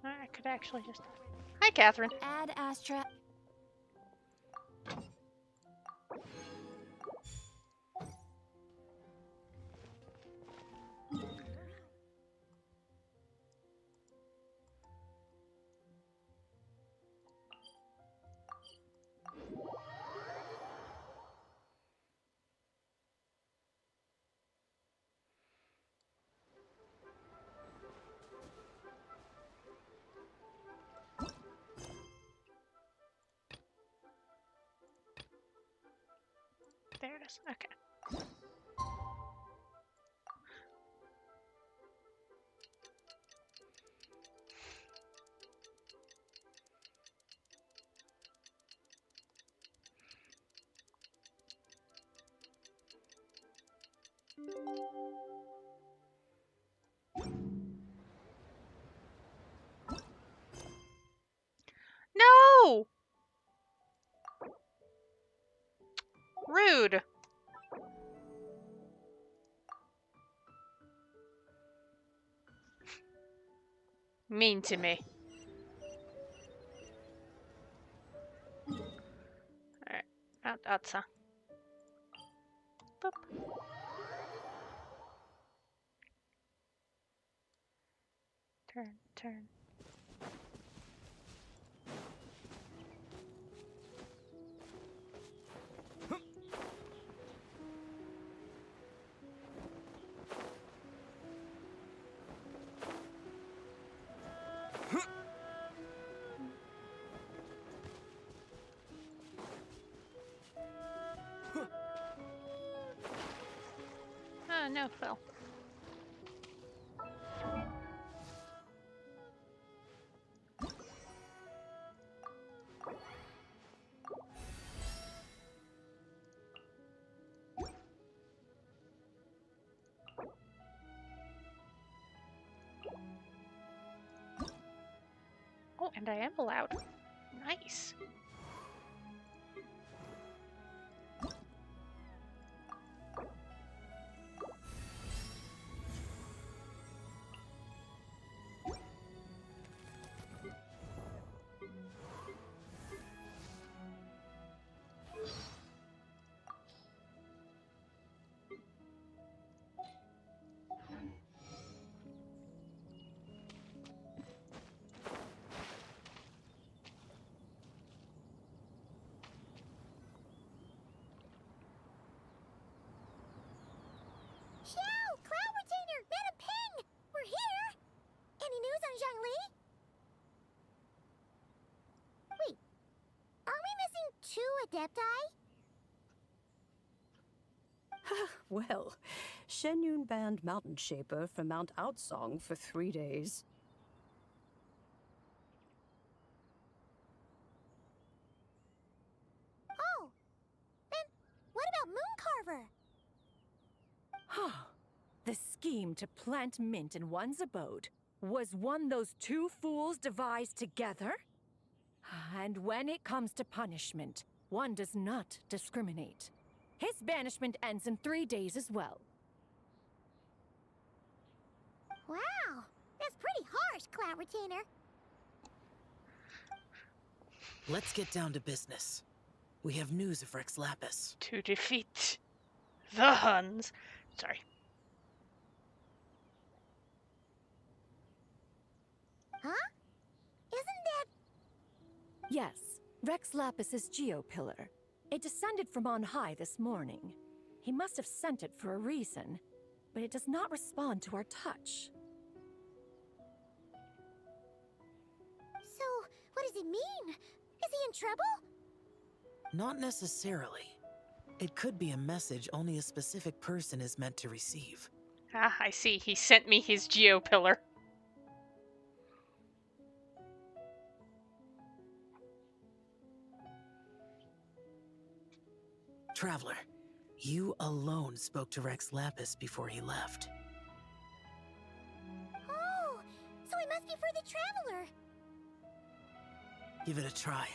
I could actually just... Hi, Catherine. Ad Astra. There it is. Okay. No! Rude. Mean to me. Alright. Outside. Boop. Turn. Oh, no, Phil. Oh, and I am allowed. Nice. Xiao! Cloud Retainer! Madam Ping! We're here! Any news on Zhangli? Wait, are we missing 2 Adepti? Well, Shenyun banned Mountain Shaper from Mount Outsong for 3 days. Oh, then what about Mooncarver? The scheme to plant mint in one's abode was one those 2 fools devised together? And when it comes to punishment, one does not discriminate. His banishment ends in 3 days as well. Wow, that's pretty harsh, Cloud Retainer. Let's get down to business. We have news of Rex Lapis. To defeat the Huns. Sorry. Huh? Isn't that... Yes, Rex Lapis's geopillar. It descended from on high this morning. He must have sent it for a reason, but it does not respond to our touch. So, what does it mean? Is he in trouble? Not necessarily. It could be a message only a specific person is meant to receive. Ah, I see. He sent me his geo pillar. Traveler, you alone spoke to Rex Lapis before he left. Oh, so it must be for the traveler. Give it a try.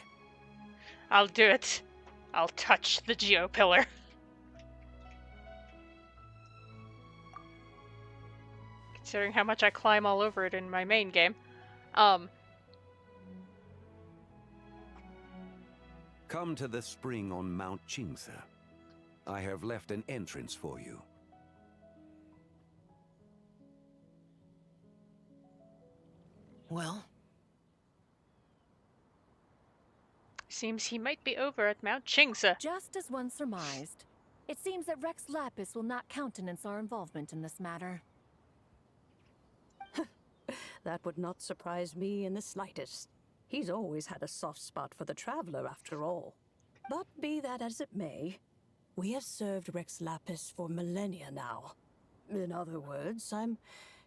I'll do it. I'll touch the geo pillar. Considering how much I climb all over it in my main game. Come to the spring on Mount Qingse. I have left an entrance for you. Well, Seems he might be over at Mount Qingse. Just as one surmised, it seems that Rex Lapis will not countenance our involvement in this matter. That would not surprise me in the slightest. He's always had a soft spot for the traveler, after all. But be that as it may, we have served Rex Lapis for millennia now. In other words, I'm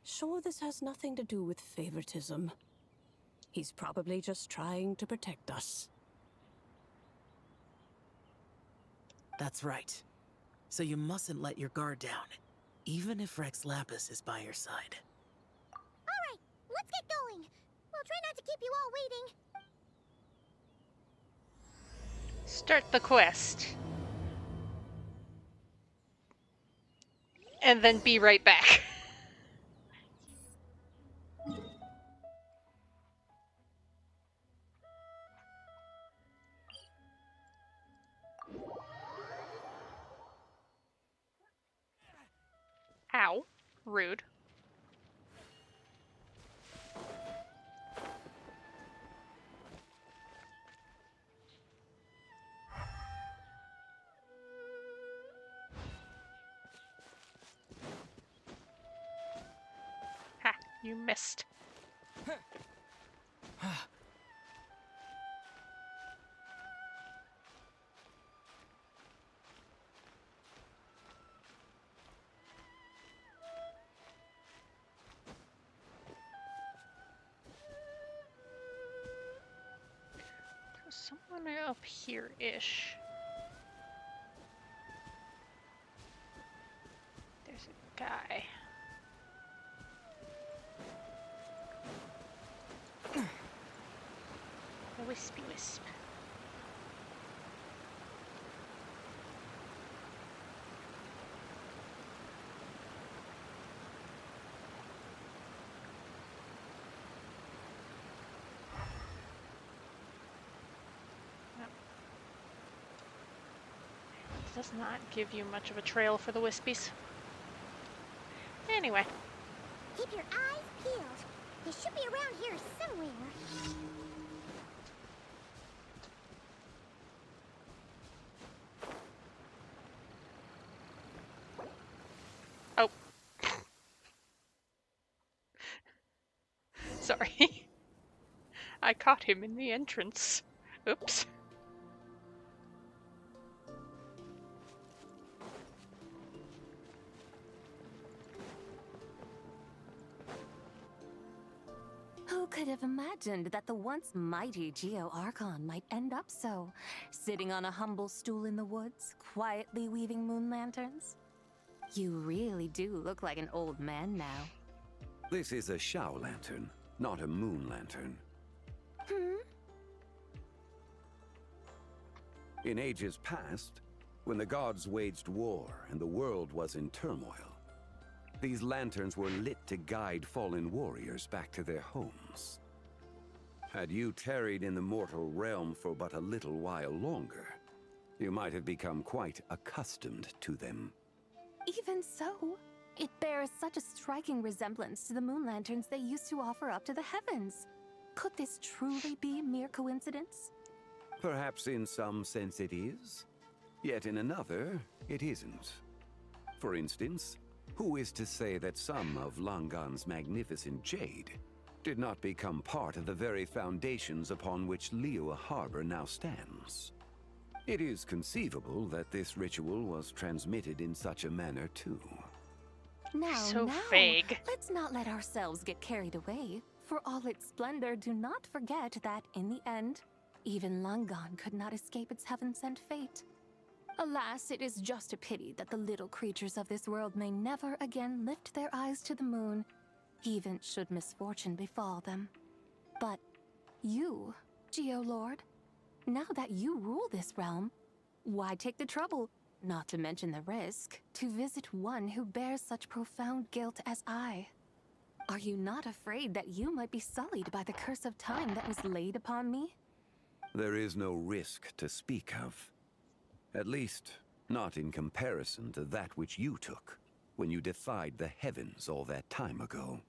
sure this has nothing to do with favoritism. He's probably just trying to protect us. that's right. So you mustn't let your guard down, even if Rex Lapis is by your side. All right, let's get going. We'll try not to keep you all waiting. Start the quest. And then be right back. Ow. Rude. Ha, you missed. Someone up here-ish. There's a guy. A wispy wisp. Does not give you much of a trail for the wispies. Anyway. Keep your eyes peeled. They should be around here somewhere. Oh. Sorry. I caught him in the entrance. Oops. Who could have imagined that the once mighty Geo Archon might end up so, sitting on a humble stool in the woods, quietly weaving moon lanterns? You really do look like an old man now. This is a Shao lantern, not a moon lantern. In ages past, when the gods waged war and the world was in turmoil, these lanterns were lit to guide fallen warriors back to their homes. Had you tarried in the mortal realm for but a little while longer, you might have become quite accustomed to them. Even so, it bears such a striking resemblance to the moon lanterns they used to offer up to the heavens. Could this truly be mere coincidence? Perhaps in some sense it is, yet in another, it isn't. For instance, who is to say that some of Langan's magnificent jade did not become part of the very foundations upon which Liyue Harbor now stands? It is conceivable that this ritual was transmitted in such a manner too. Now, So now, vague. let's not let ourselves get carried away. For all its splendor, do not forget that, in the end, even Langan could not escape its heaven-sent fate. Alas, it is just a pity that the little creatures of this world may never again lift their eyes to the moon, even should misfortune befall them. But you, Geolord, now that you rule this realm, why take the trouble, not to mention the risk, to visit one who bears such profound guilt as I? Are you not afraid that you might be sullied by the curse of time that was laid upon me? There is no risk to speak of. At least, not in comparison to that which you took when you defied the heavens all that time ago.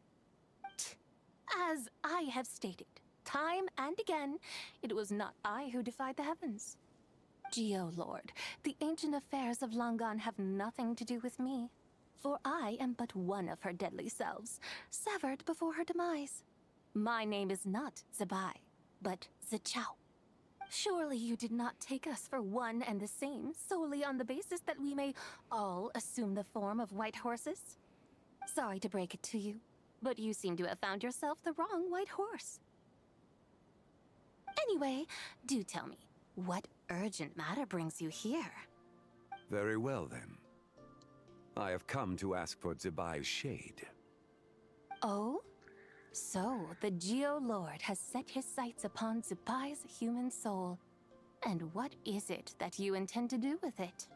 As I have stated, time and again, it was not I who defied the heavens. Geolord, the ancient affairs of Langan have nothing to do with me, for I am but one of her deadly selves, severed before her demise. My name is not Zebai, but Zichao. Surely you did not take us for one and the same solely on the basis that we may all assume the form of white horses? Sorry to break it to you, but you seem to have found yourself the wrong white horse. Anyway, do tell me, what urgent matter brings you here? Very well, then. I have come to ask for Zebai's shade. Oh? So, the Geolord has set his sights upon Zebai's human soul. And what is it that you intend to do with it?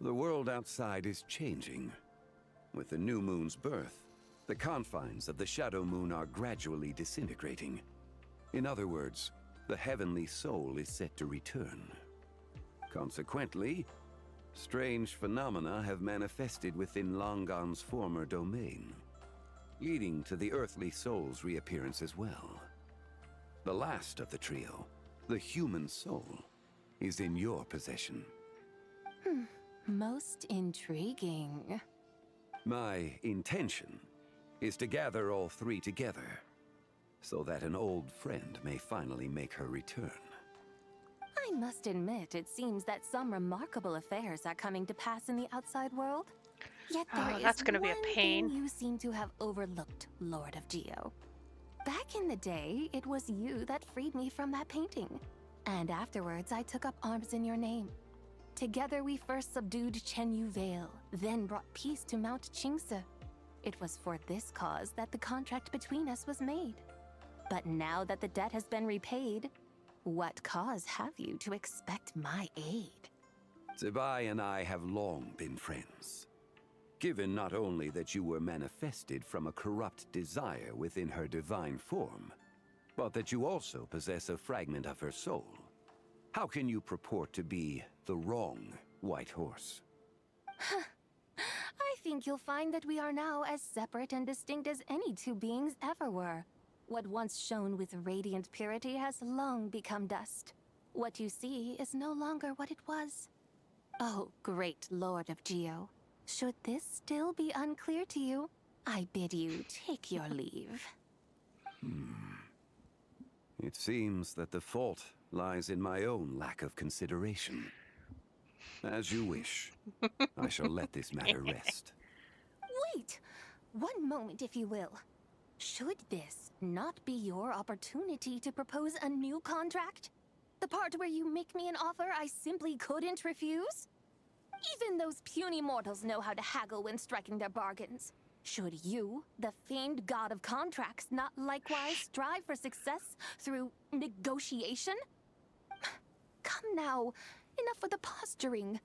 The world outside is changing. With the new moon's birth, the confines of the Shadow Moon are gradually disintegrating. In other words, the heavenly soul is set to return. Consequently, strange phenomena have manifested within Langan's former domain, leading to the earthly soul's reappearance as well. The last of the trio, the human soul, is in your possession. Most intriguing. My intention is to gather all three together, so that an old friend may finally make her return. I must admit, it seems that some remarkable affairs are coming to pass in the outside world. Yet there is That's gonna be a one pain. thing you seem to have overlooked, Lord of Geo. Back in the day, it was you that freed me from that painting. And afterwards, I took up arms in your name. Together we first subdued Chenyu Vale, then brought peace to Mount Qingse. It was for this cause that the contract between us was made. But now that the debt has been repaid, what cause have you to expect my aid? Zebai and I have long been friends. Given not only that you were manifested from a corrupt desire within her divine form, but that you also possess a fragment of her soul, how can you purport to be the wrong white horse? I think you'll find that we are now as separate and distinct as any two beings ever were. What once shone with radiant purity has long become dust. What you see is no longer what it was. Oh, great Lord of Geo. Should this still be unclear to you, I bid you take your leave. It seems that the fault lies in my own lack of consideration. As you wish. I shall let this matter rest. Wait! One moment, if you will. Should this not be your opportunity to propose a new contract? The part where you make me an offer I simply couldn't refuse? Even those puny mortals know how to haggle when striking their bargains. Should you, the famed god of contracts, not likewise strive for success through negotiation? Come now, enough with the posturing.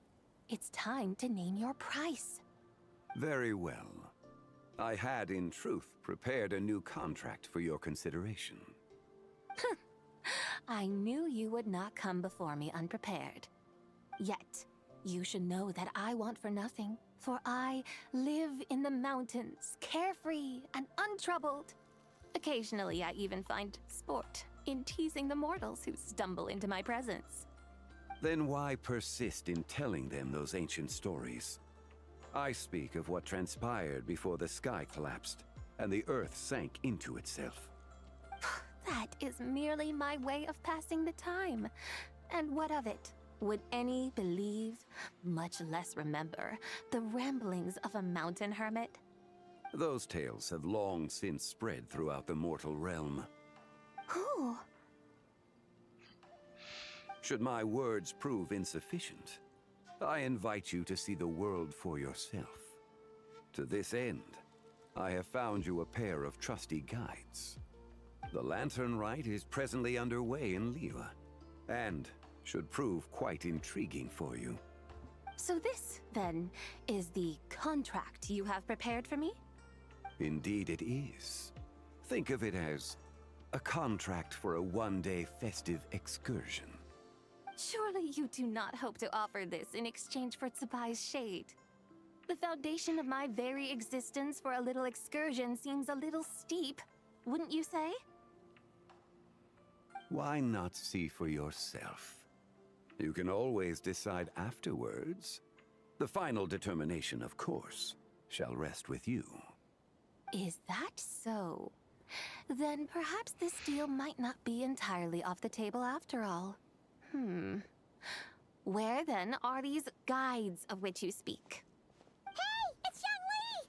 It's time to name your price. Very well. I had, in truth, prepared a new contract for your consideration. I knew you would not come before me unprepared. Yet, you should know that I want for nothing, for I live in the mountains, carefree and untroubled. Occasionally, I even find sport in teasing the mortals who stumble into my presence. Then why persist in telling them those ancient stories? I speak of what transpired before the sky collapsed and the earth sank into itself. That is merely my way of passing the time. And what of it? Would any believe, much less remember, the ramblings of a mountain hermit? Those tales have long since spread throughout the mortal realm. Who? Should my words prove insufficient, I invite you to see the world for yourself. To this end, I have found you a pair of trusty guides. The Lantern Rite is presently underway in Liyue, and should prove quite intriguing for you. So this, then, is the contract you have prepared for me? Indeed it is. Think of it as a contract for a one-day festive excursion. Surely you do not hope to offer this in exchange for Tsubai's shade. The foundation of my very existence for a little excursion seems a little steep, wouldn't you say? Why not see for yourself? You can always decide afterwards. The final determination, of course, shall rest with you. Is that so? Then perhaps this deal might not be entirely off the table after all. Where then are these guides of which you speak? Hey, it's Zhongli!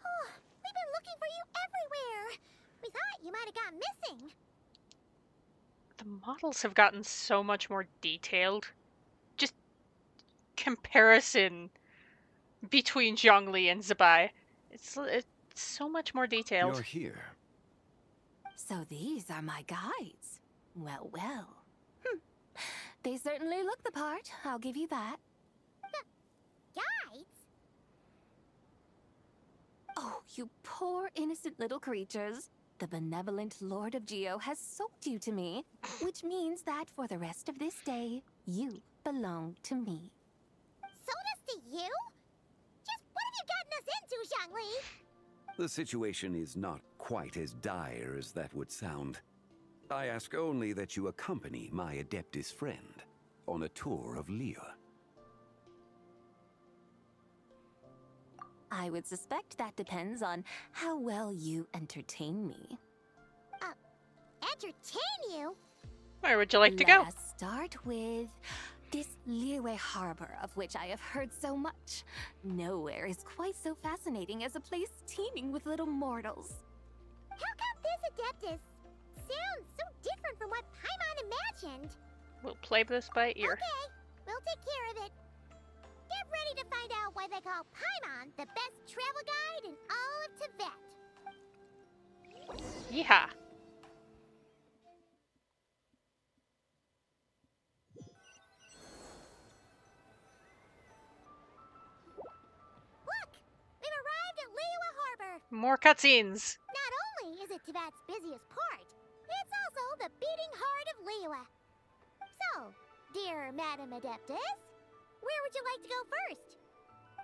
Oh, we've been looking for you everywhere. We thought you might have gone missing. The models have gotten so much more detailed. Just comparison between Zhongli and Tsubai. It's so much more detailed. You're here. So these are my guides. Well, well. They certainly look the part, I'll give you that. Guides? Oh, you poor innocent little creatures. The benevolent Lord of Geo has sold you to me, which means that for the rest of this day, you belong to me. Sold us to you? Just what have you gotten us into, Zhongli? The situation is not quite as dire as that would sound. I ask only that you accompany my Adeptus friend on a tour of Liyue. I would suspect that depends on how well you entertain me. Entertain you? Where would you like to Let go? us start with this Liyue harbor of which I have heard so much. Nowhere is quite so fascinating as a place teeming with little mortals. How come this Adeptus sounds so different from what Paimon imagined? We'll play this by ear. Okay, we'll take care of it. Get ready to find out why they call Paimon the best travel guide in all of Tibet. Yeehaw. Look! We've arrived at Liyue Harbor. More cutscenes. Not only is it Tibet's busiest port, it's also the beating heart of Liyue. So, dear Madam Adeptus, where would you like to go first?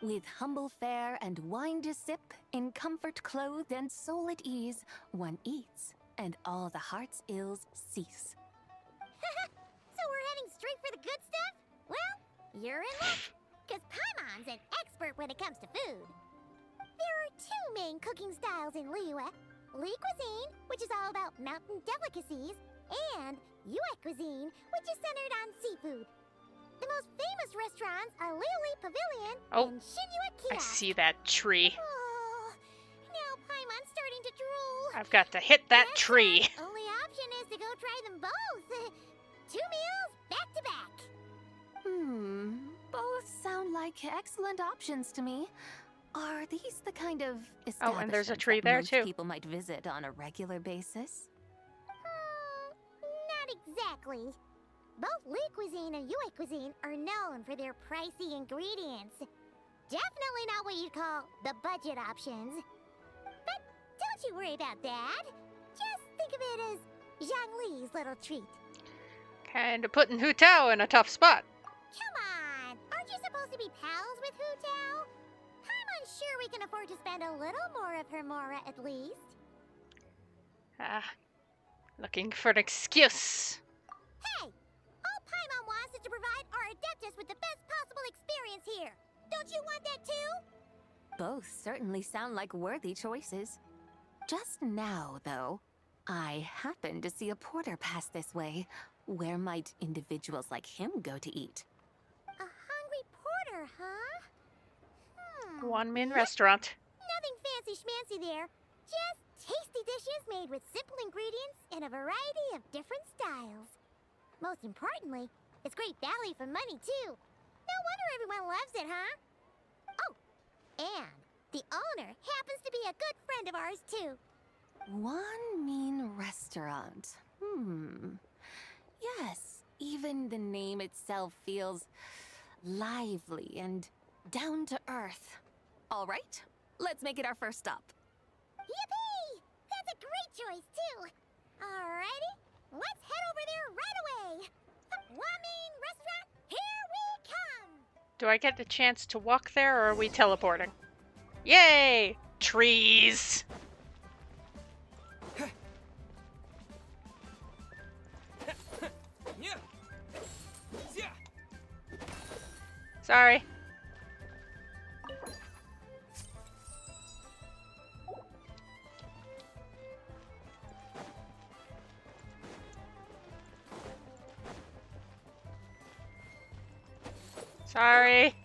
With humble fare and wine to sip, in comfort clothed and soul at ease, one eats, and all the heart's ills cease. So we're heading straight for the good stuff? Well, you're in luck, because Paimon's an expert when it comes to food. There are two main cooking styles in Liyue. Li cuisine, which is all about mountain delicacies, and Yue cuisine, which is centered on seafood. The most famous restaurants are Liyue Pavilion Oh, and Shinyue I Kiosk. see that tree. Oh, now Paimon's starting to drool. I've got to hit that tree. Only option is to go try them both. 2 meals back to back. Both sound like excellent options to me. Are these the kind of Oh, establishments and there's a tree that there, most too. people might visit on a regular basis? Not exactly. Both Li cuisine and Yue cuisine are known for their pricey ingredients. Definitely not what you'd call the budget options. But don't you worry about that. Just think of it as Zhongli's little treat. Kinda putting Hu Tao in a tough spot. Come on! Aren't you supposed to be pals with Hu Tao? I'm unsure we can afford to spend a little more of her mora at least. Looking for an excuse. Hey! All Paimon wants is to provide our Adeptus with the best possible experience here. Don't you want that too? Both certainly sound like worthy choices. Just now, though, I happened to see a porter pass this way. Where might individuals like him go to eat? A hungry porter, huh? One-man restaurant. Nothing fancy fancy schmancy there. Just tasty dishes made with simple ingredients in a variety of different styles. Most importantly, it's great value for money, too. No wonder everyone loves it, huh? Oh, and the owner happens to be a good friend of ours, too. One mean restaurant. Yes, even the name itself feels lively and down to earth. All right, let's make it our first stop. Yippee! That's a great choice, too. Alrighty, let's head over there right away. Mean restaurant, here we come. Do I get the chance to walk there, or are we teleporting? Yay! Trees! Sorry. Sorry.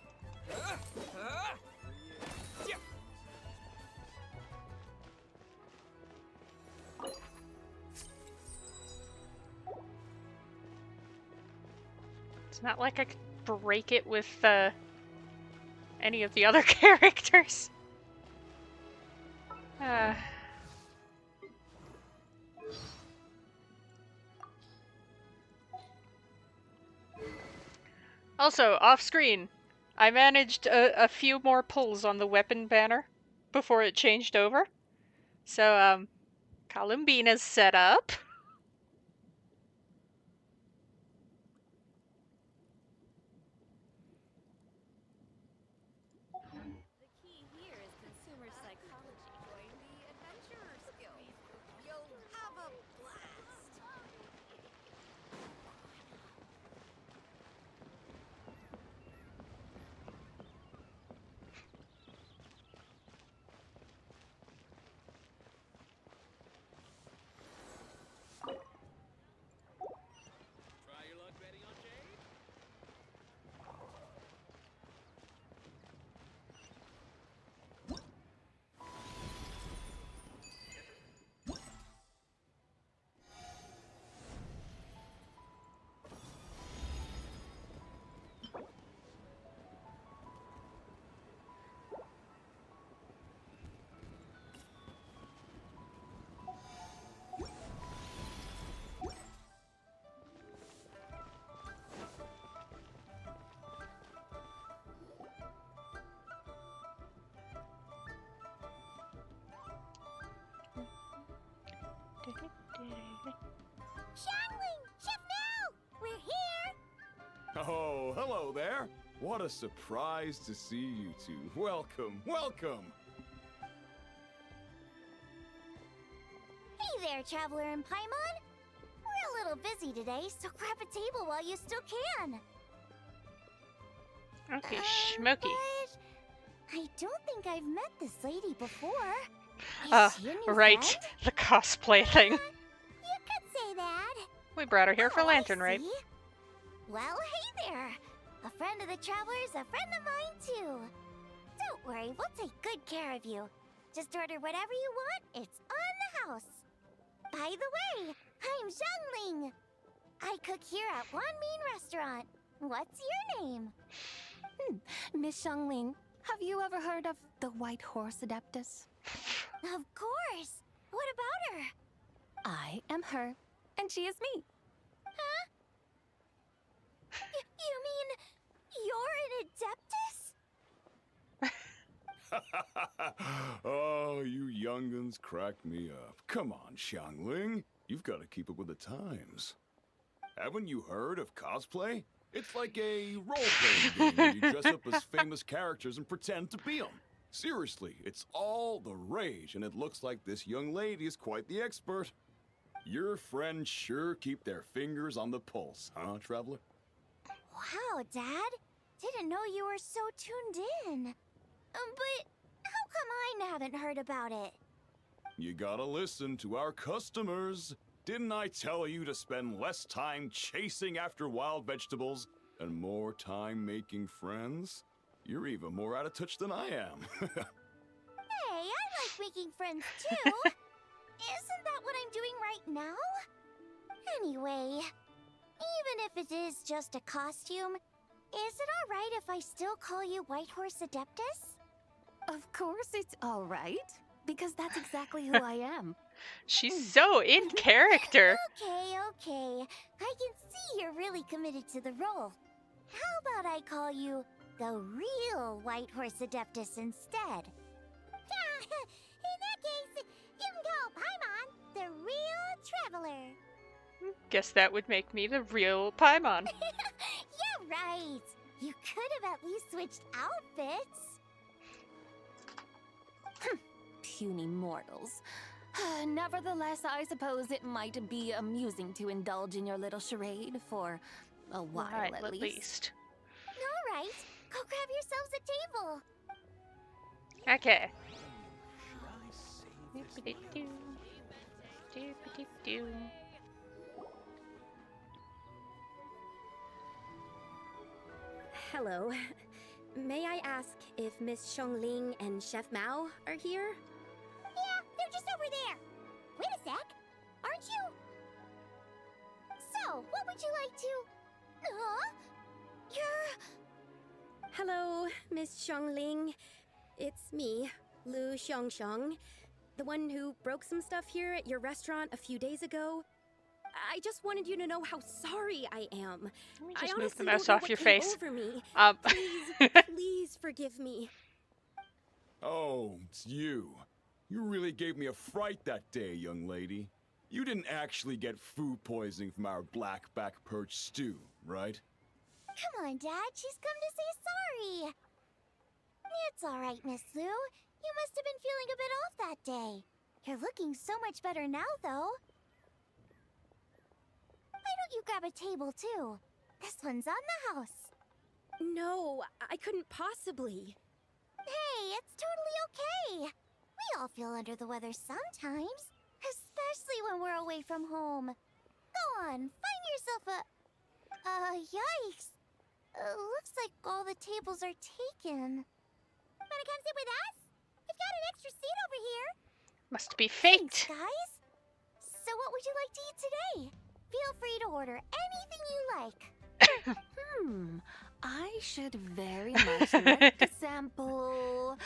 It's not like I could break it with any of the other characters. Also, off screen, I managed a few more pulls on the weapon banner before it changed over. So, Columbina's set up. The key here is consumer psychology. Join the Adventurers Guild. You'll have a blast. Try your luck betting on Jade? Shangling! Chef now! We're here! Oh, hello there. What a surprise to see you two. Welcome, welcome. Hey there, Traveler and Paimon. We're a little busy today, so grab a table while you still can. Okay, Schmokey. But I don't think I've met this lady before. Is she a new Right, friend? the cosplay thing. You could say that. We brought her here for Oh, Lantern, I right? see. Well, hey there. A friend of the Traveler's a friend of mine, too. Don't worry, we'll take good care of you. Just order whatever you want, it's on the house. By the way, I'm Zhongling. I cook here at One Mean Restaurant. What's your name? Miss Xiangling, have you ever heard of the White Horse Adeptus? Of course. What about her? I am her, and she is me. Huh? You mean you're an Adeptus? Oh, you young'uns crack me up. Come on, Xiangling. You've got to keep up with the times. Haven't you heard of cosplay? It's like a role-playing game where you dress up as famous characters and pretend to be them. Seriously, it's all the rage, and it looks like this young lady is quite the expert. Your friends sure keep their fingers on the pulse, huh, Traveler? Wow, Dad. Didn't know you were so tuned in. But how come I haven't heard about it? You gotta listen to our customers. Didn't I tell you to spend less time chasing after wild vegetables and more time making friends? You're even more out of touch than I am. Hey, I like like making friends too. Isn't that what I'm doing right now? Anyway, even if it is just a costume, is it alright if I still call you Whitehorse Adeptus? Of course it's all right, because that's exactly who I am. She's so in character. Okay. I can see you're really committed to the role. How about I call you the real Whitehorse Adeptus instead? In that case, you can call Paimon the real traveler. Guess that would make me the real Paimon. Yeah, right. You could have at least switched outfits. Puny mortals. Nevertheless, I suppose it might be amusing to indulge in your little charade for a while Right, at least. All right, go grab yourselves a table. Okay. Doop-a-dee-doo. Doop-a-dee-doo. Hello. May I ask if Miss Xiongling and Chef Mao are here? Yeah, they're just over there. Wait a sec. Aren't you? So, what would you like to... You're... Hello, Miss Xiongling. It's me, Lu Xiongxiong, the one who broke some stuff here at your restaurant a few days ago. I just wanted you to know how sorry I am. Let me I just move honestly the mouse don't know off what your came face. over me. Um. Please forgive me. Oh, it's you. You really gave me a fright that day, young lady. You didn't actually get food poisoning from our black-back perch stew, right? Come on, Dad. She's come to say sorry. It's all right, Miss Lu. You must have been feeling a bit off that day. You're looking so much better now, though. Why don't you grab a table, too? This one's on the house. No, I couldn't possibly. Hey, it's totally okay. We all feel under the weather sometimes, especially when we're away from home. Go on, find yourself a... yikes. Looks like all the tables are taken. Wanna come sit with us? We've got an extra seat over here. Must be Thanks, fate. guys. So what would you like to eat today? Feel free to order anything you like. I should very much like to sample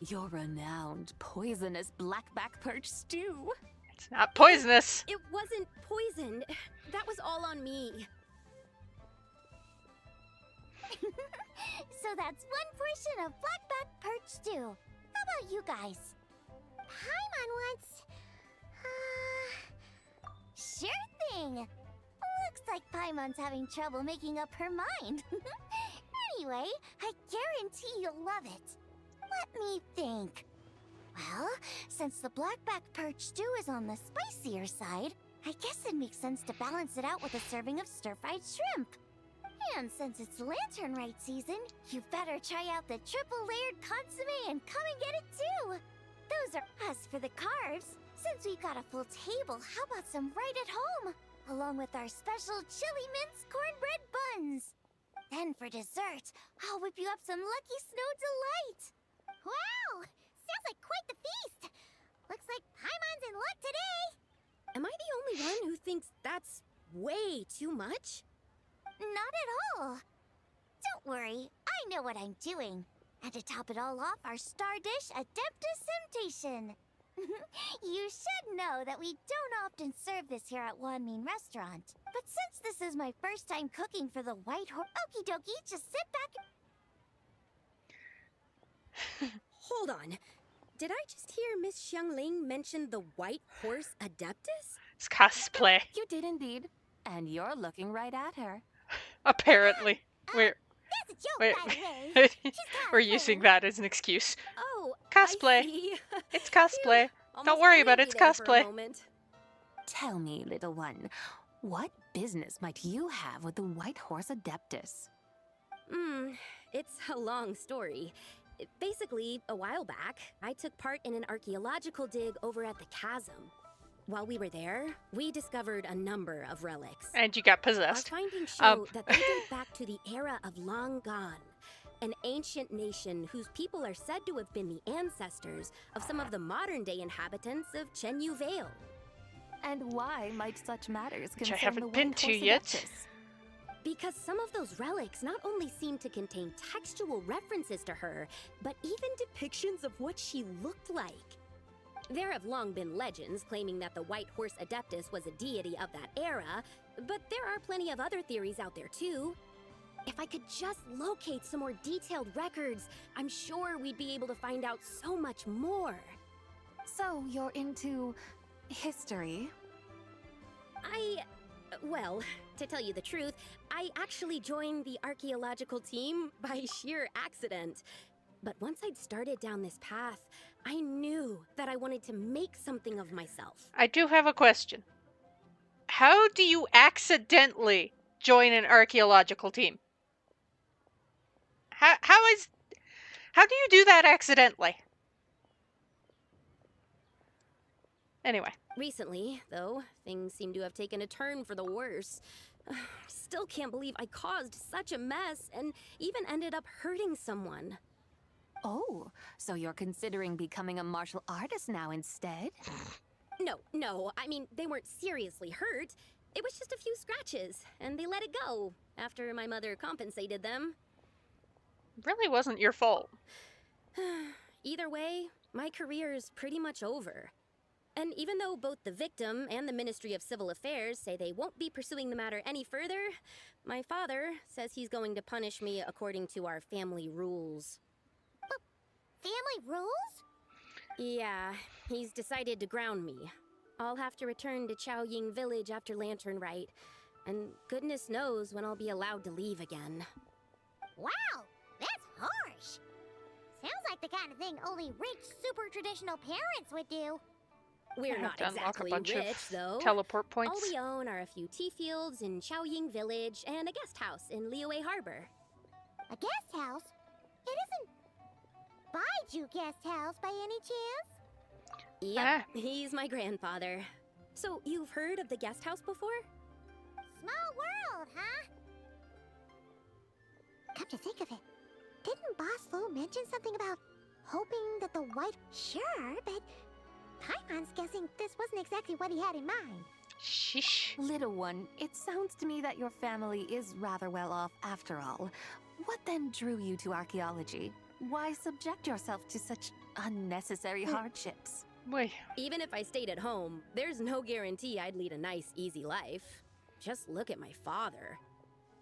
your renowned poisonous blackback perch stew. It's not poisonous. It wasn't poisoned. That was all on me. So that's one portion of blackback perch stew. How about you guys? Paimon wants... Sure thing. Looks like Paimon's having trouble making up her mind. Anyway, I guarantee you'll love it. Let me think. Well, since the blackback perch stew is on the spicier side, I guess it makes sense to balance it out with a serving of stir-fried shrimp. And since it's Lantern Rite season, you better try out the triple-layered consommé and come and get it too! Those are us for the carbs. Since we've got a full table, how about some right at home? Along with our special chili mince cornbread buns. Then for dessert, I'll whip you up some Lucky Snow Delight! Wow! Sounds like quite the feast! Looks like Paimon's in luck today! Am I the only one who thinks that's way too much? Not at all. Don't worry, I know what I'm doing. And to top it all off, our star dish, Adeptus Temptation. You should know that we don't often serve this here at Wanmin Restaurant. But since this is my first time cooking for the White Horse... Okie dokie, just sit back. Hold on. Did I just hear Miss Xiongling mention the White Horse Adeptus? It's cosplay. You did indeed. And you're looking right at her. Apparently. We're That's a joke, by the way. She's we're using cosplaying. that as an excuse. Oh, Cosplay. I see. It's cosplay. Almost Don't worry about it, believed it's you there for a cosplay. moment. Tell me, little one, what business might you have with the White Horse Adeptus? It's a long story. Basically, a while back, I took part in an archaeological dig over at the chasm. While we were there, we discovered a number of relics. And you got Our possessed. findings show that they date back to the era of long gone, an ancient nation whose people are said to have been the ancestors of some of the modern-day inhabitants of Chenyu Vale. And why might such matters Which I concern the haven't been White to Horse yet. Adeptus? Because some of those relics not only seem to contain textual references to her, but even depictions of what she looked like. There have long been legends claiming that the White Horse Adeptus was a deity of that era, but there are plenty of other theories out there too. If I could just locate some more detailed records, I'm sure we'd be able to find out so much more. So you're into history? Well, to tell you the truth, I actually joined the archaeological team by sheer accident. But once I'd started down this path, I knew that I wanted to make something of myself. I do have a question. How do you accidentally join an archaeological team? How do you do that accidentally? Anyway. Recently, though, things seem to have taken a turn for the worse. Still can't believe I caused such a mess and even ended up hurting someone. Oh, so you're considering becoming a martial artist now instead? No, I mean, they weren't seriously hurt. It was just a few scratches, and they let it go after my mother compensated them. Really wasn't your fault. Either way, my career's pretty much over. And even though both the victim and the Ministry of Civil Affairs say they won't be pursuing the matter any further, my father says he's going to punish me according to our family rules. Family rules? Yeah, he's decided to ground me. I'll have to return to Chaoying Village after Lantern Rite, and goodness knows when I'll be allowed to leave again. Wow, that's harsh. Sounds like the kind of thing only rich, super traditional parents would do. We're I have not to unlock exactly a bunch rich, of though. teleport points. All we own are a few tea fields in Chaoying Village and a guest house in Liyue Harbor. A guest house? It isn't Baiju guest house by any chance? Yep, he's my grandfather. So, you've heard of the guest house before? Small world, huh? Come to think of it, didn't Boss Lu mention something about hoping that the white... Sure, but Paimon's guessing this wasn't exactly what he had in mind. Sheesh. Little one, it sounds to me that your family is rather well off after all. What then drew you to archaeology? Why subject yourself to such unnecessary hardships? Wait. Even if I stayed at home, there's no guarantee I'd lead a nice, easy life. Just look at my father.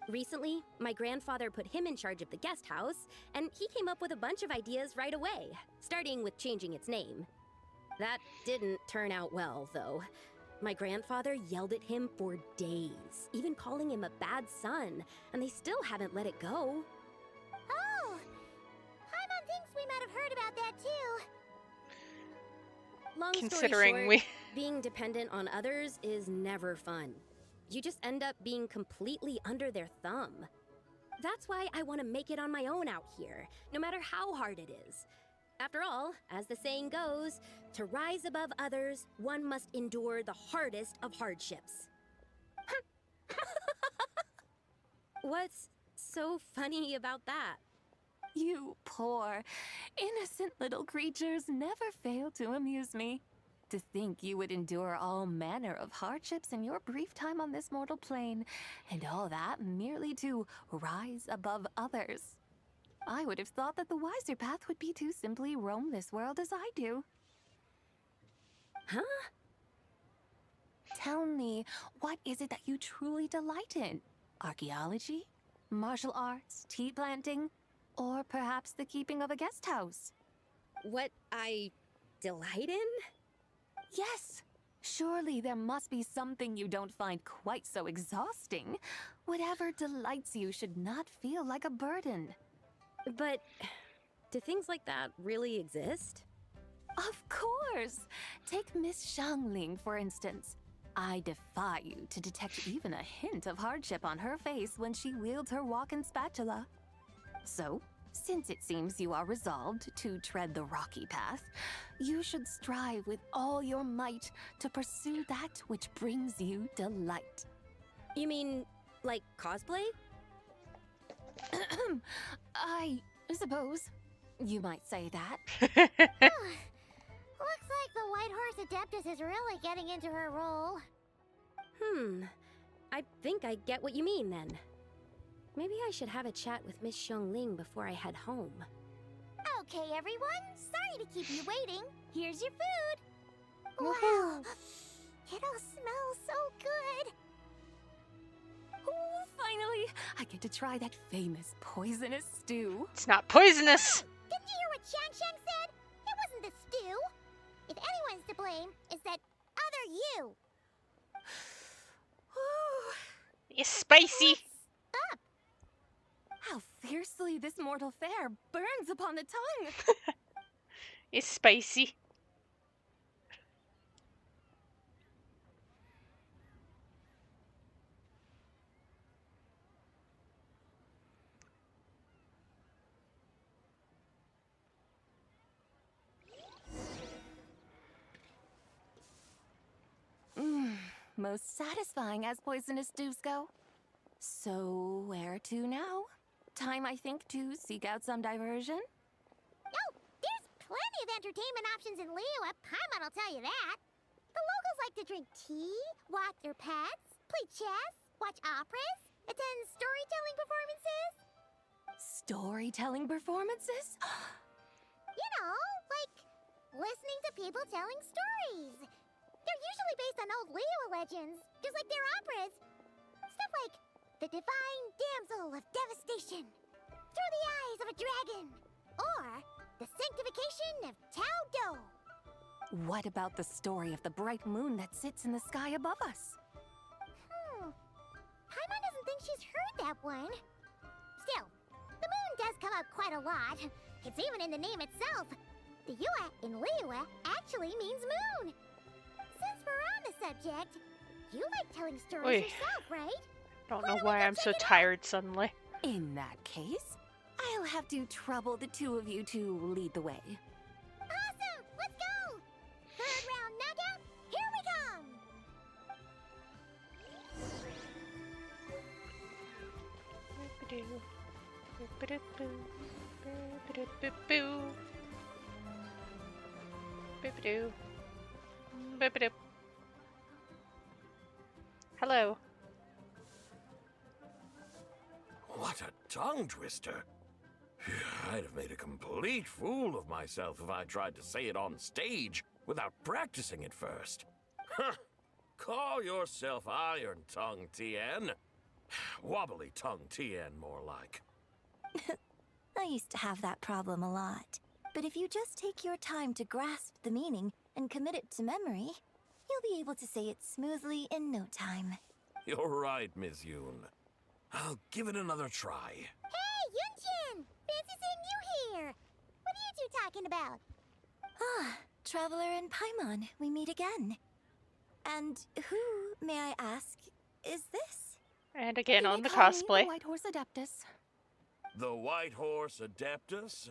Recently, my grandfather put him in charge of the guest house, and he came up with a bunch of ideas right away, starting with changing its name. That didn't turn out well, though. My grandfather yelled at him for days, even calling him a bad son, and they still haven't let it go. Oh, Paimon thinks we might have heard about that too. Long Considering story we... short, being dependent on others is never fun. You just end up being completely under their thumb. That's why I want to make it on my own out here, no matter how hard it is. After all, as the saying goes, to rise above others, one must endure the hardest of hardships. What's so funny about that? You poor, innocent little creatures never fail to amuse me. To think you would endure all manner of hardships in your brief time on this mortal plane, and all that merely to rise above others. I would have thought that the wiser path would be to simply roam this world as I do. Huh? Tell me, what is it that you truly delight in? Archaeology? Martial arts? Tea planting? Or perhaps the keeping of a guest house? What I delight in? Yes! Surely there must be something you don't find quite so exhausting. Whatever delights you should not feel like a burden. But do things like that really exist? Of course! Take Miss Xiangling, for instance. I defy you to detect even a hint of hardship on her face when she wields her walking spatula. So, since it seems you are resolved to tread the rocky path, you should strive with all your might to pursue that which brings you delight. You mean, like cosplay? I suppose you might say that. Looks like the White Horse Adeptus is really getting into her role. I think I get what you mean then. Maybe I should have a chat with Miss Xiongling before I head home. Okay, everyone. Sorry to keep you waiting. Here's your food. Wow. It all smells so good. Oh, finally, I get to try that famous poisonous stew. It's not poisonous. Didn't you hear what Shang Shang said? It wasn't the stew. If anyone's to blame, it's that other you. It's spicy. Up. How fiercely this mortal fare burns upon the tongue. It's spicy. Most satisfying as poisonous stews go. So, where to now? Time, I think, to seek out some diversion? Oh, there's plenty of entertainment options in Liyue. Paimon will tell you that. The locals like to drink tea, walk their pets, play chess, watch operas, attend storytelling performances. Storytelling performances? You know, like listening to people telling stories. They're usually based on old Liyue legends, just like their operas. Stuff like The Divine Damsel of Devastation, Through the Eyes of a Dragon, or The Sanctification of Tao Do. What about the story of the bright moon that sits in the sky above us? Paimon doesn't think she's heard that one. Still, the moon does come up quite a lot. It's even in the name itself. The Yue in Liyue actually means moon. Since we're on the subject, you like telling stories Oy. yourself, right? Don't know why I'm so tired suddenly. In that case, I'll have to trouble the two of you to lead the way. Awesome! Let's go! Third round knockout, here we come! Hello. What a tongue twister. I'd have made a complete fool of myself if I tried to say it on stage without practicing it first. Huh. Call yourself Iron Tongue Tien. Wobbly Tongue Tien, more like. I used to have that problem a lot. But if you just take your time to grasp the meaning and commit it to memory, you'll be able to say it smoothly in no time. You're right, Miss Yoon. I'll give it another try. Hey, Yunchin! Fancy seeing you here! What are you two talking about? Ah, Traveler and Paimon, we meet again. And who, may I ask, is this? And again You on may the call me cosplay. the White Horse Adeptus. The White Horse Adeptus?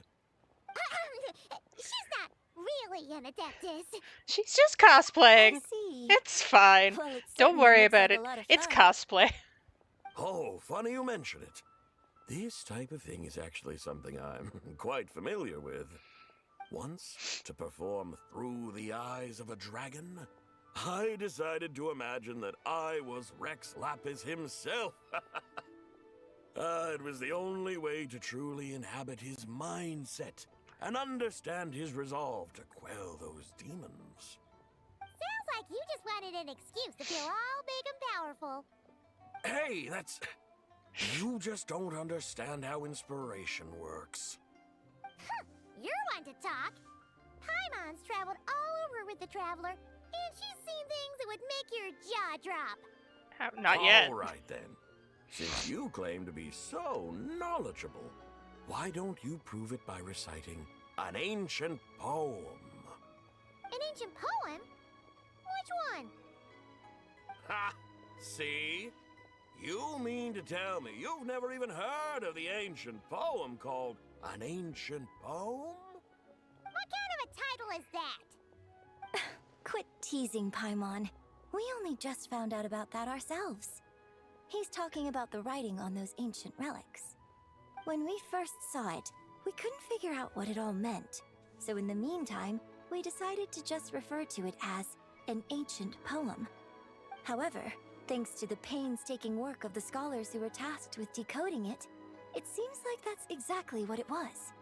She's not really an adeptus. She's just cosplaying. I see. It's fine. Well, it Don't certainly worry looks about like it. a lot of It's fun. cosplay. Oh, funny you mention it. This type of thing is actually something I'm quite familiar with. Once, to perform Through the Eyes of a Dragon, I decided to imagine that I was Rex Lapis himself. It was the only way to truly inhabit his mindset and understand his resolve to quell those demons. Sounds like you just wanted an excuse to feel all big and powerful. Hey, that's... You just don't understand how inspiration works. You're one to talk. Paimon's traveled all over with the Traveler, and she's seen things that would make your jaw drop. Not yet. All right, then. Since you claim to be so knowledgeable, why don't you prove it by reciting an ancient poem? An ancient poem? Which one? Ha! See? You mean to tell me you've never even heard of the ancient poem called An Ancient Poem? What kind of a title is that? Quit teasing, Paimon. We only just found out about that ourselves. He's talking about the writing on those ancient relics. When we first saw it, We couldn't figure out what it all meant, so in the meantime, we decided to just refer to it as an ancient poem. However, thanks to the painstaking work of the scholars who were tasked with decoding it, it seems like that's exactly what it was.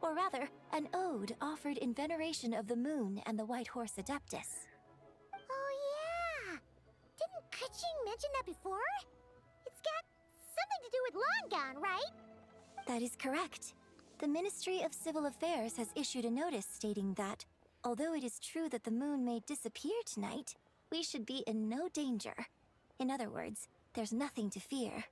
Or rather, an ode offered in veneration of the moon and the White Horse Adeptus. Oh yeah! Didn't Kuching mention that before? It's got something to do with Longon, right? That is correct. The Ministry of Civil Affairs has issued a notice stating that, although it is true that the moon may disappear tonight, we should be in no danger. In other words, there's nothing to fear.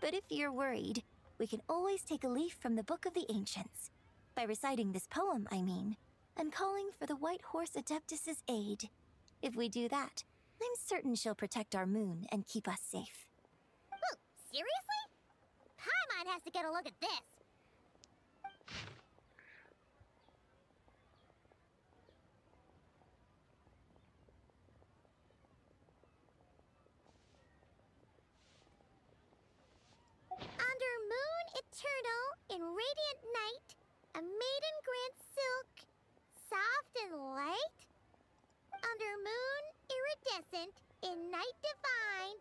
But if you're worried, we can always take a leaf from the Book of the Ancients. By reciting this poem, I mean, and calling for the White Horse Adeptus' aid. If we do that, I'm certain she'll protect our moon and keep us safe. Whoa, seriously? Paimon has to get a look at this. Under moon eternal, in radiant night, a maiden grants silk, soft and light. Under moon iridescent, in night divine.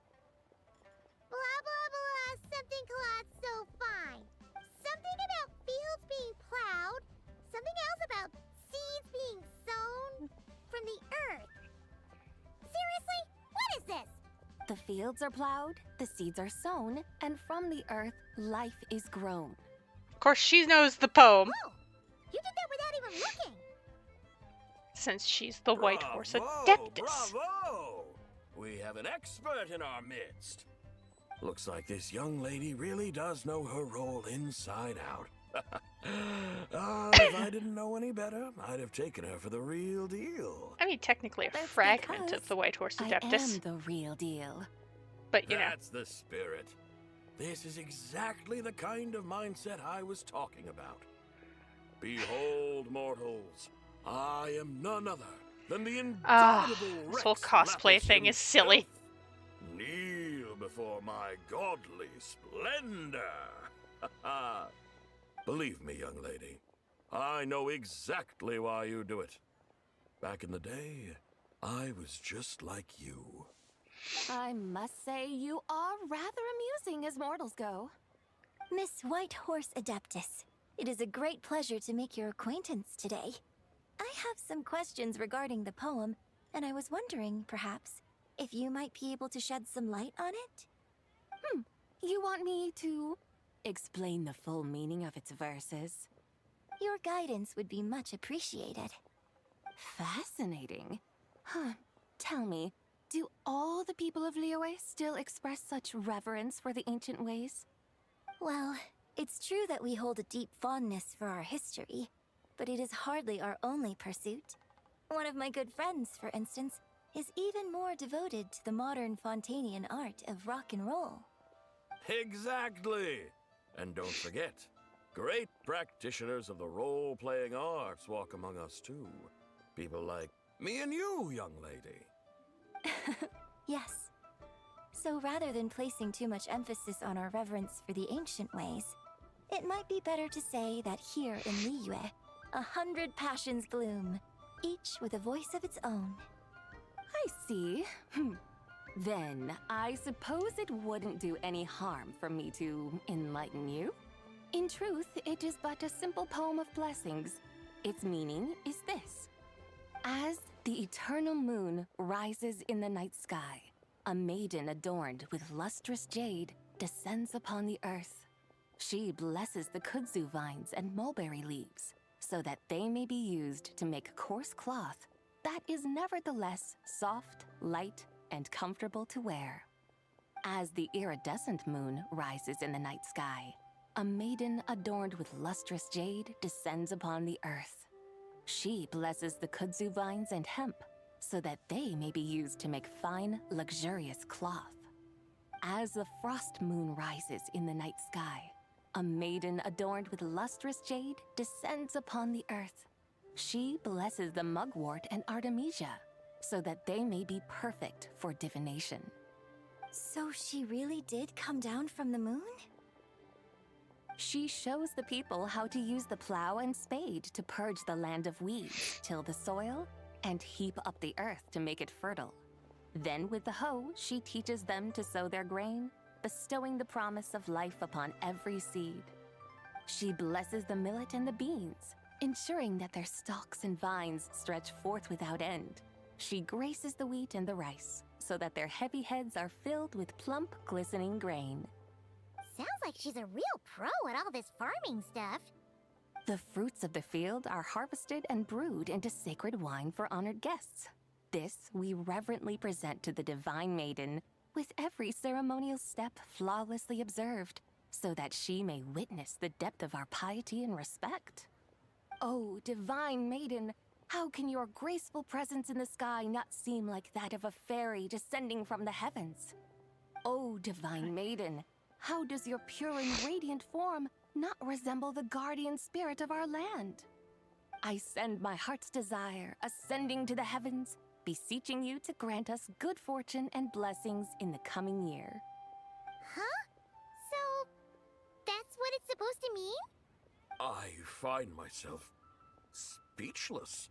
Blah blah blah, something cloth so fine. Something about fields being plowed. Something else about seeds being sown from the earth. Seriously? What is this? The fields are plowed, the seeds are sown, and from the earth, life is grown. Of course, she knows the poem. Oh, you did that without even looking. Since she's the White Horse Bravo, Adeptus. Bravo! We have an expert in our midst. Looks like this young lady really does know her role inside out. If I didn't know any better, I'd have taken her for the real deal. I mean, technically a That's fragment because of the White Horse I Adeptus. am the real deal. But, you know. That's the spirit. This is exactly the kind of mindset I was talking about. Behold, mortals, I am none other than the indomitable This whole Rex cosplay Lapis thing is silly. himself. Kneel before my godly splendor. Believe me, young lady, I know exactly why you do it. Back in the day, I was just like you. I must say you are rather amusing as mortals go. Miss White Horse Adeptus, it is a great pleasure to make your acquaintance today. I have some questions regarding the poem, and I was wondering, perhaps, if you might be able to shed some light on it? You want me to explain the full meaning of its verses? Your guidance would be much appreciated. Fascinating. Huh. Tell me, do all the people of Liyue still express such reverence for the ancient ways? Well, it's true that we hold a deep fondness for our history, but it is hardly our only pursuit. One of my good friends, for instance, is even more devoted to the modern Fontanian art of rock and roll. Exactly! And don't forget, great practitioners of the role-playing arts walk among us too. People like me and you, young lady. Yes. So rather than placing too much emphasis on our reverence for the ancient ways, it might be better to say that here in Liyue, 100 passions bloom, each with a voice of its own. I see. Then, I suppose it wouldn't do any harm for me to enlighten you. In truth, it is but a simple poem of blessings. Its meaning is this. As the eternal moon rises in the night sky, a maiden adorned with lustrous jade descends upon the earth. She blesses the kudzu vines and mulberry leaves, so that they may be used to make coarse cloth that is nevertheless soft, light, and comfortable to wear. As the iridescent moon rises in the night sky, a maiden adorned with lustrous jade descends upon the earth. She blesses the kudzu vines and hemp, so that they may be used to make fine, luxurious cloth. As the frost moon rises in the night sky, a maiden adorned with lustrous jade descends upon the earth. She blesses the mugwort and artemisia, so that they may be perfect for divination. So she really did come down from the moon? She shows the people how to use the plow and spade to purge the land of weeds, till the soil, and heap up the earth to make it fertile. Then with the hoe, she teaches them to sow their grain, bestowing the promise of life upon every seed. She blesses the millet and the beans, ensuring that their stalks and vines stretch forth without end. She graces the wheat and the rice, so that their heavy heads are filled with plump, glistening grain. Sounds like she's a real pro at all this farming stuff. The fruits of the field are harvested and brewed into sacred wine for honored guests. This we reverently present to the Divine Maiden, with every ceremonial step flawlessly observed, so that she may witness the depth of our piety and respect. Oh, Divine Maiden, how can your graceful presence in the sky not seem like that of a fairy descending from the heavens? Oh, Divine Maiden, how does your pure and radiant form not resemble the guardian spirit of our land? I send my heart's desire, ascending to the heavens, beseeching you to grant us good fortune and blessings in the coming year. Huh? So, that's what it's supposed to mean? I find myself speechless,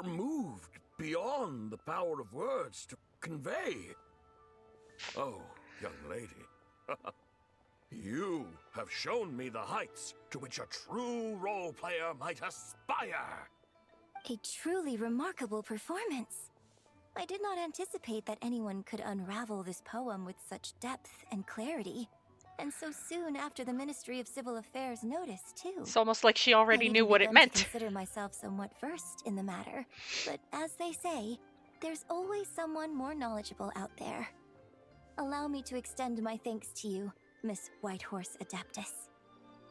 moved beyond the power of words to convey. Oh, young lady, you have shown me the heights to which a true role player might aspire. A truly remarkable performance. I did not anticipate that anyone could unravel this poem with such depth and clarity. And so soon after the Ministry of Civil Affairs noticed, too. It's almost like she already I'd knew even what it begun meant. to consider myself somewhat versed in the matter. But as they say, there's always someone more knowledgeable out there. Allow me to extend my thanks to you, Miss Whitehorse Adeptus.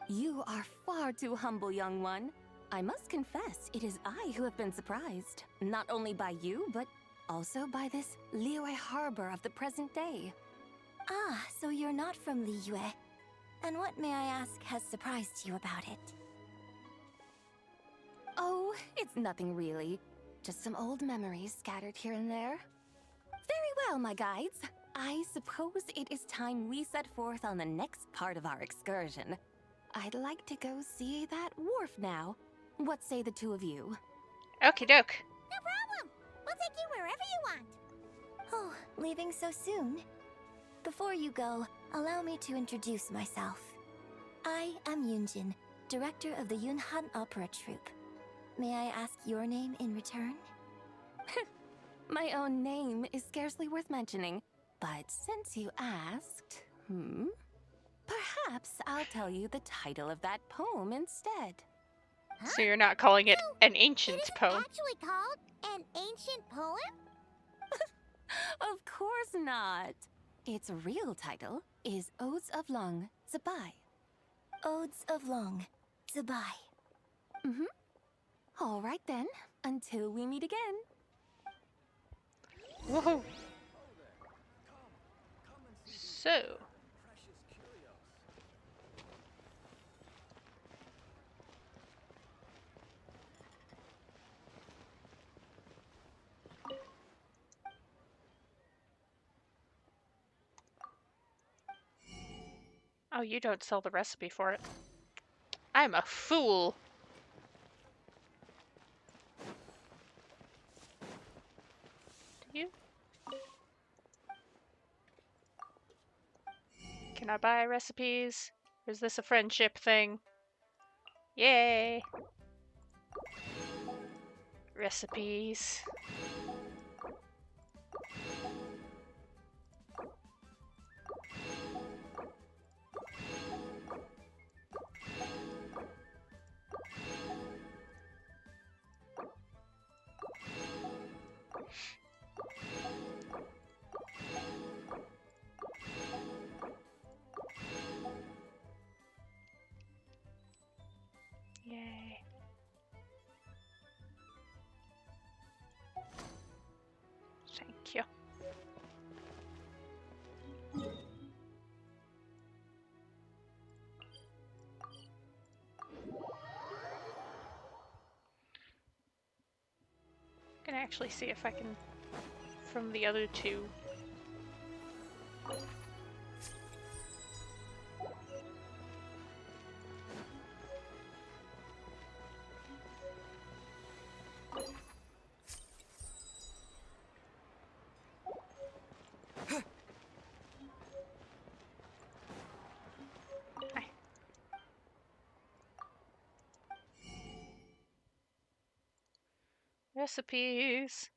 You are far too humble, young one. I must confess, it is I who have been surprised, not only by you, but also by this Liyue harbor of the present day. Ah, so you're not from Liyue. And what, may I ask, has surprised you about it? Oh, it's nothing really. Just some old memories scattered here and there. Very well, my guides. I suppose it is time we set forth on the next part of our excursion. I'd like to go see that wharf now. What say the two of you? Okie doke. No problem. We'll take you wherever you want. Oh, leaving so soon? Before you go, allow me to introduce myself. I am Yunjin, director of the Yunhan Opera Troupe. May I ask your name in return? My own name is scarcely worth mentioning, but since you asked, perhaps I'll tell you the title of that poem instead. Huh? So you're not calling it So, an ancient it isn't poem? actually called an ancient poem? Of course not. Its real title is Odes of Long Zabai. Odes of Long Zabai. All right then, until we meet again. Woohoo! So... Oh, you don't sell the recipe for it. I'm a fool! Do you? Can I buy recipes? Or is this a friendship thing? Yay! Recipes. Yay. Thank you. I can actually see if I can, from the other two. Recipes.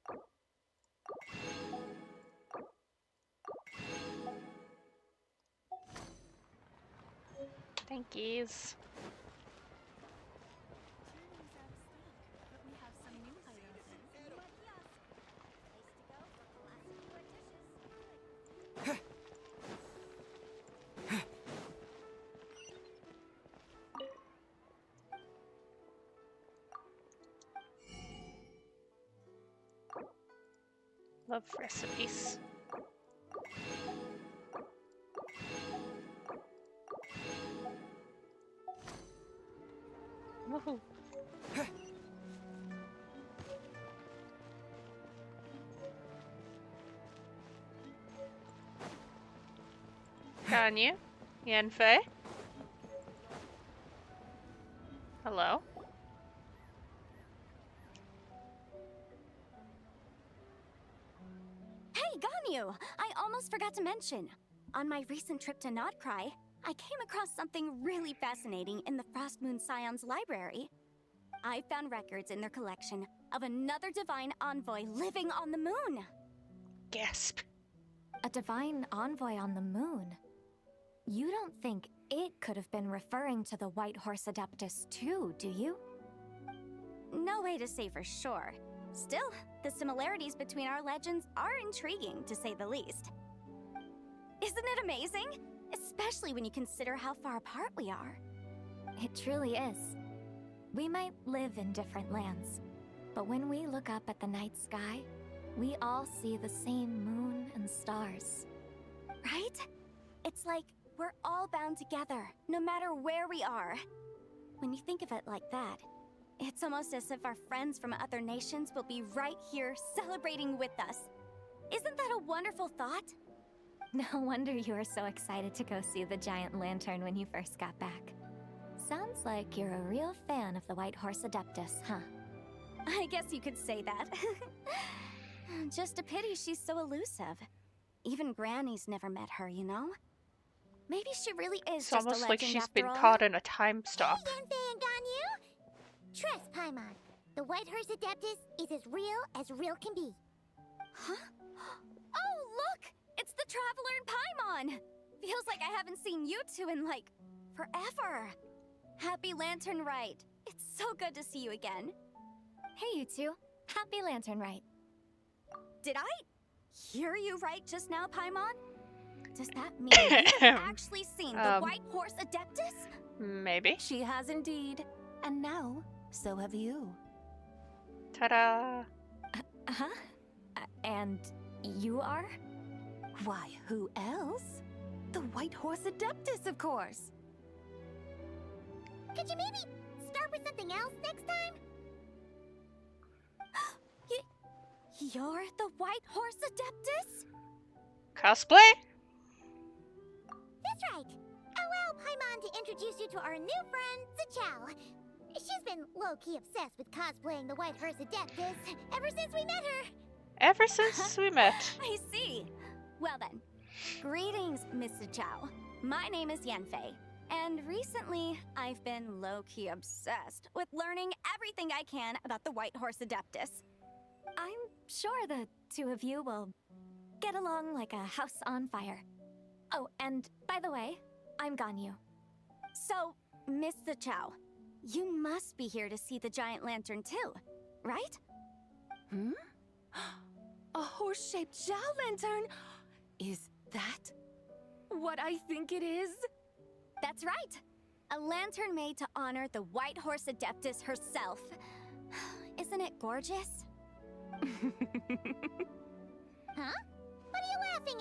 Thank yous. Love recipes. Woohoo. Ganyu? Yanfei? Hello? Hey, Ganyu! I almost forgot to mention. On my recent trip to Notcry, I came across something really fascinating in the Frostmoon Scion's library. I found records in their collection of another divine envoy living on the moon. Gasp. A divine envoy on the moon? You don't think it could have been referring to the White Horse Adeptus too, do you? No way to say for sure. Still, the similarities between our legends are intriguing, to say the least. Isn't it amazing? Especially when you consider how far apart we are. It truly is. We might live in different lands, but when we look up at the night sky, we all see the same moon and stars. Right? It's like we're all bound together, no matter where we are. When you think of it like that, it's almost as if our friends from other nations will be right here celebrating with us. Isn't that a wonderful thought? No wonder you were so excited to go see the giant lantern when you first got back. Sounds like you're a real fan of the White Horse Adeptus, huh? I guess you could say that. Just a pity she's so elusive. Even Granny's never met her, you know? Maybe she really is It's just a almost legend like she's after been all. caught in a time stop. Hey, Yanfei and Ganyu! Trust Paimon. The White Horse Adeptus is as real can be. Huh? Oh, look! It's the Traveler and Paimon! Feels like I haven't seen you two in, like, forever. Happy Lantern Rite. It's so good to see you again. Hey, you two. Happy Lantern Rite. Did I hear you right just now, Paimon? Does that mean you've actually seen the White Horse Adeptus? Maybe. She has indeed. And now, so have you. Ta-da! Huh? And you are? Why, who else? The White Horse Adeptus, of course. Could you maybe start with something else next time? You're the White Horse Adeptus? Cosplay? That's right. Allow Paimon to introduce you to our new friend, Zichao. She's been low-key obsessed with cosplaying the White Horse Adeptus ever since we met her. Ever since we met. I see. Well then, greetings, Miss Zichao. My name is Yanfei, and recently I've been low-key obsessed with learning everything I can about the White Horse Adeptus. I'm sure the two of you will get along like a house on fire. Oh, and by the way, I'm Ganyu. So, Miss Zichao, you must be here to see the giant lantern too, right? Hmm? A horse-shaped Zhao lantern? Is that what I think it is? That's right. A lantern made to honor the White Horse Adeptus herself. Isn't it gorgeous? Huh? What are you laughing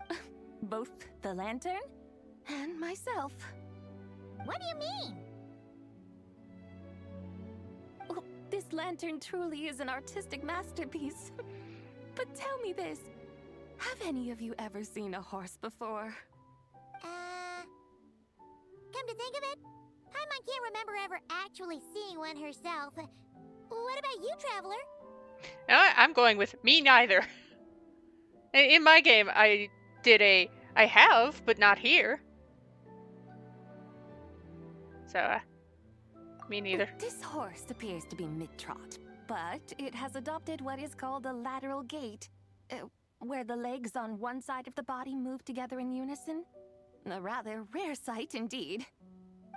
at? Both the lantern and myself. What do you mean? Oh, this lantern truly is an artistic masterpiece. But tell me this, have any of you ever seen a horse before? Come to think of it, Paimon can't remember ever actually seeing one herself. What about you, Traveler? I'm going with me neither. In my game, I have, but not here. So, Me neither. This horse appears to be mid-trot, but it has adopted what is called a lateral gait, where the legs on one side of the body move together in unison. A rather rare sight indeed.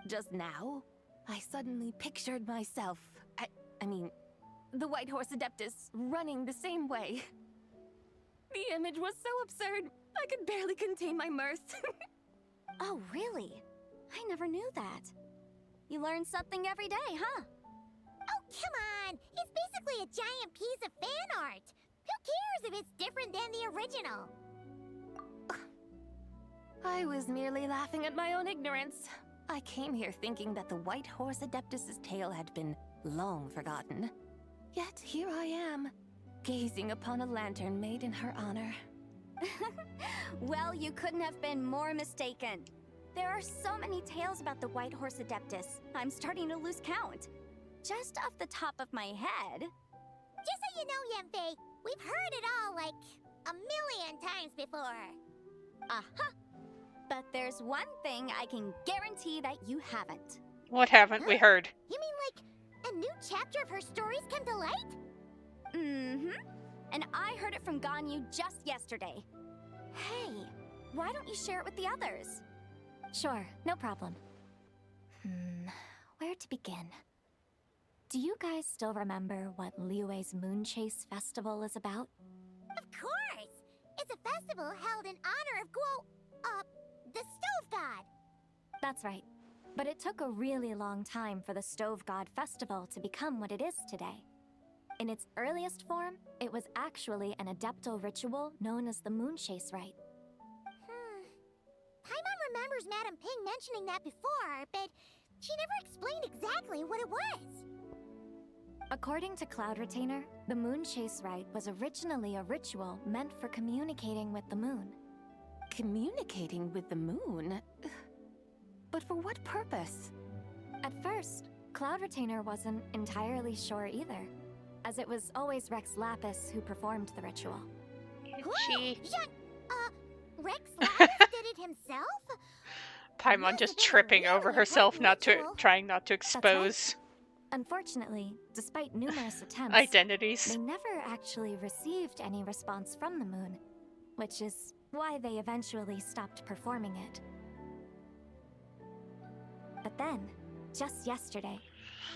Just now, I suddenly pictured myself, I mean, the white horse Adeptus running the same way. The image was so absurd, I could barely contain my mirth. Oh, really? I never knew that. You learn something every day, huh? Oh, come on! It's basically a giant piece of fan art! Who cares if it's different than the original? I was merely laughing at my own ignorance. I came here thinking that the white horse Adeptus's tale had been long forgotten. Yet here I am, gazing upon a lantern made in her honor. Well, you couldn't have been more mistaken. There are so many tales about the White Horse Adeptus, I'm starting to lose count. Just off the top of my head. Just so you know, Yenfei, we've heard it all like a million times before. Uh-huh. But there's one thing I can guarantee that you haven't. What haven't we heard? You mean like a new chapter of her stories come to light? Mm-hmm. And I heard it from Ganyu just yesterday. Hey, why don't you share it with the others? Sure, no problem. Where to begin? Do you guys still remember what Liyue's Moon Chase Festival is about? Of course! It's a festival held in honor of the Stove God! That's right. But it took a really long time for the Stove God Festival to become what it is today. In its earliest form, it was actually an adeptal ritual known as the Moon Chase Rite. Paimon remembers Madame Ping mentioning that before, but she never explained exactly what it was. According to Cloud Retainer, the Moon Chase Rite was originally a ritual meant for communicating with the moon. Communicating with the moon? But for what purpose? At first, Cloud Retainer wasn't entirely sure either, as it was always Rex Lapis who performed the ritual. Rex Lapis did it himself? Paimon just tripping over herself, trying not to expose Unfortunately, despite numerous attempts, identities. they never actually received any response from the moon, which is why they eventually stopped performing it. But then, just yesterday,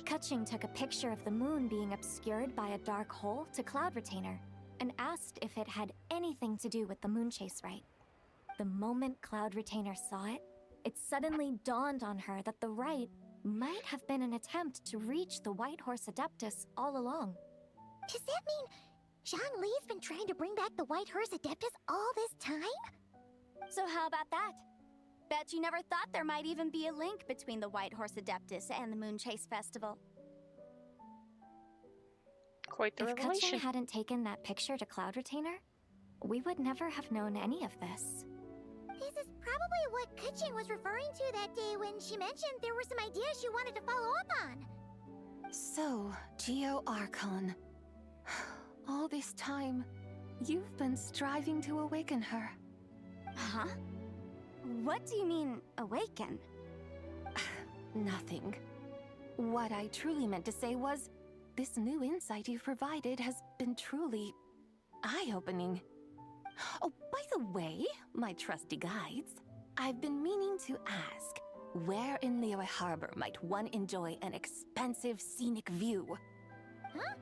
Keqing took a picture of the moon being obscured by a dark hole to Cloud Retainer and asked if it had anything to do with the Moon Chase Rite. The moment Cloud Retainer saw it, it suddenly dawned on her that the rite might have been an attempt to reach the White Horse Adeptus all along. Does that mean Zhang Li's been trying to bring back the White Horse Adeptus all this time? So how about that? Bet you never thought there might even be a link between the White Horse Adeptus and the Moon Chase Festival. Quite the If revelation. Keqing hadn't taken that picture to Cloud Retainer, we would never have known any of this. This is probably what Keqing was referring to that day when she mentioned there were some ideas she wanted to follow up on. So, Geo Archon. All this time, you've been striving to awaken her. Huh? What do you mean, awaken? Nothing. What I truly meant to say was, this new insight you've provided has been truly eye-opening. Oh, by the way, my trusty guides, I've been meaning to ask, where in Liyue Harbor might one enjoy an expansive scenic view? Huh?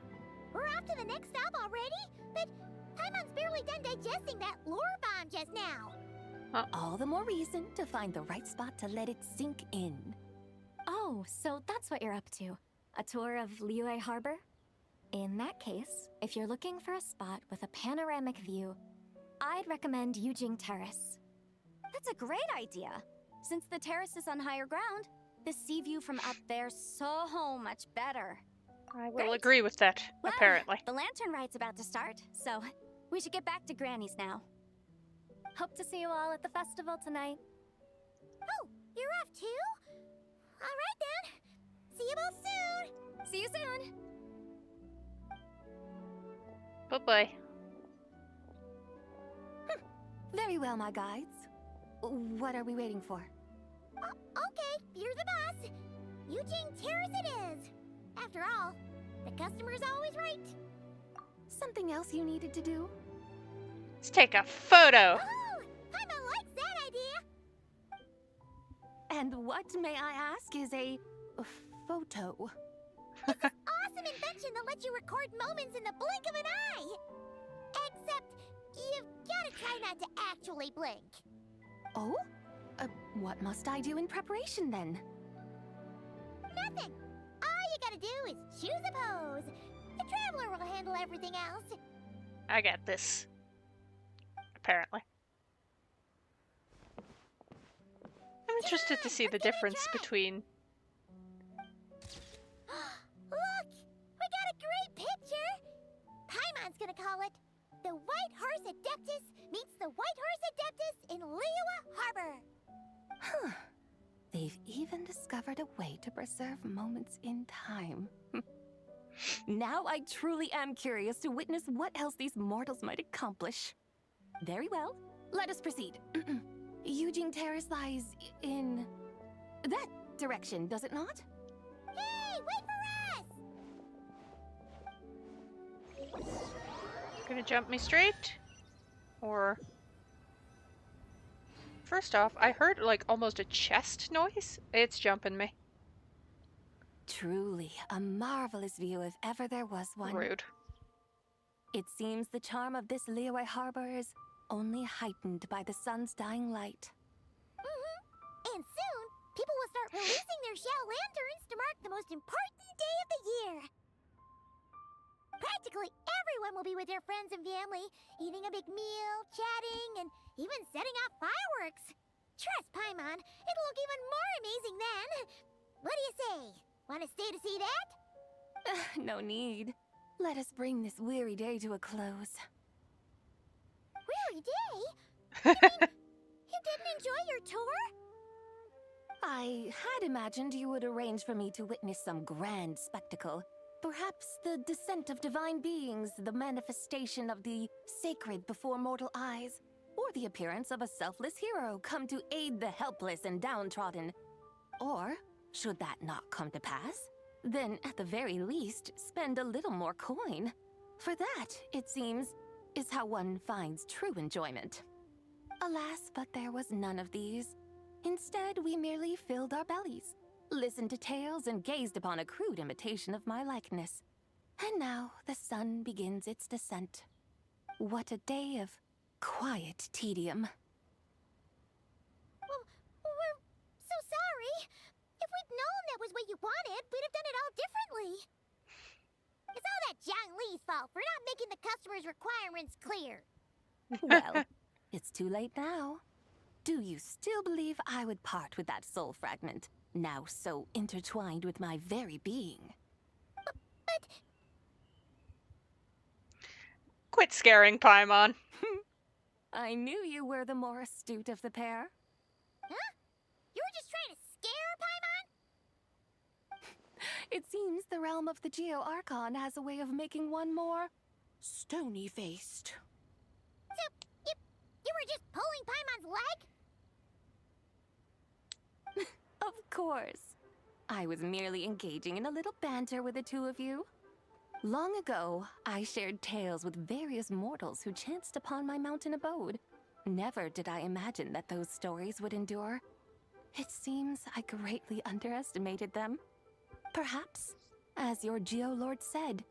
We're off to the next stop already? But Paimon's barely done digesting that lore bomb just now. All the more reason to find the right spot to let it sink in. Oh, so that's what you're up to. A tour of Liyue Harbor? In that case, if you're looking for a spot with a panoramic view, I'd recommend Yujing Terrace. That's a great idea. Since the terrace is on higher ground, the sea view from up there's so much better. I will agree with that, Well, apparently. The lantern ride's about to start, so we should get back to Granny's now. Hope to see you all at the festival tonight. Oh, you're off too? All right then. See you both soon. See you soon. Bye-bye. Very well, my guides. What are we waiting for? Okay, you're the boss. Eugene Terrace it is! After all, the customer's always right. Something else you needed to do? Let's take a photo. Oh, Paimon likes that idea! And what, may I ask, is a photo? Awesome invention that lets you record moments in the blink of an eye! Except, you've gotta try not to actually blink. Oh? What must I do in preparation then? Nothing! All you gotta do is choose a pose. The Traveler will handle everything else. I got this. Apparently. I'm interested to see the difference between... Look! We got a great picture! Paimon's gonna call it The White Horse Adeptus Meets the White Horse Adeptus in Liyue Harbor. Huh. They've even discovered a way to preserve moments in time. Now I truly am curious to witness what else these mortals might accomplish. Very well, let us proceed. Eugene Terrace lies in that direction, does it not? Hey, wait for us! Gonna jump me straight? Or... First off, I heard like almost a chest noise. It's jumping me. Truly a marvelous view if ever there was one. Rude. It seems the charm of this Liyue harbor is only heightened by the sun's dying light. And soon, people will start releasing their shell lanterns to mark the most important day of the year. Practically everyone will be with their friends and family, eating a big meal, chatting, and even setting off fireworks. Trust Paimon, it'll look even more amazing then. What do you say? Want to stay to see that? No need. Let us bring this weary day to a close. Weary day? You mean you didn't enjoy your tour? I had imagined you would arrange for me to witness some grand spectacle. Perhaps the descent of divine beings, the manifestation of the sacred before mortal eyes, or the appearance of a selfless hero come to aid the helpless and downtrodden. Or, should that not come to pass, then at the very least, spend a little more coin. For that, it seems, is how one finds true enjoyment. Alas, but there was none of these. Instead, we merely filled our bellies, listened to tales, and gazed upon a crude imitation of my likeness. And now the sun begins its descent. What a day of quiet tedium. Well, we're so sorry. If we'd known that was what you wanted, we'd have done it all differently. It's all that Zhang Li's fault for not making the customer's requirements clear. Well, it's too late now. Do you still believe I would part with that soul fragment, now so intertwined with my very being? But... Quit scaring Paimon. I knew you were the more astute of the pair. Huh? You were just trying to scare Paimon? It seems the realm of the Geo-Archon has a way of making one more stony-faced. So, you were just pulling Paimon's leg? Of course. I was merely engaging in a little banter with the two of you. Long ago, I shared tales with various mortals who chanced upon my mountain abode. Never did I imagine that those stories would endure. It seems I greatly underestimated them. Perhaps, as your Geolord said,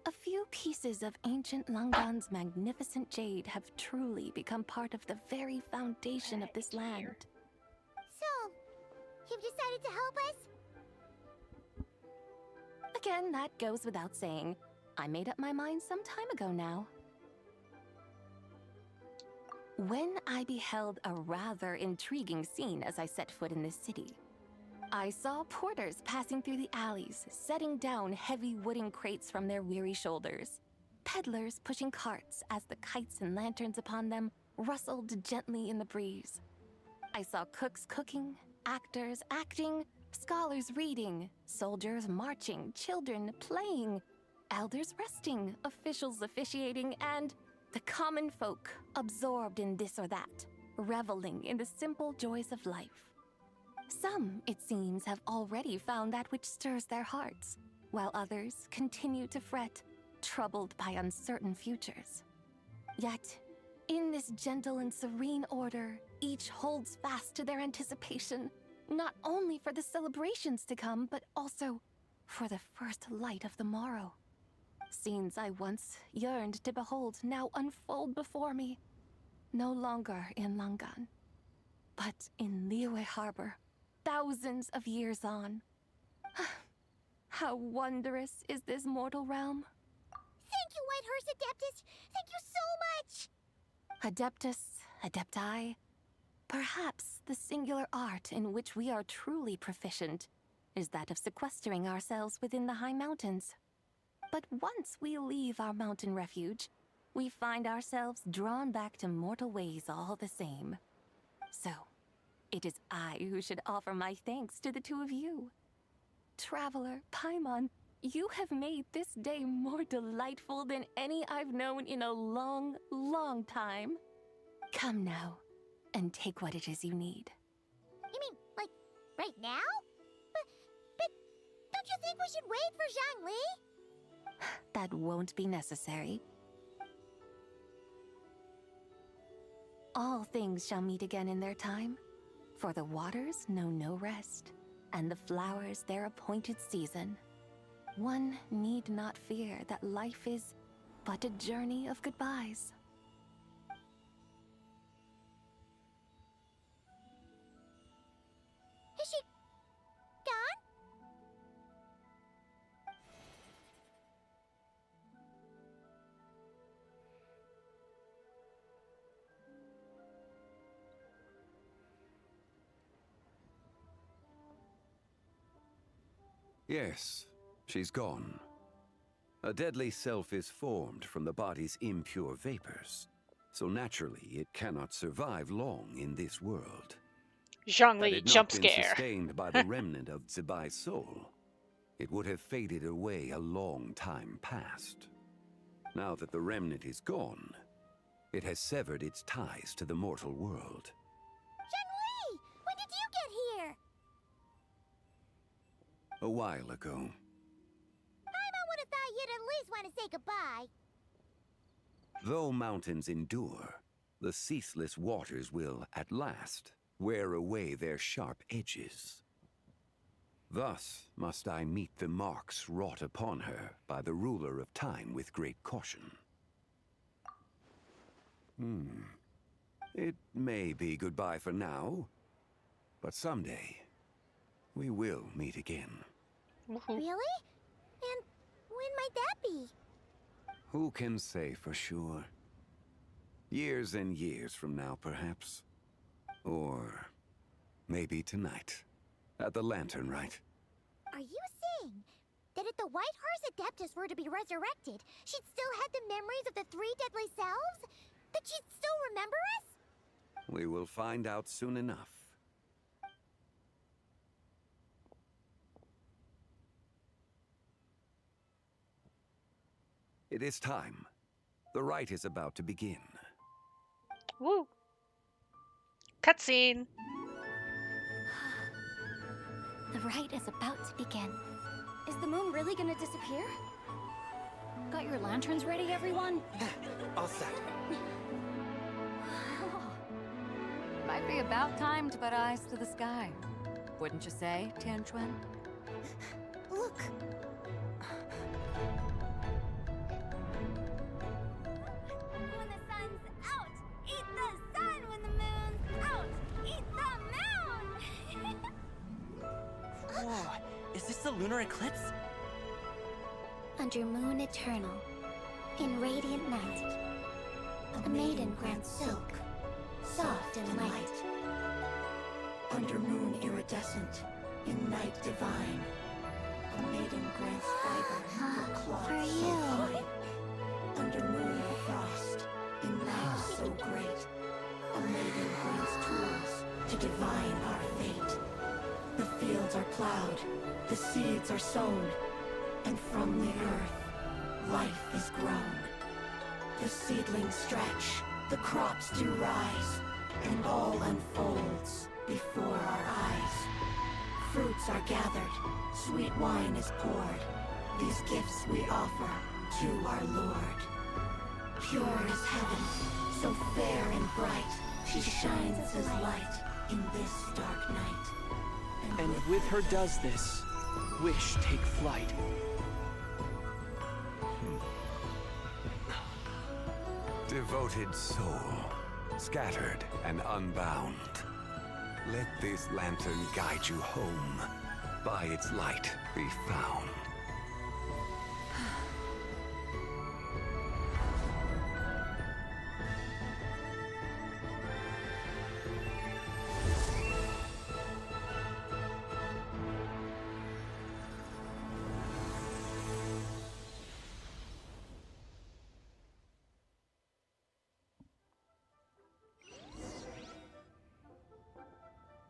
a few pieces of ancient Langan's magnificent jade have truly become part of the very foundation of this land. So, you've decided to help us? Again, that goes without saying. I made up my mind some time ago now. When I beheld a rather intriguing scene as I set foot in this city, I saw porters passing through the alleys, setting down heavy wooden crates from their weary shoulders. Peddlers pushing carts as the kites and lanterns upon them rustled gently in the breeze. I saw cooks cooking, actors acting, scholars reading, soldiers marching, children playing, elders resting, officials officiating, and the common folk absorbed in this or that, reveling in the simple joys of life. Some, it seems, have already found that which stirs their hearts, while others continue to fret, troubled by uncertain futures. Yet, in this gentle and serene order, each holds fast to their anticipation, not only for the celebrations to come, but also for the first light of the morrow. Scenes I once yearned to behold now unfold before me, no longer in Langan, but in Liyue Harbor, thousands of years on. How wondrous is this mortal realm! Thank you, Whitehurst Adeptus! Thank you so much! Adeptus, Adepti, perhaps the singular art in which we are truly proficient is that of sequestering ourselves within the high mountains. But once we leave our mountain refuge, we find ourselves drawn back to mortal ways all the same. So, it is I who should offer my thanks to the two of you. Traveler, Paimon, you have made this day more delightful than any I've known in a long, long time. Come now, and take what it is you need. You mean, like, right now? But don't you think we should wait for Zhangli? That won't be necessary. All things shall meet again in their time, for the waters know no rest, and the flowers their appointed season. One need not fear that life is but a journey of goodbyes. Is she gone? Yes, she's gone. A deadly self is formed from the body's impure vapors, so naturally it cannot survive long in this world. Zhongli, Had it jump not been scare. sustained by the remnant of Zibai's soul, it would have faded away a long time past. Now that the remnant is gone, it has severed its ties to the mortal world. Zhangli! When did you get here? A while ago. I would have thought you'd at least want to say goodbye. Though mountains endure, the ceaseless waters will, at last, wear away their sharp edges. Thus must I meet the marks wrought upon her by the ruler of time with great caution. It may be goodbye for now, but someday we will meet again. Really? And when might that be? Who can say for sure? Years and years from now, perhaps. Or maybe tonight, at the Lantern Rite. Are you saying that if the Whitehurst Adeptus were to be resurrected, she'd still have the memories of the three deadly selves? That she'd still remember us? We will find out soon enough. It is time. The rite is about to begin. Woo. Cutscene. The rite is about to begin. Is the moon really gonna disappear? Got your lanterns ready, everyone? All set. Might be about time to put eyes to the sky. Wouldn't you say, Tianchuan? Look! When the sun's out, eat the sun. When the moon's out, eat the moon. Whoa, is this the lunar eclipse? Under moon eternal, in radiant night, a maiden grants silk, soft and light. Under moon iridescent, in night divine, a maiden grants fiber for cloth For so you. fine. Under moon of frost, in night so great, a maiden grants tools to divine our fate. The fields are plowed, the seeds are sown, and from the earth, life is grown. The seedlings stretch, the crops do rise, and all unfolds before our eyes. Fruits are gathered, sweet wine is poured. These gifts we offer to our Lord. Pure as heaven, so fair and bright, she shines as light in this dark night. And with her does this, wish take flight. Devoted soul, scattered and unbound. Let this lantern guide you home. By its light be found.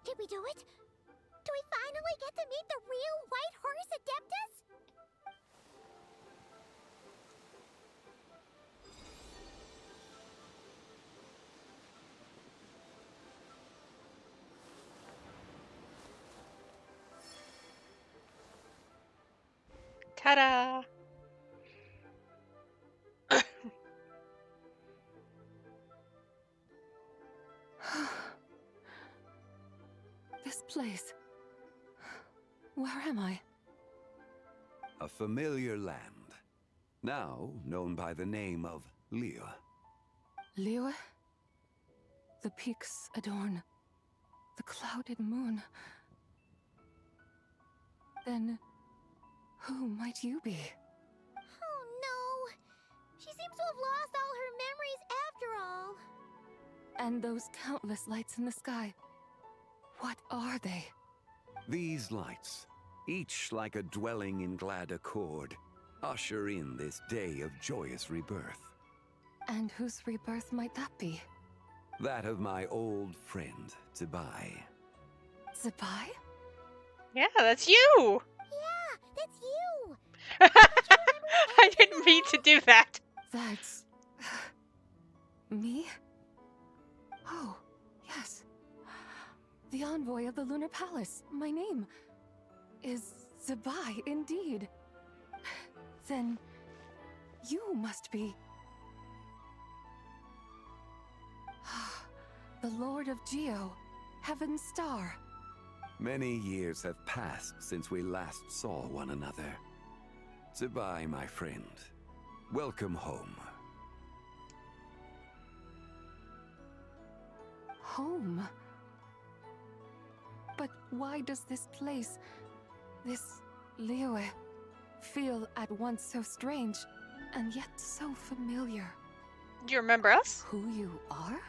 Did we do it? Do we finally get to meet the real White Horse Adeptus? Ta-da! This place. Where am I? A familiar land, now known by the name of Liyue. Liyue? The peaks adorn the clouded moon. Then, who might you be? Oh no! She seems to have lost all her memories after all. And those countless lights in the sky, what are they? These lights, each like a dwelling in glad accord, usher in this day of joyous rebirth. And whose rebirth might that be? That of my old friend, Zibai. Zibai? Yeah, that's you! Yeah, that's you! I didn't mean to do that. That's... me? Oh, yes. The envoy of the Lunar Palace. My name is Zibai, indeed. Then you must be... the Lord of Geo, Heaven's Star. Many years have passed since we last saw one another. Zibai, my friend. Welcome home. Home? But why does this place, this Liyue, feel at once so strange and yet so familiar? Do you remember us? Who you are?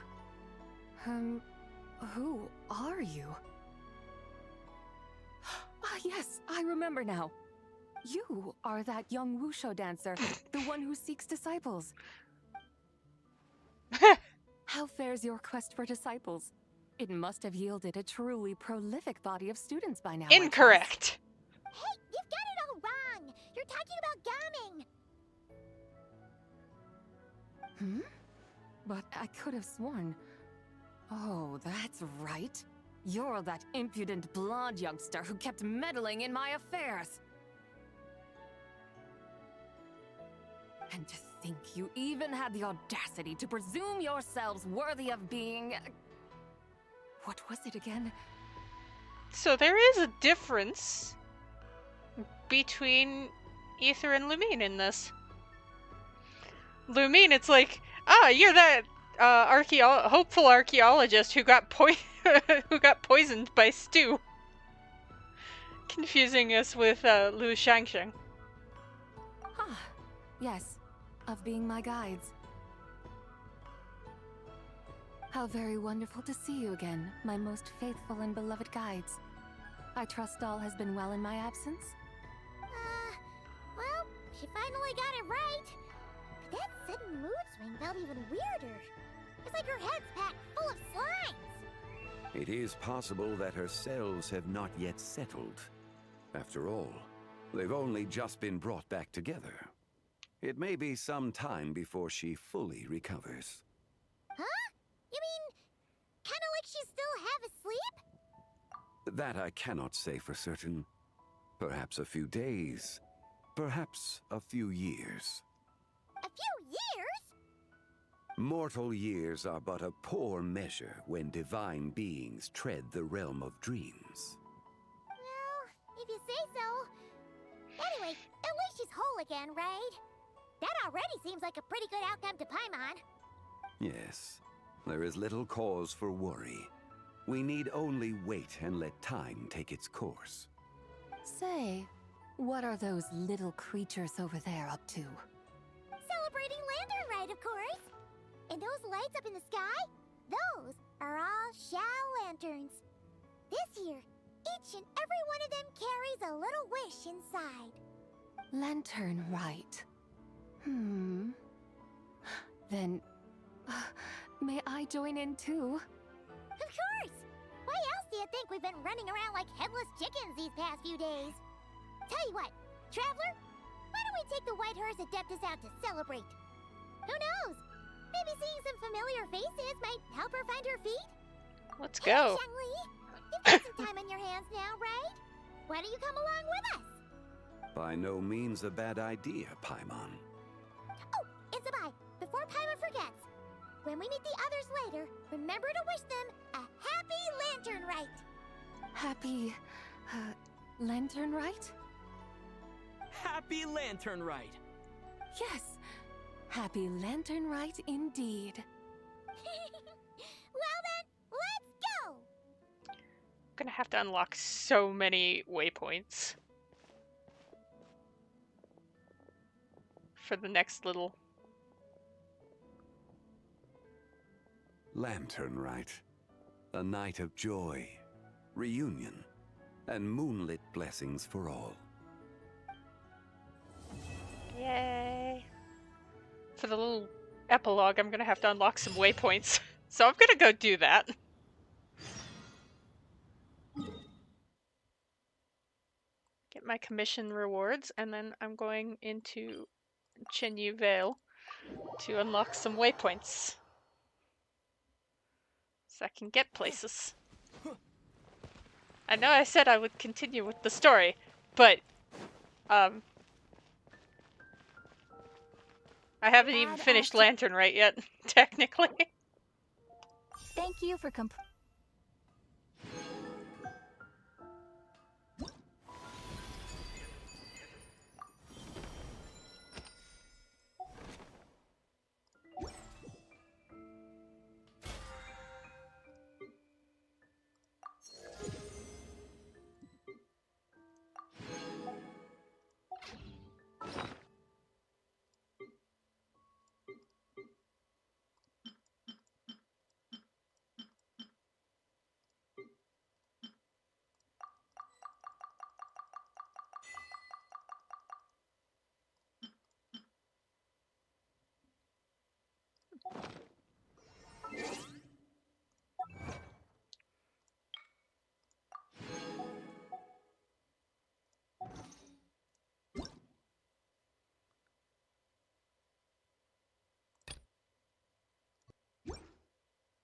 Who are you? Ah, yes, I remember now. You are that young wushu dancer, the one who seeks disciples. How fares your quest for disciples? It must have yielded a truly prolific body of students by now. Incorrect. Hey, you've got it all wrong! You're talking about gaming! But I could have sworn... Oh, that's right. You're that impudent blonde youngster who kept meddling in my affairs. And to think you even had the audacity to presume yourselves worthy of being... What was it again? So there is a difference between Aether and Lumine in this. Lumine, it's like, you're that hopeful archaeologist who got who got poisoned by stew. Confusing us with Lu Shangsheng. Ah, yes, of being my guides. How very wonderful to see you again, my most faithful and beloved guides. I trust all has been well in my absence? Well, she finally got it right. But that sudden mood swing felt even weirder. It's like her head's packed full of slimes. It is possible that her cells have not yet settled. After all, they've only just been brought back together. It may be some time before she fully recovers. Huh? You mean, kinda like she's still half asleep? That I cannot say for certain. Perhaps a few days. Perhaps a few years. A few years? Mortal years are but a poor measure when divine beings tread the realm of dreams. Well, if you say so. Anyway, at least she's whole again, right? That already seems like a pretty good outcome to Paimon. Yes, there is little cause for worry. We need only wait and let time take its course. Say, what are those little creatures over there up to? Celebrating Lantern Rite, of course. And those lights up in the sky? Those are all Shao lanterns. This year, each and every one of them carries a little wish inside. Lantern Rite. Then, may I join in too? Of course! Why else do you think we've been running around like headless chickens these past few days? Tell you what, Traveler, why don't we take the White Horse Adeptus out to celebrate? Who knows? Maybe seeing some familiar faces might help her find her feet? Let's go. Hey, Shangli, you've got some time on your hands now, right? Why don't you come along with us? By no means a bad idea, Paimon. Oh, Isabai, before Paimon forgets, when we meet the others later, remember to wish them a happy Lantern Rite. Happy, Lantern Rite? Happy Lantern Rite! Yes, Happy Lantern Rite indeed. Well then, let's go! I'm gonna have to unlock so many waypoints for the next little... Lantern Rite. A night of joy, reunion, and moonlit blessings for all. Yay! For the little epilogue, I'm gonna have to unlock some waypoints. So I'm gonna go do that. Get my commission rewards, and then I'm going into Chenyu Vale to unlock some waypoints. So I can get places. I know I said I would continue with the story, but, I haven't even finished Lantern Rite yet, technically. Thank you for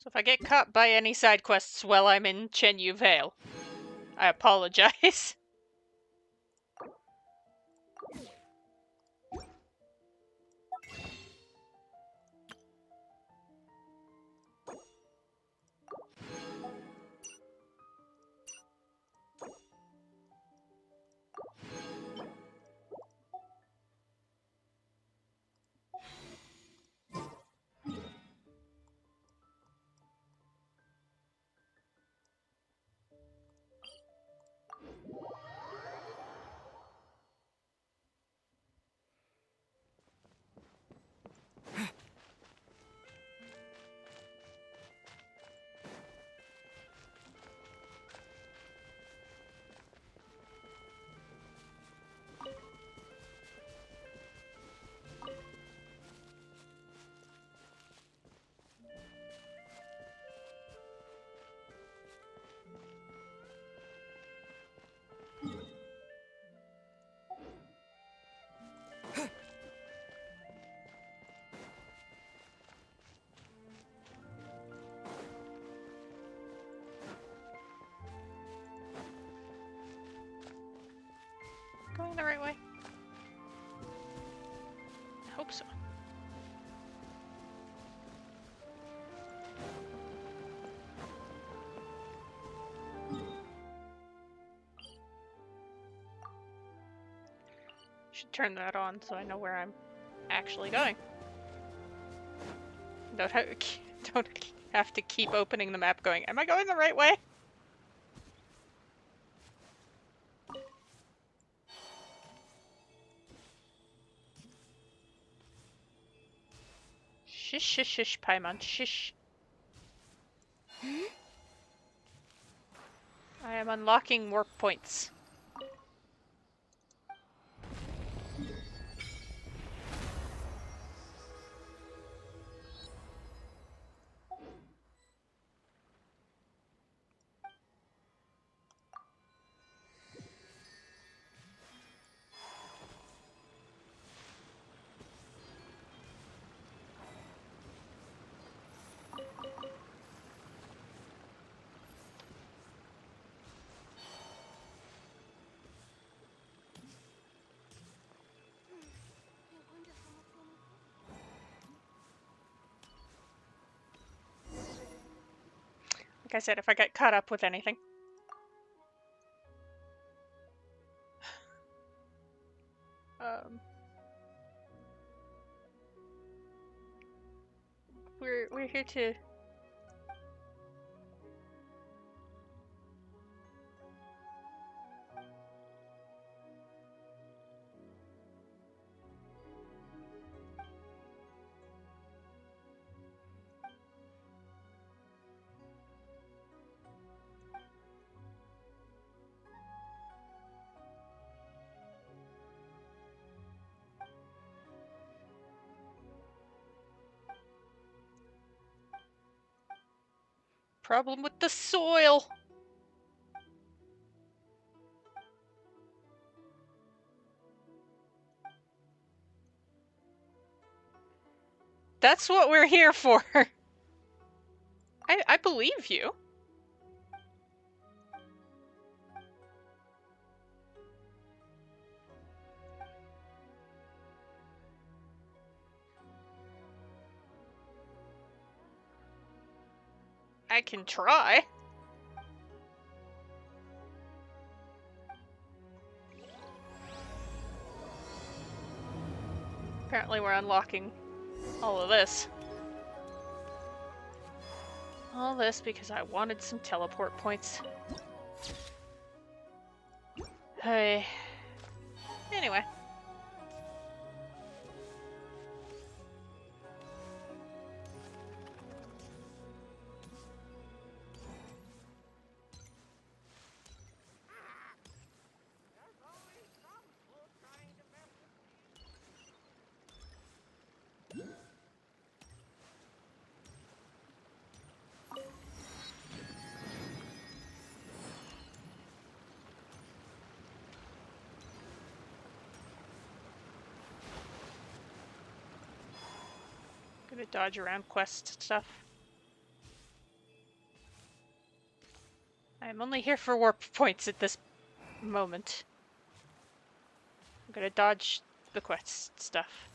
So if I get caught by any side quests while I'm in Chenyu Vale, I apologize. Should turn that on so I know where I'm actually going. Don't have to keep opening the map going, am I going the right way? Shish, shish, shish, Paimon, shish. I am unlocking warp points. Like I said, if I get caught up with anything. We're here to problem with the soil. That's what we're here for. I believe you. I can try. Apparently we're unlocking all of this. All this because I wanted some teleport points. Hey. Anyway. Gonna dodge around quest stuff. I'm only here for warp points at this moment. I'm gonna dodge the quest stuff.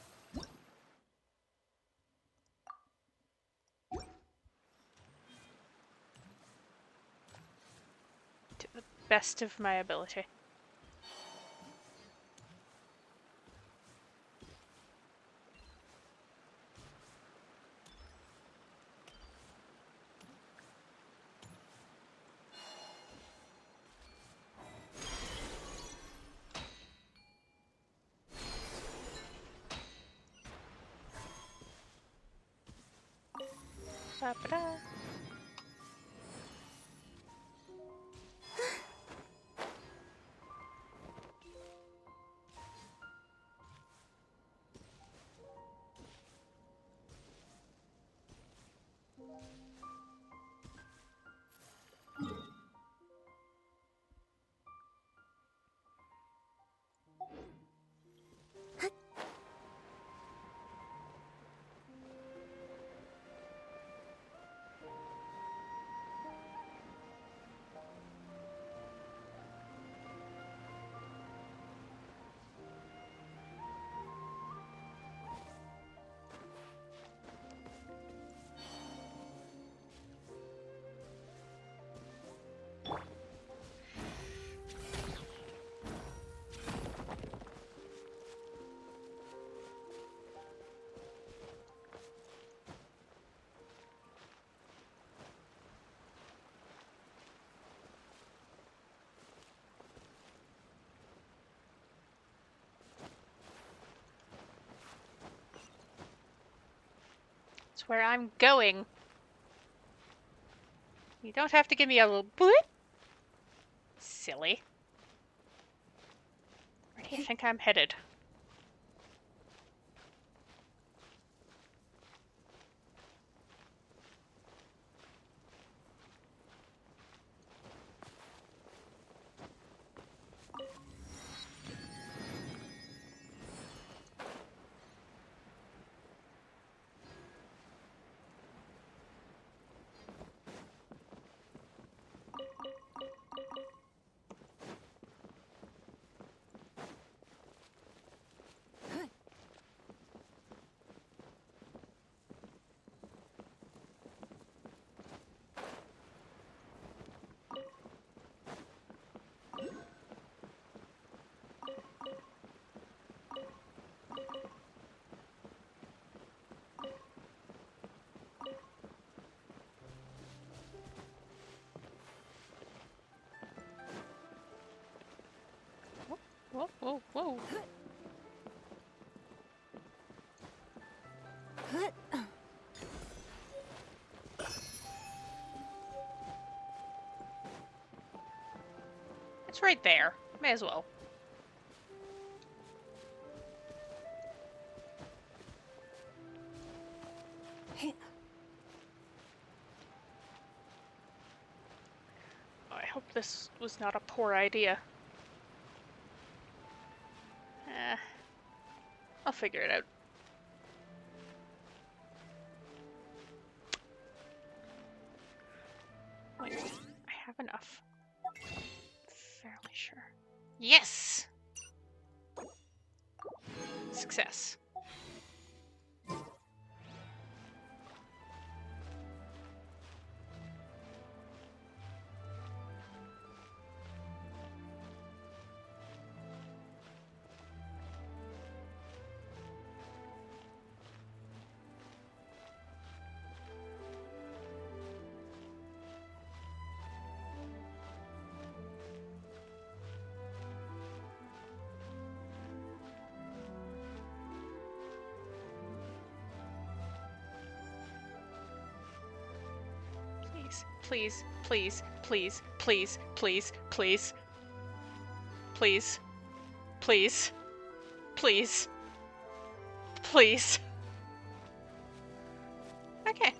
To the best of my ability. Ba-ba-da. That's where I'm going. You don't have to give me a little boop. Silly. Where do you think I'm headed? Whoa, whoa, whoa. It's right there. May as well. Oh, I hope this was not a poor idea. I'll figure it out. Wait, I have enough. Fairly sure. Yes! Success. Please, please, please, please, please, please, please, please, please, please. Okay.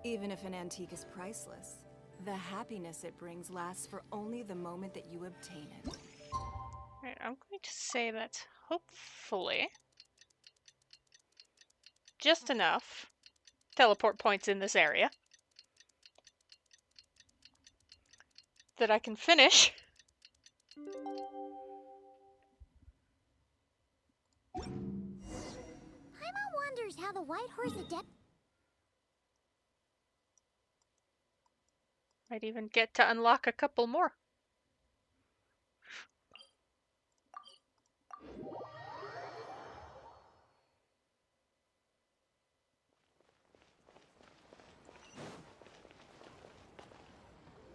Even if an antique is priceless, the happiness it brings lasts for only the moment that you obtain it. Right, I'm going to say that hopefully just enough teleport points in this area that I can finish. Paimon wonders how the White Horse Adept... Might even get to unlock a couple more.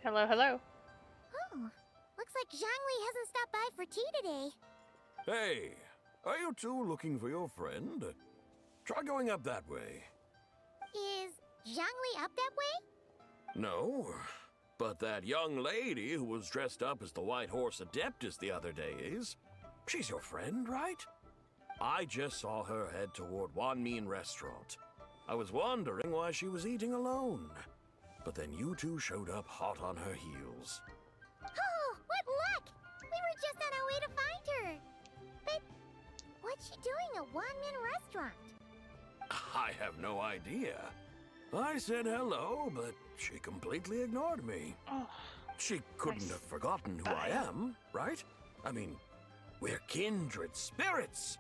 Hello, hello. Oh, looks like Zhangli hasn't stopped by for tea today. Hey, are you two looking for your friend? Try going up that way. Is Zhangli up that way? No, but that young lady who was dressed up as the White Horse Adeptus the other day is. She's your friend, right? I just saw her head toward Wan Min restaurant. I was wondering why she was eating alone. But then you two showed up hot on her heels. Ha way to find her. But what's she doing at One Min Restaurant? I have no idea. I said hello, but she completely ignored me. Oh, She couldn't have forgotten who I am, right? I mean, we're kindred spirits,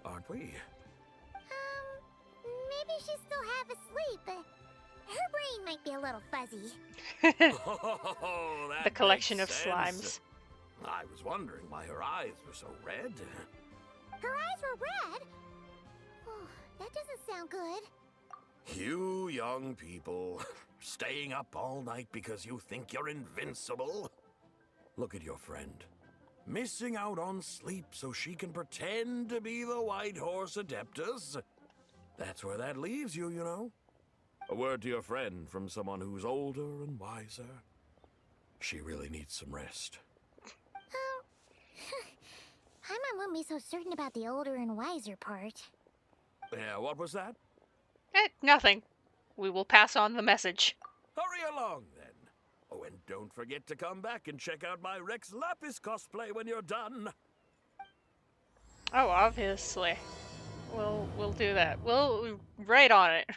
aren't we? Maybe she's still half asleep, but her brain might be a little fuzzy. Oh, that the collection of makes sense. slimes. I was wondering why her eyes were so red. Her eyes were red? Oh, that doesn't sound good. You young people, staying up all night because you think you're invincible? Look at your friend. Missing out on sleep so she can pretend to be the White Horse Adeptus. That's where that leaves you, you know. A word to your friend from someone who's older and wiser. She really needs some rest. Paimon won't be so certain about the older and wiser part. Yeah, what was that? Nothing. We will pass on the message. Hurry along, then. Oh, and don't forget to come back and check out my Rex Lapis cosplay when you're done. Oh, obviously. We'll do that. We'll right on it.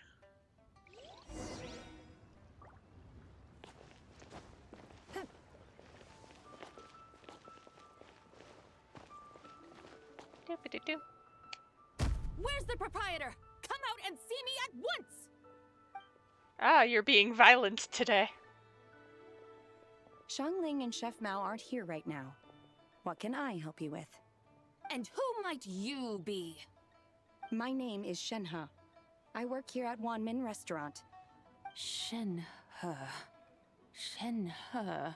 Doop-a-doo-doo. Where's the proprietor? Come out and see me at once! Ah, you're being violent today. Xiangling and Chef Mao aren't here right now. What can I help you with? And who might you be? My name is Shenhe. I work here at Wanmin Restaurant. Shenhe. Shenhe.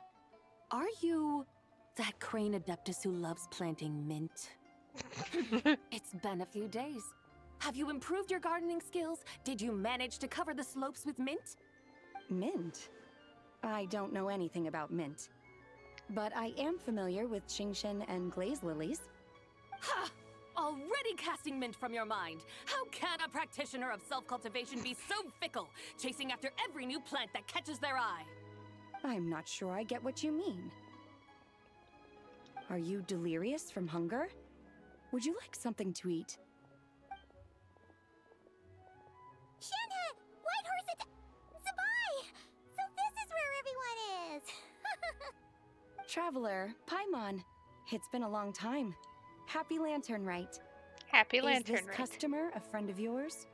Are you that crane adeptus who loves planting mint? It's been a few days. Have you improved your gardening skills? Did you manage to cover the slopes with mint? Mint? I don't know anything about mint. But I am familiar with Qingshen and glaze lilies. Ha! Already casting mint from your mind. How can a practitioner of self-cultivation be so fickle, chasing after every new plant that catches their eye? I'm not sure I get what you mean. Are you delirious from hunger? Would you like something to eat? Shenhe! White Horse Zabai! So this is where everyone is! Traveler, Paimon. It's been a long time. Happy Lantern Rite. Happy Lantern Is this Rite. customer a friend of yours?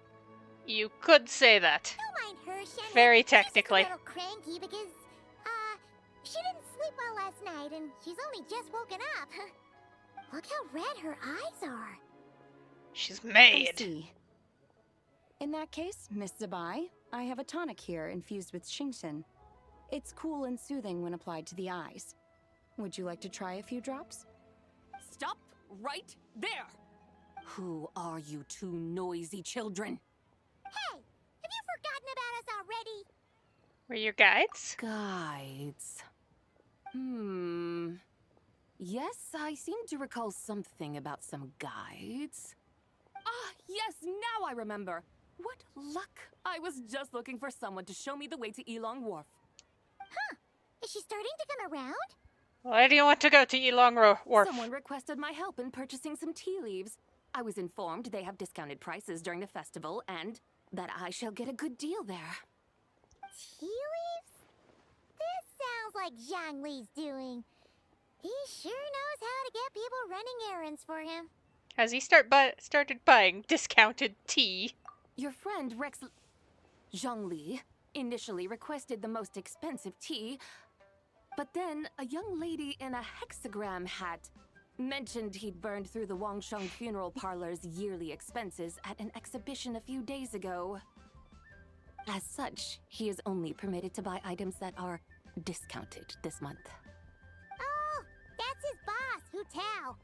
You could say that. Don't mind her, Shenhe. Very She's just technically. a little cranky because, she didn't sleep well last night and she's only just woken up. Look how red her eyes are. She's I made. see. In that case, Miss Zabai, I have a tonic here infused with Qingshen. It's cool and soothing when applied to the eyes. Would you like to try a few drops? Stop right there! Who are you two noisy children? Hey, have you forgotten about us already? We're your guides? Guides. Yes, I seem to recall something about some guides. Ah, yes, now I remember. What luck! I was just looking for someone to show me the way to Elong Wharf. Huh. Is she starting to come around? Why do you want to go to Elong Wharf? Someone requested my help in purchasing some tea leaves. I was informed they have discounted prices during the festival and that I shall get a good deal there. Tea leaves? This sounds like Zhang Li's doing. He sure knows how to get people running errands for him. Has he started buying discounted tea? Your friend Rex Zhongli initially requested the most expensive tea, but then a young lady in a hexagram hat mentioned he'd burned through the Wangsheng Funeral Parlor's yearly expenses at an exhibition a few days ago. As such, he is only permitted to buy items that are discounted this month. Oh, that's his boss, Hu Tao.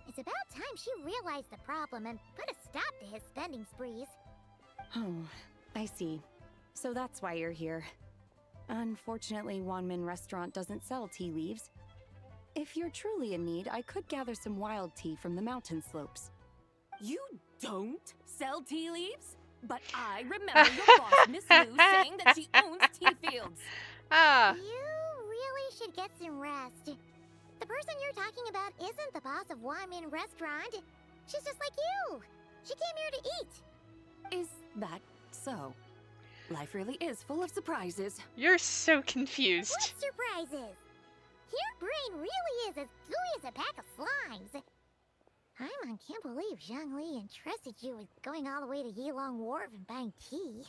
It's about time she realized the problem and put a stop to his spending sprees. Oh, I see. So that's why you're here. Unfortunately, Wanmin Restaurant doesn't sell tea leaves. If you're truly in need, I could gather some wild tea from the mountain slopes. You don't sell tea leaves? But I remember your boss, Miss Lu, saying that she owns tea fields. Ah. You really should get some rest. The person you're talking about isn't the boss of Wyman Restaurant. She's just like you. She came here to eat. Is that so? Life really is full of surprises. You're so confused. What surprises? Your brain really is as gooey as a pack of slimes. Paimon can't believe Zhongli entrusted you with going all the way to Yilong Wharf and buying tea.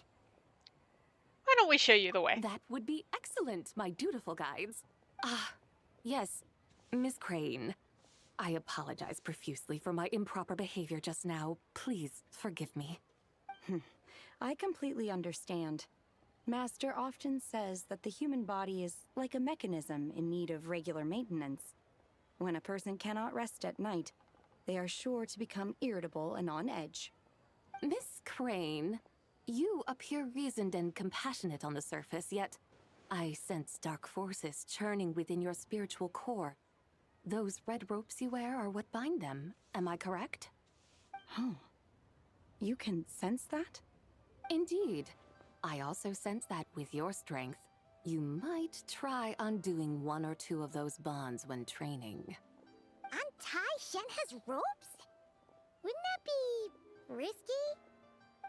Why don't we show you the way? That would be excellent, my dutiful guides. Ah, yes, Miss Crane. I apologize profusely for my improper behavior just now. Please forgive me. I completely understand. Master often says that the human body is like a mechanism in need of regular maintenance. When a person cannot rest at night, they are sure to become irritable and on edge. Miss Crane, you appear reasoned and compassionate on the surface, yet I sense dark forces churning within your spiritual core. Those red ropes you wear are what bind them, am I correct? Oh, you can sense that? Indeed. I also sense that with your strength, you might try undoing one or two of those bonds when training. Untie Shenhe's ropes? Wouldn't that be risky?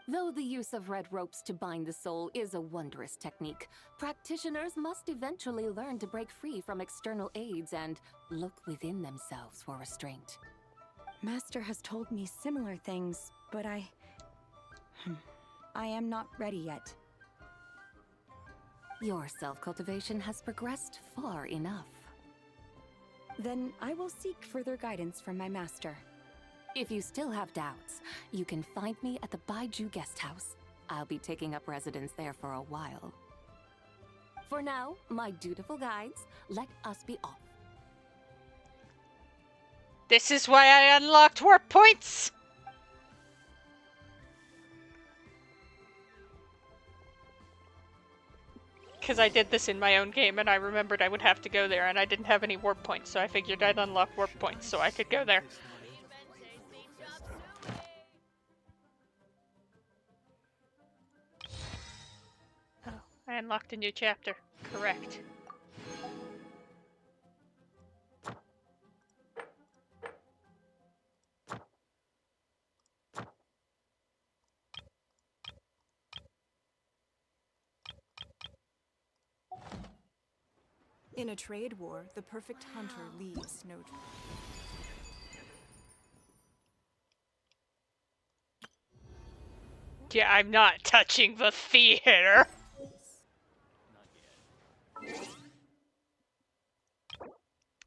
Though the use of red ropes to bind the soul is a wondrous technique, practitioners must eventually learn to break free from external aids and look within themselves for restraint. Master has told me similar things, but I am not ready yet. Your self-cultivation has progressed far enough. Then I will seek further guidance from my master. If you still have doubts, you can find me at the Baiju Guest House. I'll be taking up residence there for a while. For now, my dutiful guides, let us be off. This is why I unlocked warp points! Because I did this in my own game and I remembered I would have to go there and I didn't have any warp points, so I figured I'd unlock warp points so I could go there. Oh, I unlocked a new chapter. Correct. In a trade war, the perfect hunter leaves no trace. Yeah, I'm not touching the theater.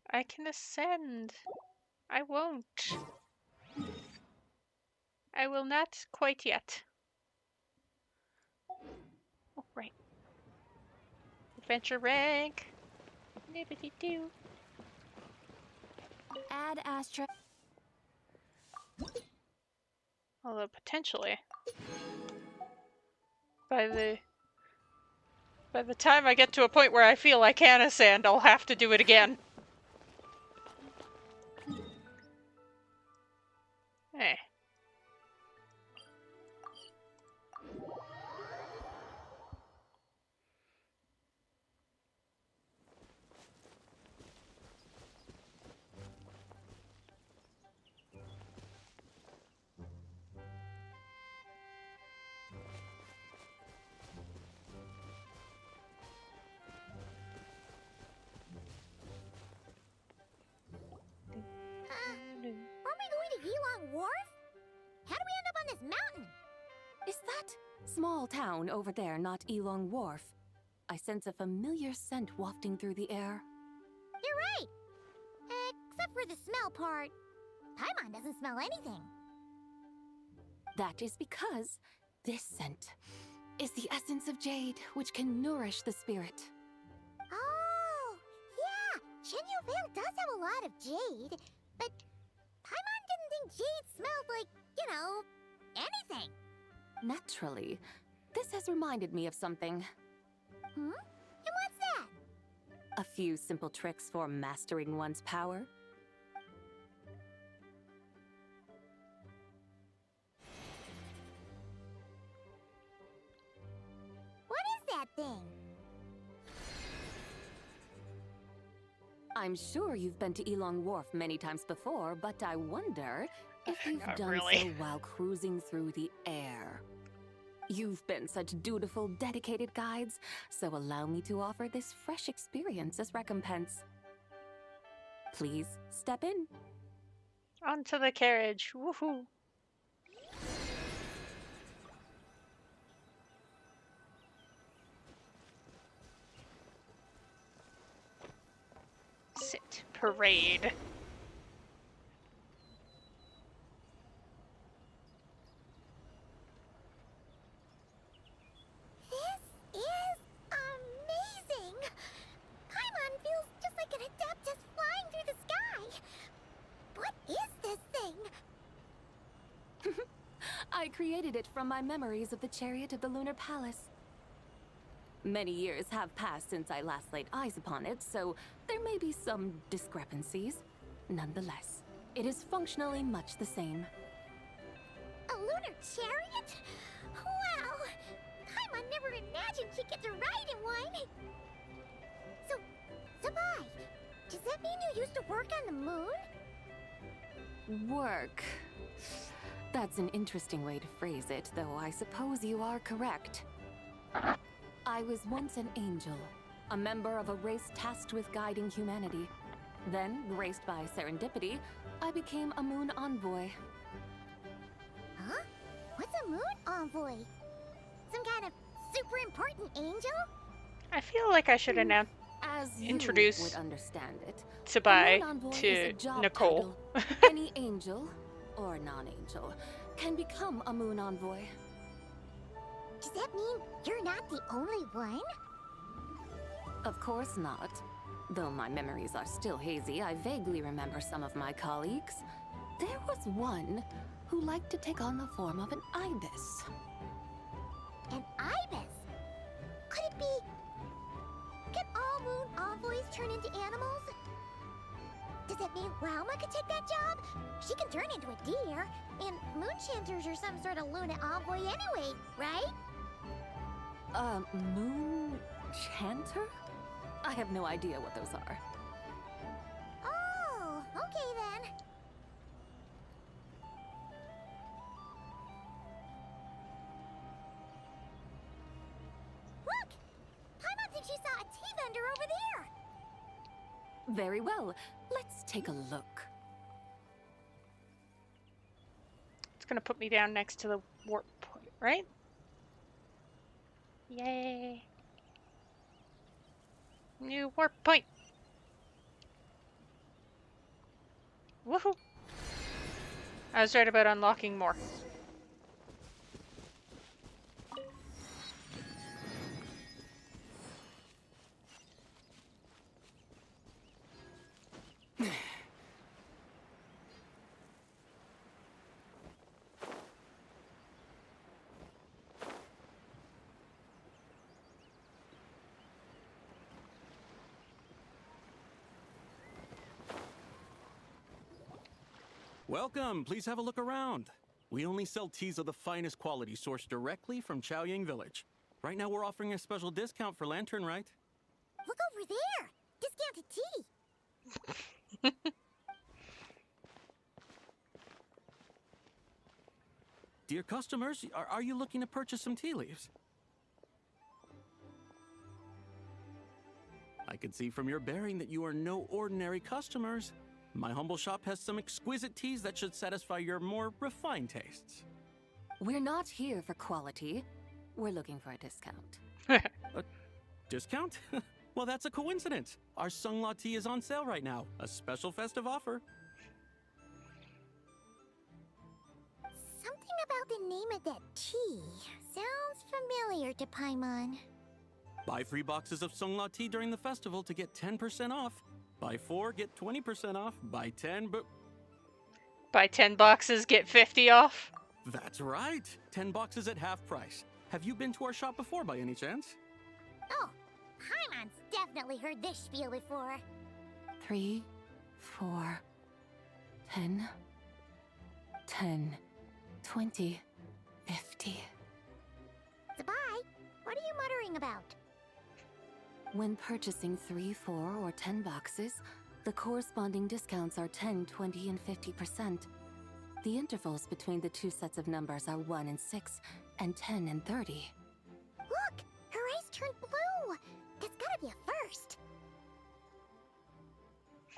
I can ascend. I won't. I will not quite yet. Oh, right. Adventure rank. Nibbity-doo. Add Astra. Although potentially, by the time I get to a point where I feel I can ascend, I'll have to do it again. Eh. Aren't we going to Yilong Wharf? How do we end up on this mountain? Is that small town over there not Yilong Wharf? I sense a familiar scent wafting through the air. You're right. Except for the smell part. Paimon doesn't smell anything. That is because this scent is the essence of jade, which can nourish the spirit. Oh, yeah. Shenyu Vale does have a lot of jade, but Paimon didn't think jade smelled like, you know, anything. Naturally, this has reminded me of something. Hmm? And what's that? A few simple tricks for mastering one's power. What is that thing? I'm sure you've been to Elong Wharf many times before, but I wonder if you've Not done really. so while cruising through the air. You've been such dutiful, dedicated guides, so allow me to offer this fresh experience as recompense. Please step in. Onto the carriage. Woohoo. Sit. Parade. This is amazing! Paimon feels just like an Adeptus flying through the sky. What is this thing? I created it from my memories of the chariot of the Lunar Palace. Many years have passed since I last laid eyes upon it, so there may be some discrepancies. Nonetheless, it is functionally much the same. A lunar chariot? Wow! Paimon never imagined she'd get to ride in one! So, Sabai, does that mean you used to work on the moon? Work. That's an interesting way to phrase it, though I suppose you are correct. I was once an angel, a member of a race tasked with guiding humanity. Then, graced by serendipity, I became a moon envoy. Huh? What's a moon envoy? Some kind of super important angel? I feel like I should announce As you introduce would understand it, Sabai a moon envoy to is a job Nicole. title. Any angel, or non-angel, can become a moon envoy. Does that mean you're not the only one? Of course not. Though my memories are still hazy, I vaguely remember some of my colleagues. There was one who liked to take on the form of an ibis. An ibis? Could it be... Can all moon envoys turn into animals? Does that mean Rauma could take that job? She can turn into a deer, and moon chanters are some sort of Luna envoy anyway, right? Moon chanter? I have no idea what those are. Oh, okay then. Look! Paimon thinks she saw a tea vendor over there! Very well. Let's take a look. It's gonna put me down next to the warp point, right? Yay. New warp point. Woohoo. I was right about unlocking more. Welcome, please have a look around. We only sell teas of the finest quality sourced directly from Chaoying Village. Right now we're offering a special discount for Lantern Rite. Look over there! Discounted tea! Dear customers, are you looking to purchase some tea leaves? I can see from your bearing that you are no ordinary customers. My humble shop has some exquisite teas that should satisfy your more refined tastes. We're not here for quality. We're looking for a discount. A discount? Well, that's a coincidence. Our Sunglaw tea is on sale right now. A special festive offer. Something about the name of that tea sounds familiar to Paimon. Buy 3 boxes of Sunglaw tea during the festival to get 10% off. Buy 4, get 20% off. Buy 10, but... Buy 10 boxes, get 50 off? That's right. 10 boxes at half price. Have you been to our shop before by any chance? Oh, Paimon's definitely heard this spiel before. 3, 4, 10, 10, 20, 50. Sabai, what are you muttering about? When purchasing 3, 4, or 10 boxes, The corresponding discounts are 10, 20, and 50%. The intervals between the two sets of numbers are 1 and 6, and 10 and 30. Look! Her eyes turned blue! That's gotta be a first!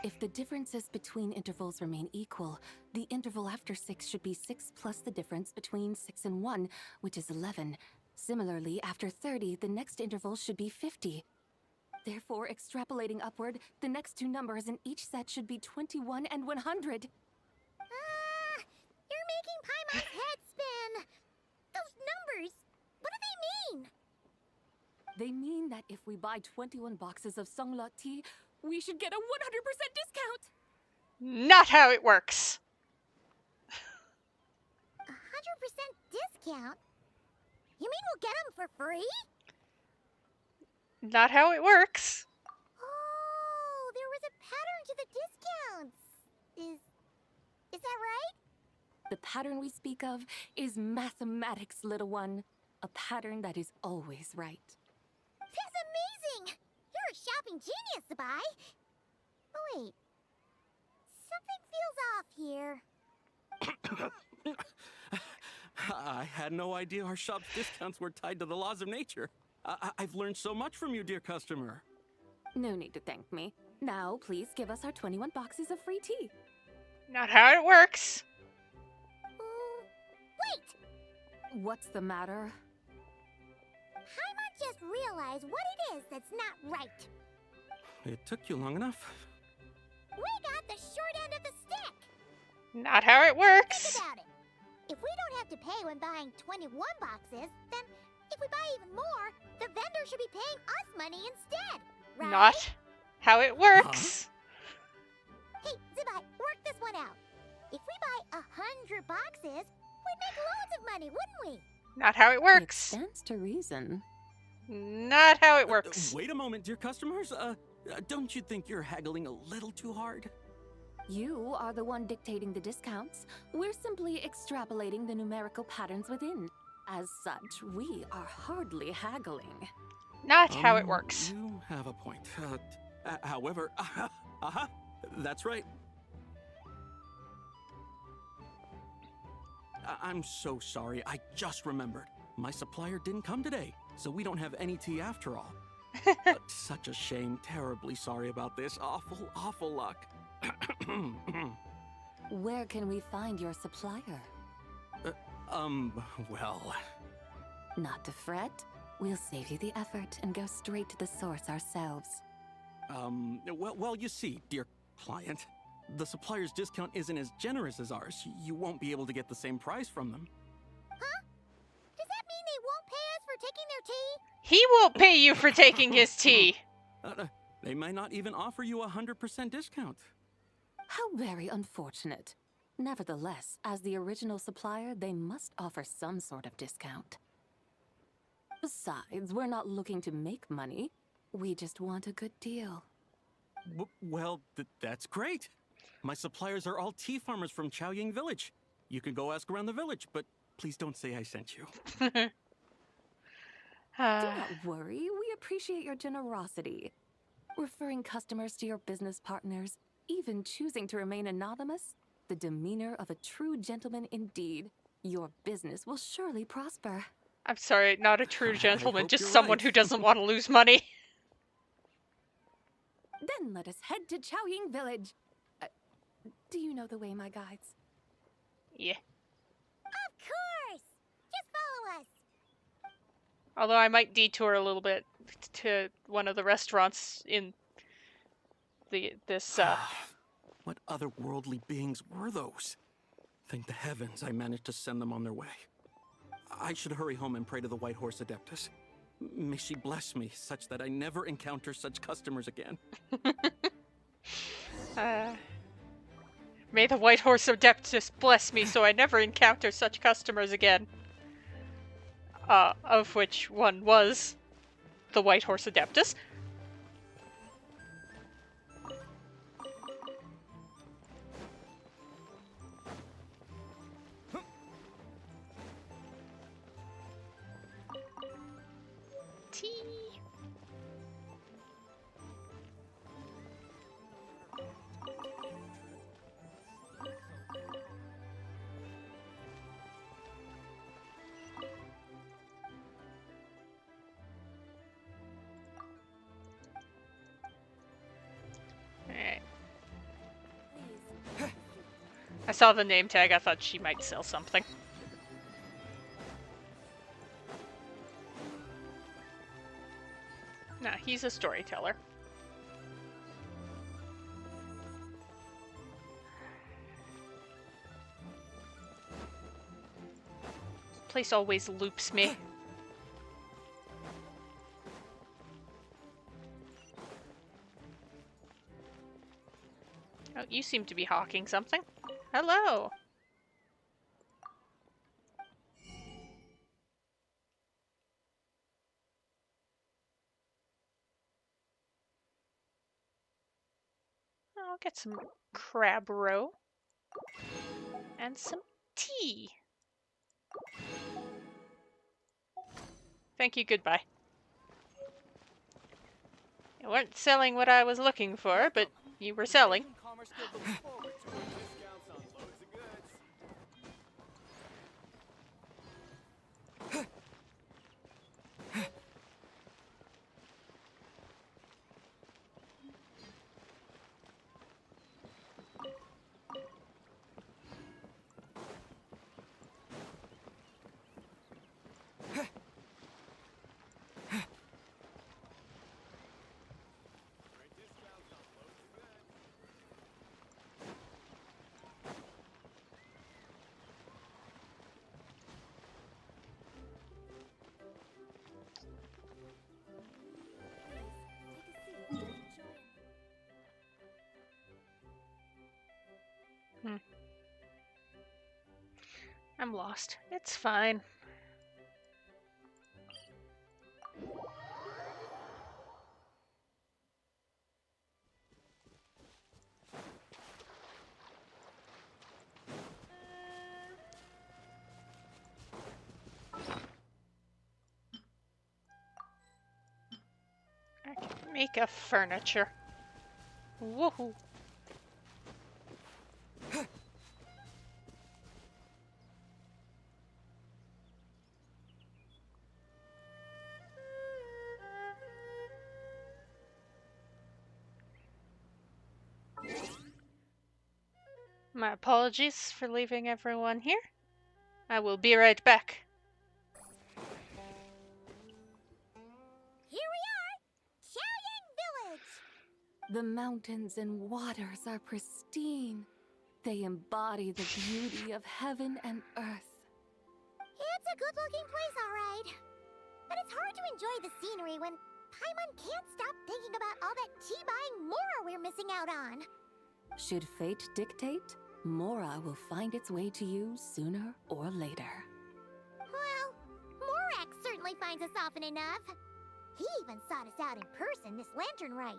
If the differences between intervals remain equal, the interval after 6 should be 6 plus the difference between 6 and 1, which is 11. Similarly, after 30, the next interval should be 50. Therefore, extrapolating upward, the next two numbers in each set should be 21 and 100. You're making Paimon's head spin! Those numbers, what do they mean? They mean that if we buy 21 boxes of Songlot tea, we should get a 100% discount! Not how it works. 100% discount? You mean we'll get them for free? Not how it works. Oh, there was a pattern to the discounts. Is that right? The pattern we speak of is mathematics, little one. A pattern that is always right. That's amazing! You're a shopping genius, Sabai. Oh wait, something feels off here. I had no idea our shop's discounts were tied to the laws of nature. I've learned so much from you, dear customer. No need to thank me. Now, please give us our 21 boxes of free tea. Not how it works. Wait! What's the matter? Paimon just realized what it is that's not right. It took you long enough. We got the short end of the stick! Not how it works. Think about it. If we don't have to pay when buying 21 boxes, then if we buy even more, the vendor should be paying us money instead, right? Not how it works. Hey, Zibai, work this one out. If we buy 100 boxes, we'd make loads of money, wouldn't we? Not how it works. Stands to reason. Not how it works. Wait a moment, dear customers. Don't you think you're haggling a little too hard? You are the one dictating the discounts. We're simply extrapolating the numerical patterns within. As such, we are hardly haggling. Not how it works. You have a point. However, that's right. I'm so sorry. I just remembered. My supplier didn't come today, so we don't have any tea after all. Such a shame. Terribly sorry about this. Awful luck. Where can we find your supplier? Well... Not to fret. We'll save you the effort and go straight to the source ourselves. Well, you see, dear client, the supplier's discount isn't as generous as ours. You won't be able to get the same price from them. Huh? Does that mean they won't pay us for taking their tea? He won't pay you for taking his tea. They might not even offer you 100% discount. How very unfortunate. Nevertheless, as the original supplier, they must offer some sort of discount. Besides, we're not looking to make money. We just want a good deal. Well, that's great. My suppliers are all tea farmers from Chaoying Village. You can go ask around the village, but please don't say I sent you. Do not worry, we appreciate your generosity. Referring customers to your business partners, even choosing to remain anonymous, the demeanor of a true gentleman indeed. Your business will surely prosper. I'm sorry, not a true gentleman, hope just you're someone right. who doesn't want to lose money. Then let us head to Chaoying Village. Do you know the way, my guides? Yeah. Of course! Just follow us! Although I might detour a little bit to one of the restaurants in this. What otherworldly beings were those? Thank the heavens I managed to send them on their way. I should hurry home and pray to the White Horse Adeptus. May she bless me such that I never encounter such customers again. May the White Horse Adeptus bless me so I never encounter such customers again. Of which one was the White Horse Adeptus. Tea. I saw the name tag, I thought she might sell something. Nah, he's a storyteller. This place always loops me. Oh, you seem to be hawking something. Hello! I'll get some crab roe. And some tea. Thank you, goodbye. You weren't selling what I was looking for, but you were selling. I'm lost. It's fine. I can make a furniture. Woohoo! My apologies for leaving everyone here. I will be right back. Here we are! Xiaoying Village! The mountains and waters are pristine. They embody the beauty of heaven and earth. It's a good-looking place, all right. But it's hard to enjoy the scenery when Paimon can't stop thinking about all that tea-buying Mora we're missing out on. Should fate dictate, Mora will find its way to you sooner or later. Well, Morak certainly finds us often enough. He even sought us out in person this lantern rite.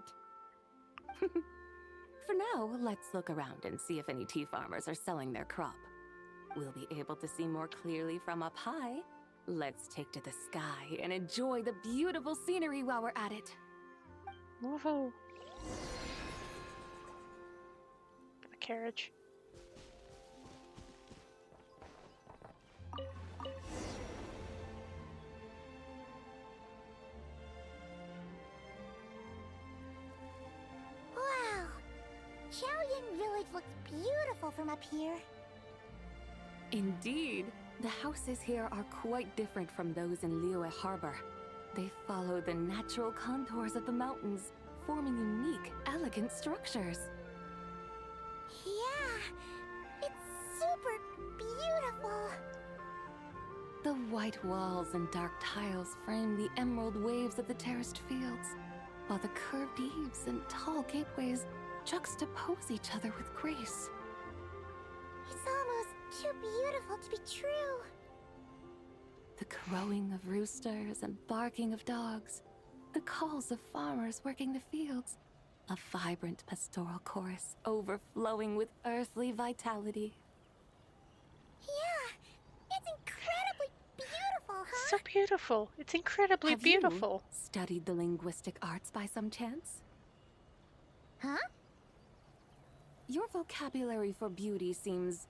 For now, let's look around and see if any tea farmers are selling their crop. We'll be able to see more clearly from up high. Let's take to the sky and enjoy the beautiful scenery while we're at it. Woohoo! A carriage. Wow! Xiaoying Village looks beautiful from up here. Indeed, the houses here are quite different from those in Liyue Harbor. They follow the natural contours of the mountains, forming unique, elegant structures. Yeah, it's super beautiful. The white walls and dark tiles frame the emerald waves of the terraced fields, while the curved eaves and tall gateways juxtapose each other with grace. It's almost too beautiful to be true. The crowing of roosters and barking of dogs, the calls of farmers working the fields, a vibrant pastoral chorus overflowing with earthly vitality. Yeah, it's incredibly beautiful, huh? So beautiful. It's incredibly beautiful. You studied the linguistic arts by some chance? Huh? Your vocabulary for beauty seems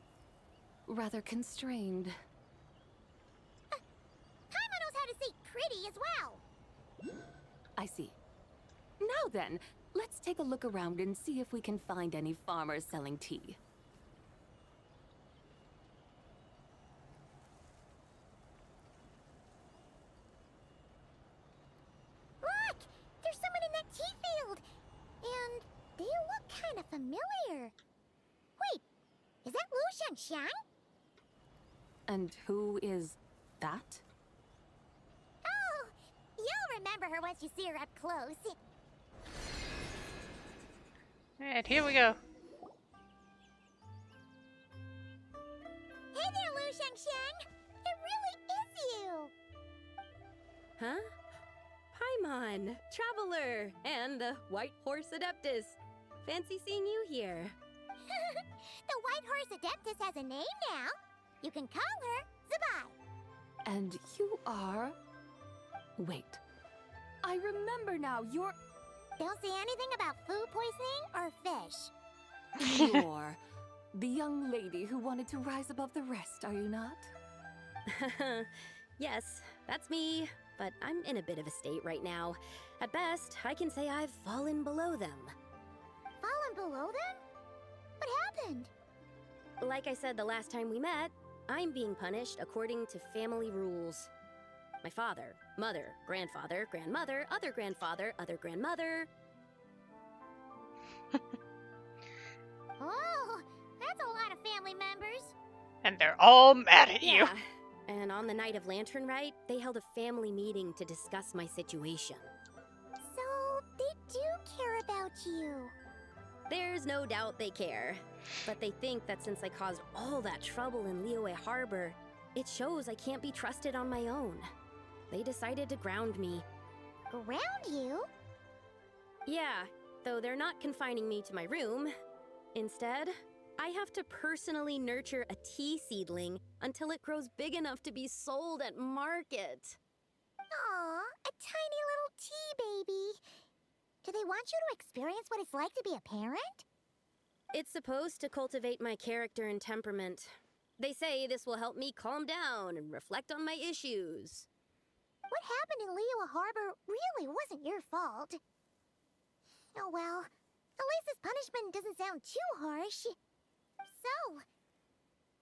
rather constrained. Paimon knows how to say pretty as well. I see. Now then, let's take a look around and see if we can find any farmers selling tea. familiar. Wait, is that Lu Xiangxiang? And who is that? Oh, you'll remember her once you see her up close. And here we go. Hey there, Lu Xiangxiang! It really is you! Huh? Paimon, Traveler, and the White Horse Adeptus. Fancy seeing you here. The White Horse Adeptus has a name now. You can call her Zabai. And you are... Wait. I remember now, you're... Don't say anything about food poisoning or fish. You're the young lady who wanted to rise above the rest, are you not? Yes, that's me, but I'm in a bit of a state right now. At best, I can say I've fallen below them. Fallen below them? What happened? Like I said the last time we met, I'm being punished according to family rules. My father, mother, grandfather, grandmother, other grandfather, other grandmother. Oh, that's a lot of family members. And they're all mad at you. Yeah. And on the night of Lantern Rite, they held a family meeting to discuss my situation. So, they do care about you. There's no doubt they care. But they think that since I caused all that trouble in Liyue Harbor, it shows I can't be trusted on my own. They decided to ground me. Ground you? Yeah, though they're not confining me to my room. Instead, I have to personally nurture a tea seedling until it grows big enough to be sold at market. Aw, a tiny little tea baby. Do they want you to experience what it's like to be a parent? It's supposed to cultivate my character and temperament. They say this will help me calm down and reflect on my issues. What happened in Liyue Harbor really wasn't your fault. Oh well, at least this punishment doesn't sound too harsh. So,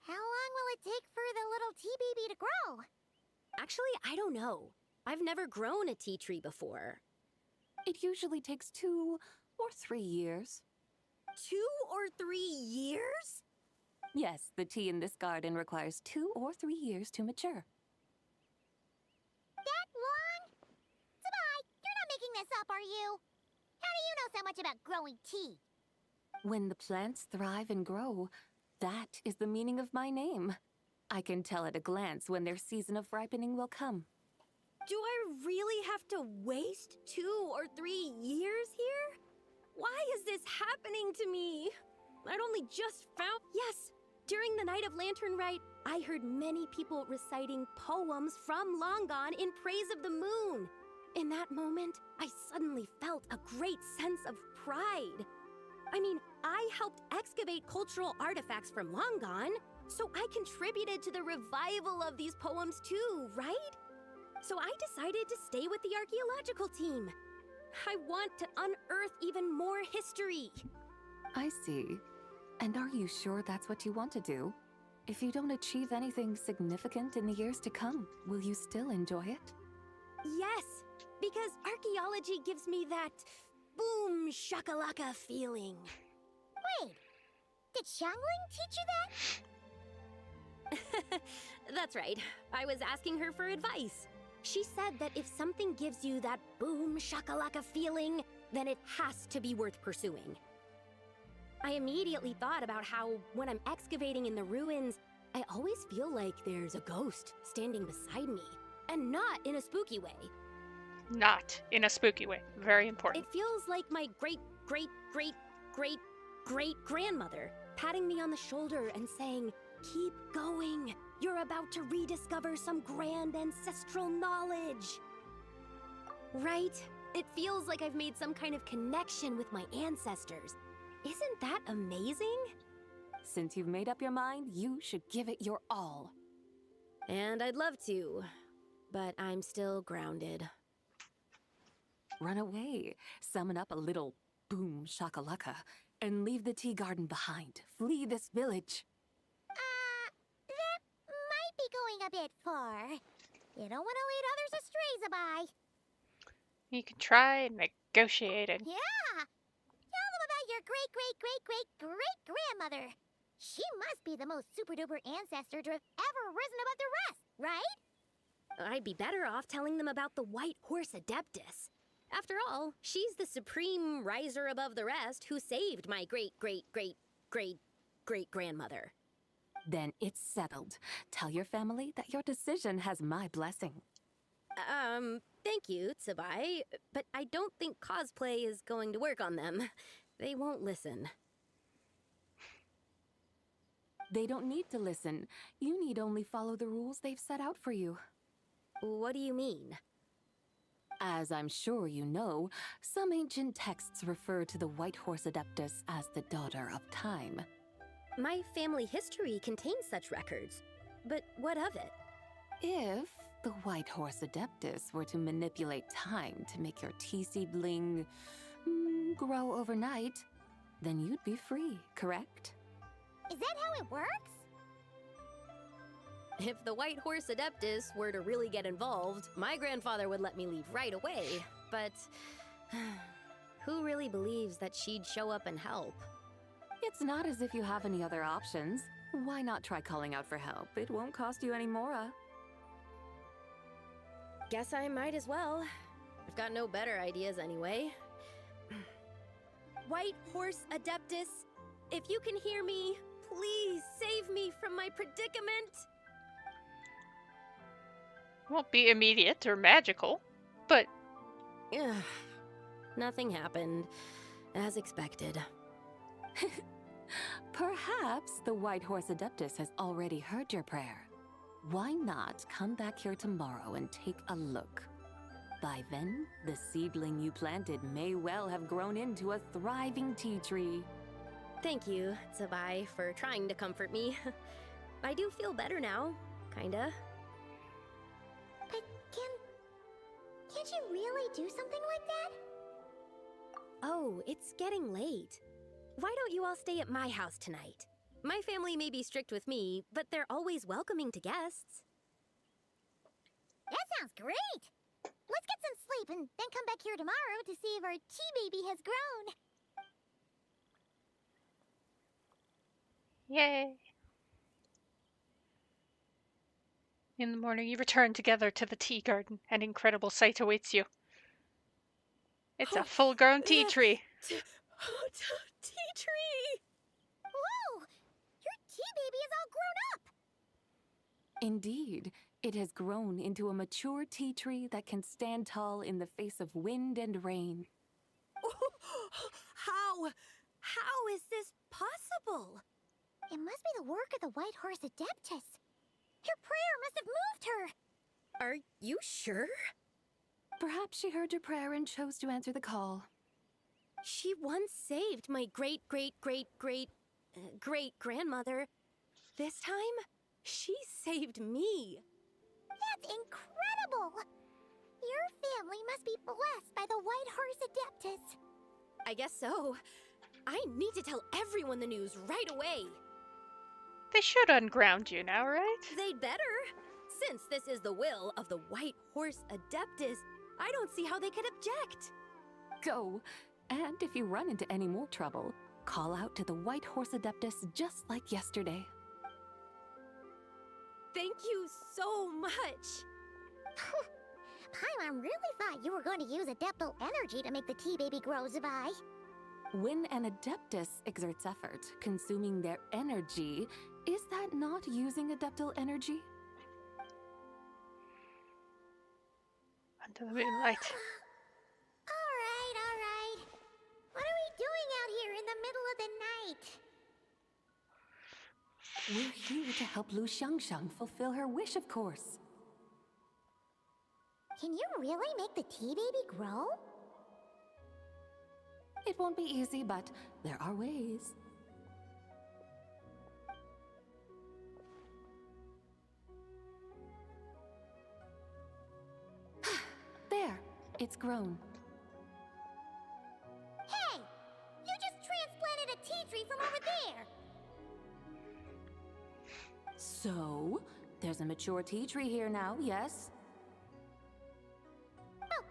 how long will it take for the little tea baby to grow? Actually, I don't know. I've never grown a tea tree before. It usually takes 2 or 3 years. 2 or 3 years? Yes, the tea in this garden requires 2 or 3 years to mature. That long? Zabai, you're not making this up, are you? How do you know so much about growing tea? When the plants thrive and grow, that is the meaning of my name. I can tell at a glance when their season of ripening will come. Do I really have to waste 2 or 3 years here? Why is this happening to me? I'd only just found... Yes, during the night of Lantern Rite, I heard many people reciting poems from Long Gone in praise of the moon. In that moment, I suddenly felt a great sense of pride. I mean, I helped excavate cultural artifacts from Long Gone, so I contributed to the revival of these poems too, right? So I decided to stay with the archaeological team. I want to unearth even more history. I see. And are you sure that's what you want to do? If you don't achieve anything significant in the years to come, will you still enjoy it? Yes, because archaeology gives me that boom shakalaka feeling. Wait, did Xiangling teach you that? That's right. I was asking her for advice. She said that if something gives you that boom shakalaka feeling, then it has to be worth pursuing. I immediately thought about how, when I'm excavating in the ruins, I always feel like there's a ghost standing beside me, and not in a spooky way. Not in a spooky way. Very important. It feels like my great-great-great-great-great-grandmother patting me on the shoulder and saying, "Keep going. You're about to rediscover some grand ancestral knowledge." Right? It feels like I've made some kind of connection with my ancestors. Isn't that amazing? Since you've made up your mind, you should give it your all. And I'd love to, but I'm still grounded. Run away, summon up a little boom shakalaka, and leave the tea garden behind. Flee this village. That might be going a bit far. You don't want to lead others astray, Zabai. You can try negotiating. Yeah! Tell them about your great-great-great-great-great-grandmother. She must be the most super-duper ancestor to have ever risen above the rest, right? I'd be better off telling them about the White Horse Adeptus. After all, she's the supreme riser above the rest who saved my great-great-great-great-great-grandmother. Then it's settled. Tell your family that your decision has my blessing. Thank you, Tsubai, but I don't think cosplay is going to work on them. They won't listen. They don't need to listen. You need only follow the rules they've set out for you. What do you mean? As I'm sure you know, some ancient texts refer to the White Horse Adeptus as the Daughter of Time. My family history contains such records. But what of it? If the White Horse Adeptus were to manipulate time to make your tea seedling grow overnight, then you'd be free, correct? Is that how it works? If the White Horse Adeptus were to really get involved, my grandfather would let me leave right away. But who really believes that she'd show up and help? It's not as if you have any other options. Why not try calling out for help? It won't cost you any more. Guess I might as well. I've got no better ideas anyway. White Horse Adeptus, if you can hear me, please save me from my predicament. Won't be immediate or magical, but... Nothing happened, as expected. Perhaps the White Horse Adeptus has already heard your prayer. Why not come back here tomorrow and take a look? By then, the seedling you planted may well have grown into a thriving tea tree. Thank you, Tsubai, for trying to comfort me. I do feel better now, kinda. But can't you really do something like that? Oh, it's getting late. Why don't you all stay at my house tonight? My family may be strict with me, but they're always welcoming to guests. That sounds great! Let's get some sleep and then come back here tomorrow to see if our tea baby has grown. Yay! In the morning, you return together to the tea garden. An incredible sight awaits you. It's a full-grown tea tree. Tea tree! Whoa! Your tea baby is all grown up! Indeed, it has grown into a mature tea tree that can stand tall in the face of wind and rain. How is this possible? It must be the work of the White Horse Adeptus. Your prayer must have moved her. Are you sure? Perhaps she heard your prayer and chose to answer the call. She once saved my great-great-great-great-great-grandmother. This time, she saved me. That's incredible! Your family must be blessed by the White Horse Adeptus. I guess so. I need to tell everyone the news right away. They should unground you now, right? They'd better. Since this is the will of the White Horse Adeptus, I don't see how they could object. Go. And if you run into any more trouble, call out to the White Horse Adeptus just like yesterday. Thank you so much. Paimon really thought you were going to use Adeptal energy to make the tea baby grow, Zubai. When an Adeptus exerts effort, consuming their energy, is that not using Adeptal energy? Under the moonlight. Alright. What are we doing out here in the middle of the night? We're here to help Lu Xiangxiang fulfill her wish, of course. Can you really make the tea baby grow? It won't be easy, but there are ways. There, it's grown. Hey! You just transplanted a tea tree from over there! So, there's a mature tea tree here now, yes? Oh,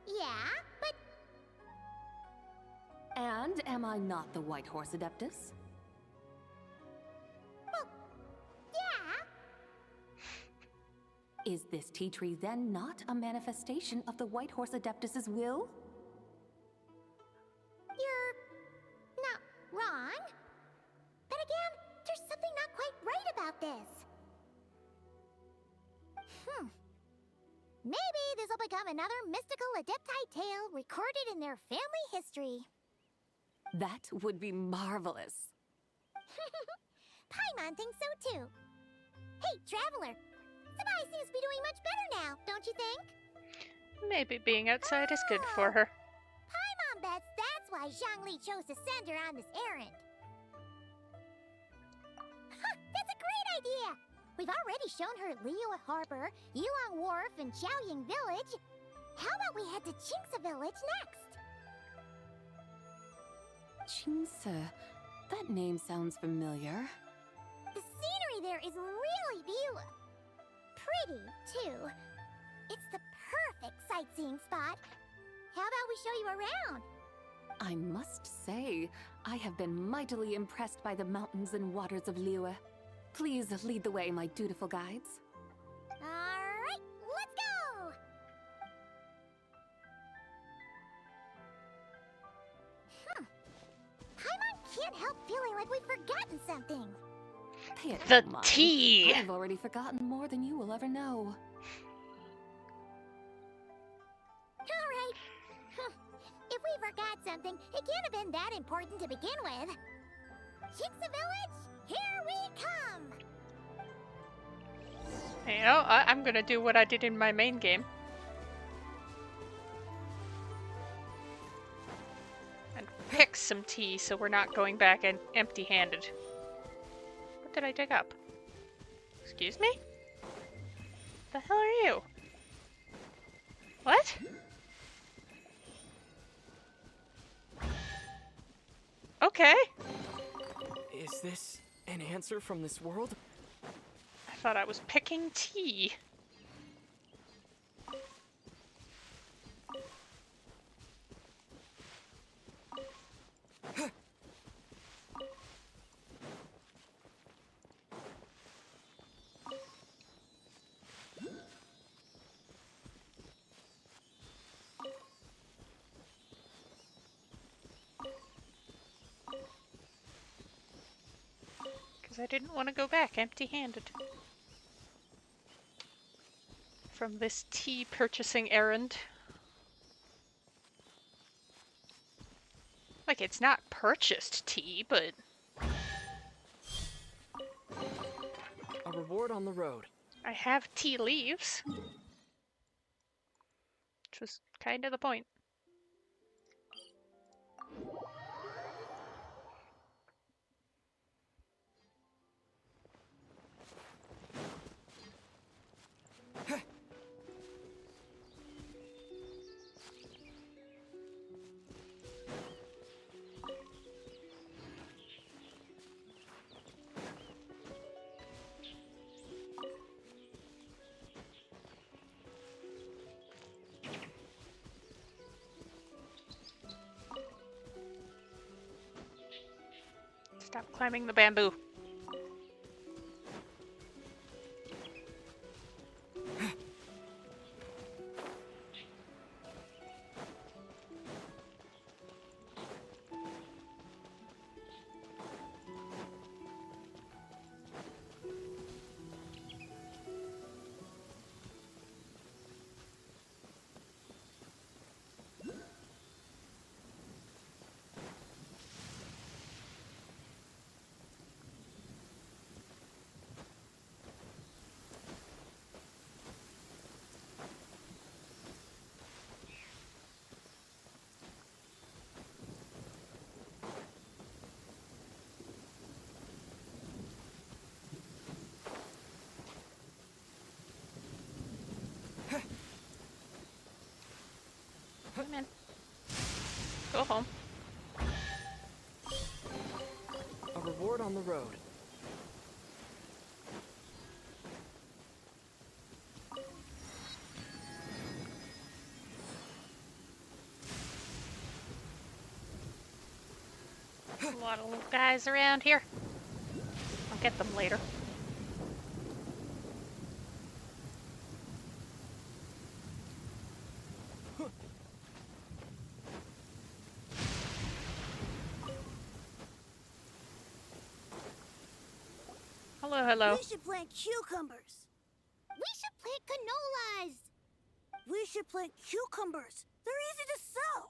yeah, but... And am I not the White Horse Adeptus? Well, yeah. Is this tea tree then not a manifestation of the White Horse Adeptus's will? You're not wrong. But again, there's something not quite right about this. Maybe this will become another mystical Adepti tale recorded in their family history. That would be marvelous. Paimon thinks so too. Hey, Traveler! Sabai seems to be doing much better now, don't you think? Maybe being outside is good for her. Paimon bets that's why Zhongli chose to send her on this errand. That's a great idea! We've already shown her Liyue Harbor, Yulong Wharf, and Xiaoying Village. How about we head to Qingce Village next? Qingce. That name sounds familiar. The scenery there is really pretty, too. It's the perfect sightseeing spot. How about we show you around? I must say, I have been mightily impressed by the mountains and waters of Liyue. Please lead the way, my dutiful guides. Alright, let's go! Paimon can't help feeling like we've forgotten something. Pay it The no mind. tea! I've already forgotten more than you will ever know. Alright. If we forgot something, it can't have been that important to begin with. Qingce Village, here we come! You know, I'm gonna do what I did in my main game. And pick some tea so we're not going back empty-handed. What did I dig up? Excuse me? The hell are you? What? Okay. Is this an answer from this world? I thought I was picking tea. I didn't want to go back empty-handed from this tea purchasing errand. Like, it's not purchased tea, but... A reward on the road. I have tea leaves. Which was kind of the point. Stop climbing the bamboo. Come in. Go home. A reward on the road. lot of little guys around here. I'll get them later. Hello, hello. We should plant cucumbers. We should plant canolas. We should plant cucumbers. They're easy to sow.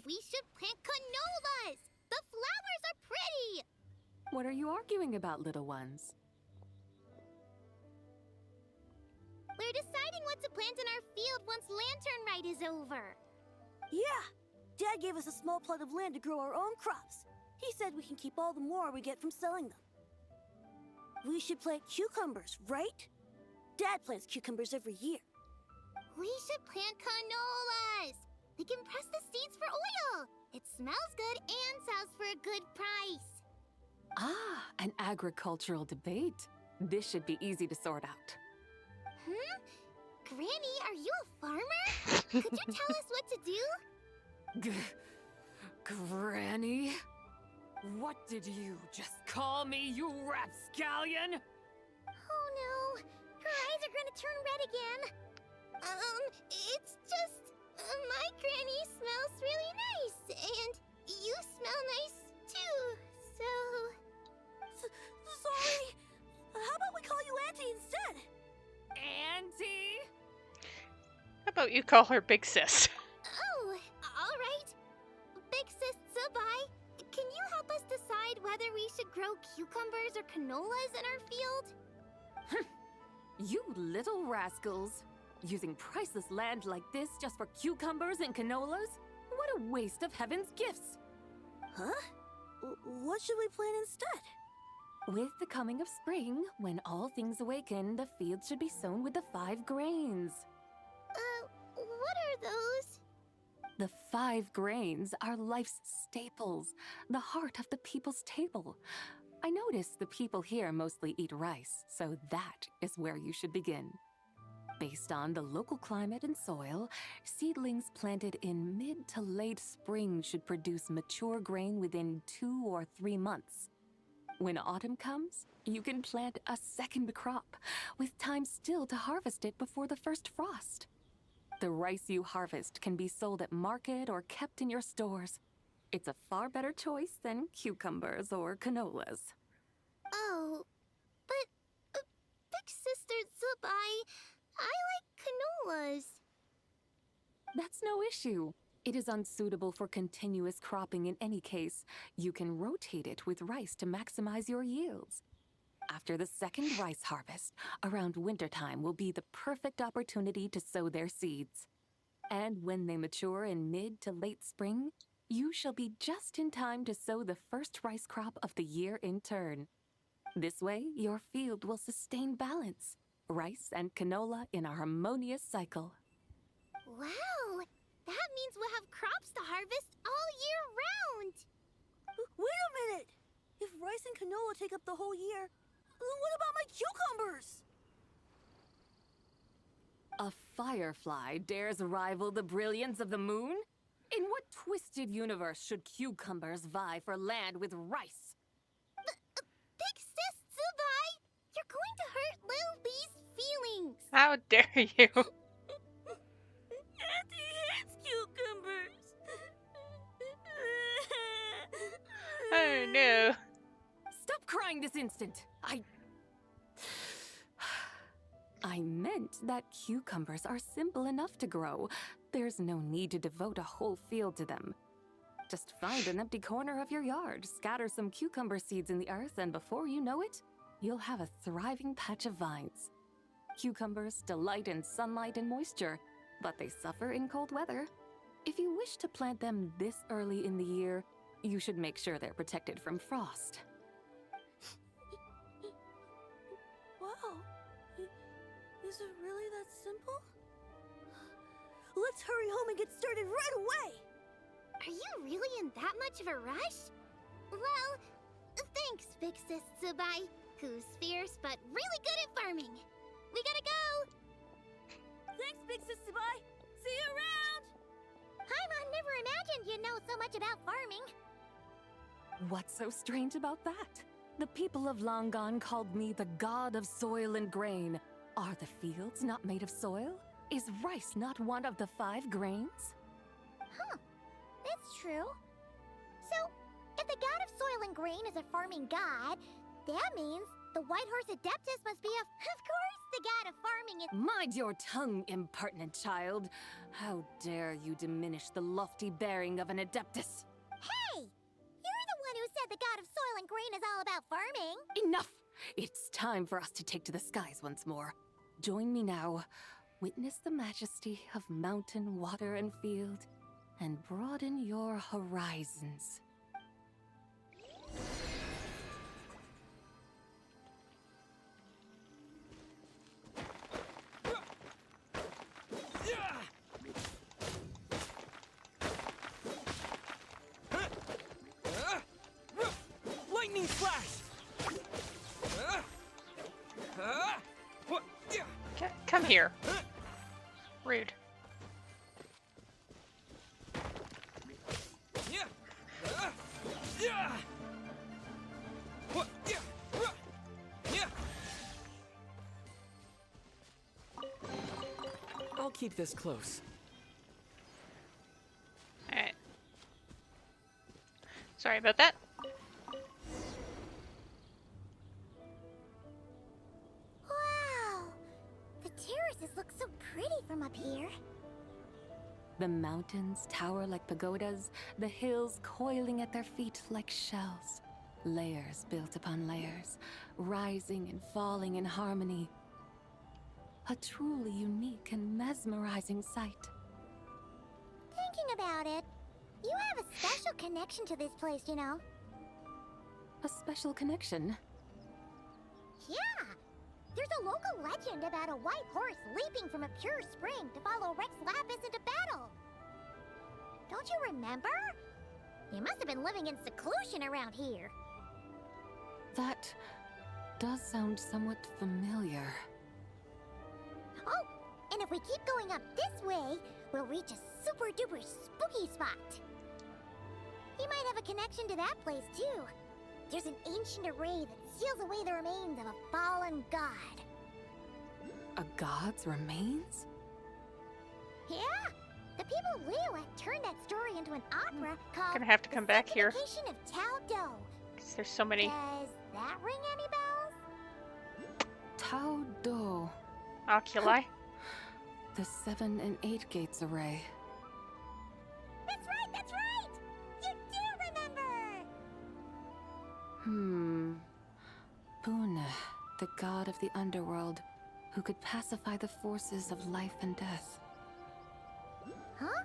We should plant canolas. The flowers are pretty. What are you arguing about, little ones? We're deciding what to plant in our field once Lantern Rite is over. Yeah. Dad gave us a small plot of land to grow our own crops. He said we can keep all the more we get from selling them. We should plant cucumbers, right? Dad plants cucumbers every year. We should plant canolas. We can press the seeds for oil. It smells good and sells for a good price. Ah, an agricultural debate. This should be easy to sort out. Granny, are you a farmer? Could you tell us what to do? Granny? What did you just call me, you rapscallion? Oh no, her eyes are gonna turn red again. It's just, my granny smells really nice, and you smell nice too, so... Sorry. How about we call you Auntie instead? Auntie? How about you call her Big Sis? Oh, alright. Big Sis Zubai, can you help us decide whether we should grow cucumbers or canolas in our field? You little rascals! Using priceless land like this just for cucumbers and canolas? What a waste of heaven's gifts! Huh? What should we plant instead? With the coming of spring, when all things awaken, the fields should be sown with the 5 grains. What are those? The 5 grains are life's staples, the heart of the people's table. I notice the people here mostly eat rice, so that is where you should begin. Based on the local climate and soil, seedlings planted in mid to late spring should produce mature grain within 2 or 3 months. When autumn comes, you can plant a second crop, with time still to harvest it before the first frost. The rice you harvest can be sold at market or kept in your stores. It's a far better choice than cucumbers or canolas. Oh, but Big Sister Zubai, I like canolas. That's no issue. It is unsuitable for continuous cropping in any case. You can rotate it with rice to maximize your yields. After the second rice harvest, around wintertime will be the perfect opportunity to sow their seeds. And when they mature in mid to late spring, you shall be just in time to sow the first rice crop of the year in turn. This way, your field will sustain balance. Rice and canola in a harmonious cycle. Wow! That means we'll have crops to harvest all year round! Wait a minute! If rice and canola take up the whole year, what about my cucumbers? A firefly dares rival the brilliance of the moon? In what twisted universe should cucumbers vie for land with rice? Big Sis Zubai, you're going to hurt Lil Bee's feelings! How dare you? Auntie hates cucumbers! Oh no. Stop crying this instant! I meant that cucumbers are simple enough to grow. There's no need to devote a whole field to them. Just find an empty corner of your yard, scatter some cucumber seeds in the earth, and before you know it, you'll have a thriving patch of vines. Cucumbers delight in sunlight and moisture, but they suffer in cold weather. If you wish to plant them this early in the year, you should make sure they're protected from frost. Wow. Is it really that simple? Let's hurry home and get started right away! Are you really in that much of a rush? Well, thanks, Big Sis Zubai, who's fierce but really good at farming. We gotta go! Thanks, Big Sis Zubai! See you around! Paimon never imagined you'd know so much about farming. What's so strange about that? The people of long gone called me the god of soil and grain. Are the fields not made of soil? Is rice not one of the 5 grains? Huh. That's true. So, if the god of soil and grain is a farming god, that means the White Horse Adeptus must be a... Of course, the god of farming is... Mind your tongue, impertinent child. How dare you diminish the lofty bearing of an Adeptus? Hey! You're the one who said the god of soil and grain is all about farming. Enough! It's time for us to take to the skies once more. Join me now. Witness the majesty of mountain, water, and field, and broaden your horizons. Lightning flash! Come here. Rude. I'll keep this close. Alright. Sorry about that. Wow! The terraces look so pretty from up here. The mountains tower like pagodas, the hills coiling at their feet like shells. Layers built upon layers, rising and falling in harmony. A truly unique and mesmerizing sight. Thinking about it, you have a special connection to this place, you know. A special connection? Yeah! There's a local legend about a white horse leaping from a pure spring to follow Rex Lapis into battle. Don't you remember? You must have been living in seclusion around here. That does sound somewhat familiar. Oh, and if we keep going up this way, we'll reach a super duper spooky spot. You might have a connection to that place too. There's an ancient array that seals away the remains of a fallen god. A god's remains? Yeah, the people of Liyue turned that story into an opera called Gonna have to come back here. Sanctification of Tao Do. 'Cause there's so many. Does that ring any bells? Tao Do. Oculi. The 7 and 8 gates array. That's right, that's right! You do remember! Buna, the god of the underworld, who could pacify the forces of life and death. Huh?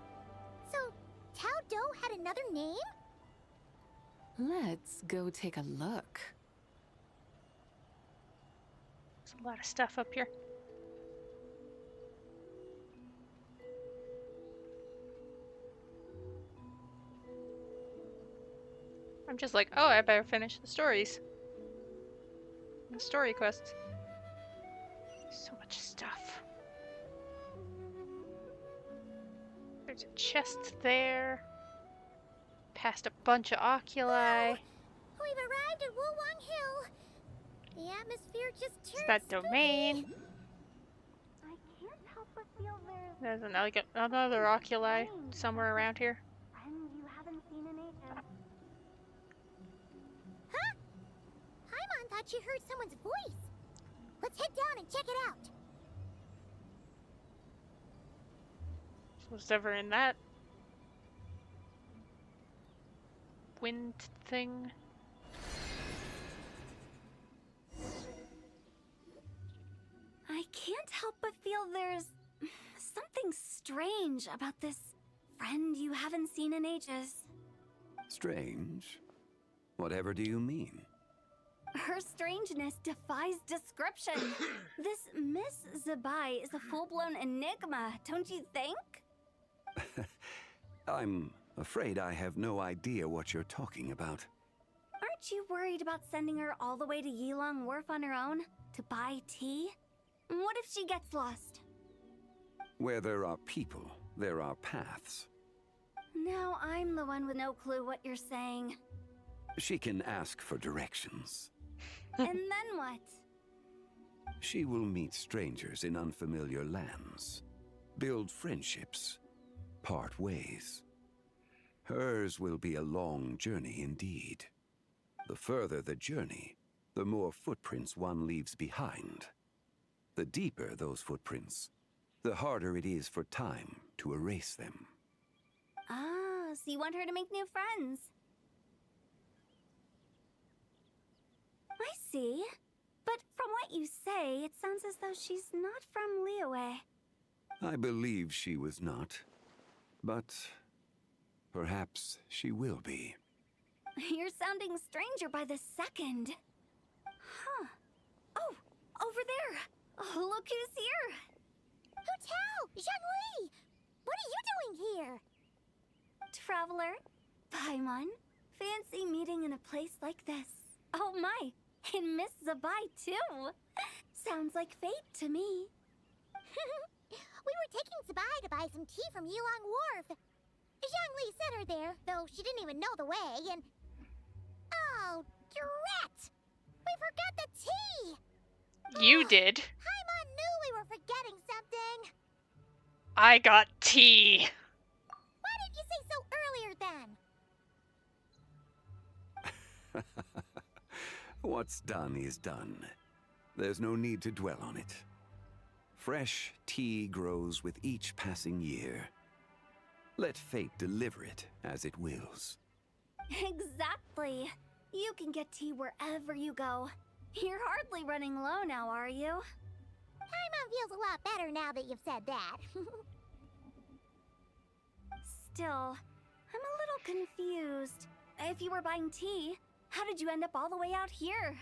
So, Tao Do had another name? Let's go take a look. There's a lot of stuff up here. I'm just like, oh, I better finish the stories. The story quests. So much stuff. There's a chest there. Past a bunch of oculi. We've arrived at Wulwang Hill. The atmosphere just It's turned that domain. I can't help but feel There's another oculi somewhere around here. friend you haven't seen in ages. Huh? Paimon thought she heard someone's voice. Let's head down and check it out. Was ever in that wind thing? I can't help but feel there's something strange about this friend you haven't seen in ages. Strange? Whatever do you mean? Her strangeness defies description. This Miss Zabai is a full-blown enigma, don't you think? I'm afraid I have no idea what you're talking about. Aren't you worried about sending her all the way to Yilong Wharf on her own to buy tea? What if she gets lost? Where there are people, there are paths. Now I'm the one with no clue what you're saying. She can ask for directions. And then what? She will meet strangers in unfamiliar lands, build friendships, part ways. Hers will be a long journey indeed. The further the journey, the more footprints one leaves behind. The deeper those footprints, the harder it is for time to erase them. Ah, so you want her to make new friends. I see. But from what you say, it sounds as though she's not from Liyue. I believe she was not, but perhaps she will be. You're sounding stranger by the second. Huh. Oh, over there. Oh, look who's here. Hu Tao! Zhongli! What are you doing here? Traveler, Paimon, fancy meeting in a place like this. Oh my, and Miss Zabai too. Sounds like fate to me. We were taking Zabai to buy some tea from Yulong Wharf. Zhongli sent her there, though she didn't even know the way, and... Oh, drat! We forgot the tea! You did. Paimon knew we were forgetting something. I got tea. Why didn't you say so earlier then? What's done is done. There's no need to dwell on it. Fresh tea grows with each passing year. Let fate deliver it as it wills. Exactly. You can get tea wherever you go. You're hardly running low now, are you? Paimon feels a lot better now that you've said that. Still, I'm a little confused. If you were buying tea, how did you end up all the way out here?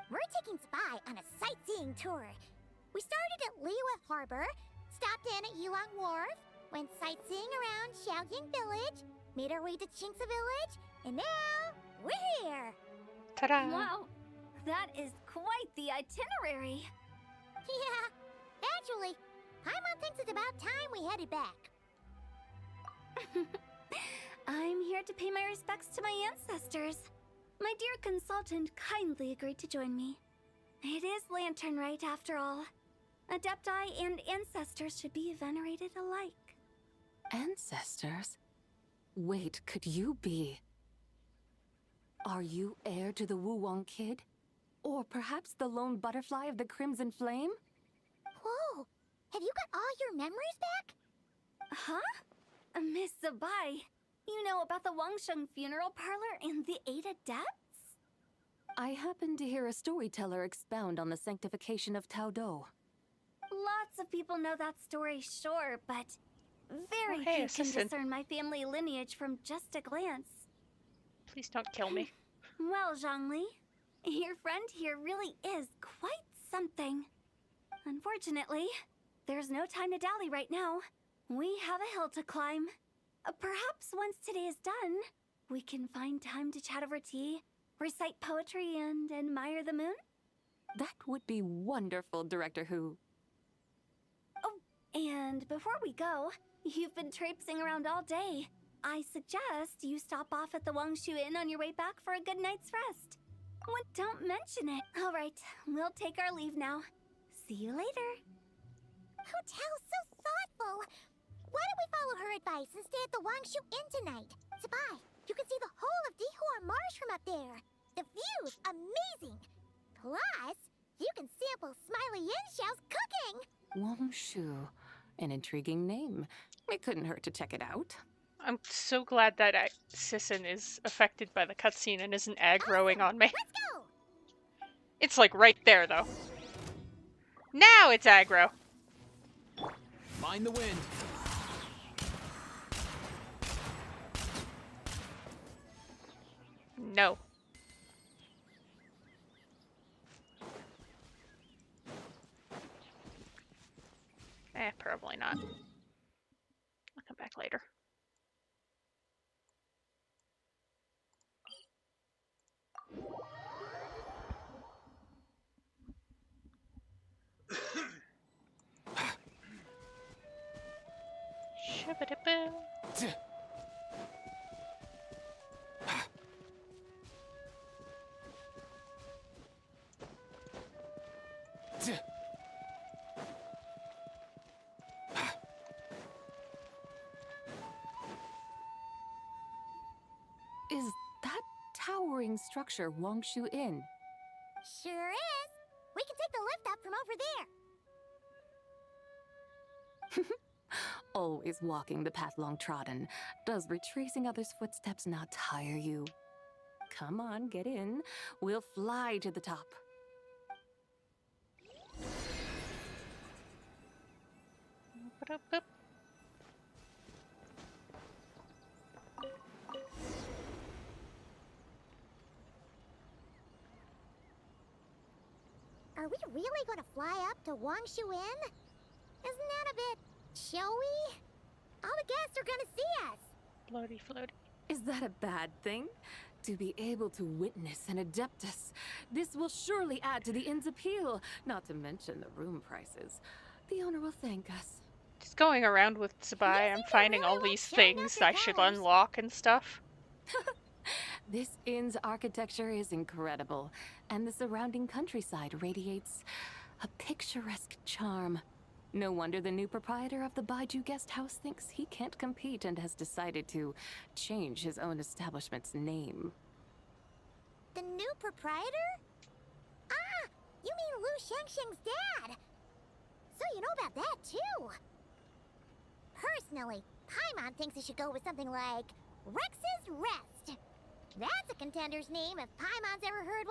We're taking Spy on a sightseeing tour. We started at Liyue Harbor, stopped in at Yulong Wharf, went sightseeing around Xiaoying Village, made our way to Qingce Village, and now we're here. Ta-da! Wow, that is quite the itinerary. Yeah, actually, Paimon thinks it's about time we headed back. I'm here to pay my respects to my ancestors. My dear consultant kindly agreed to join me. It is Lantern Rite, after all. Adepti and ancestors should be venerated alike. Ancestors? Wait, could you be... Are you heir to the Wu-Wong kid? Or perhaps the lone butterfly of the Crimson Flame? Whoa, have you got all your memories back? Huh? Miss Zabai, you know about the Wangsheng funeral parlor and the 8 adepts? I happened to hear a storyteller expound on the sanctification of Tao Do. Lots of people know that story, sure, but very few can discern my family lineage from just a glance. Please don't kill me. Well, Zhongli, your friend here really is quite something. Unfortunately, there's no time to dally right now. We have a hill to climb. Perhaps once today is done, we can find time to chat over tea, recite poetry, and admire the moon? That would be wonderful, Director Who. Oh, and before we go, you've been traipsing around all day. I suggest you stop off at the Wangshu Inn on your way back for a good night's rest. Well, don't mention it. All right, we'll take our leave now. See you later. Hotel's so thoughtful. Why don't we follow her advice and stay at the Wangshu Inn tonight? Zabai, you can see the whole of Dihua Marsh from up there. The view's amazing. Plus, you can sample Smiley Yinshao's cooking. Wangshu. An intriguing name. It couldn't hurt to check it out. I'm so glad that Sisson is affected by the cutscene and isn't aggroing on me. Let's go! It's like right there, though. Now it's aggro. Mind the wind. No. Probably not. I'll come back later. Shabba-dabba. Is that towering structure Wangshu Inn? Sure is. We can take the lift up from over there. Always walking the path long trodden. Does retracing others' footsteps not tire you? Come on, get in. We'll fly to the top. Ba-da-boop. Are we really going to fly up to Wangshu Inn? Isn't that a bit showy? All the guests are going to see us. Floaty, floaty. Is that a bad thing? To be able to witness an Adeptus. This will surely add to the inn's appeal, not to mention the room prices. The owner will thank us. Just going around with Sabai, I'm finding all these things I should unlock and stuff. This inn's architecture is incredible, and the surrounding countryside radiates a picturesque charm. No wonder the new proprietor of the Baiju guest house thinks he can't compete and has decided to change his own establishment's name. The new proprietor? Ah, you mean Lu Shengsheng's dad. So you know about that, too. Personally, Paimon thinks it should go with something like Rex's Rest. That's a contender's name if Paimon's ever heard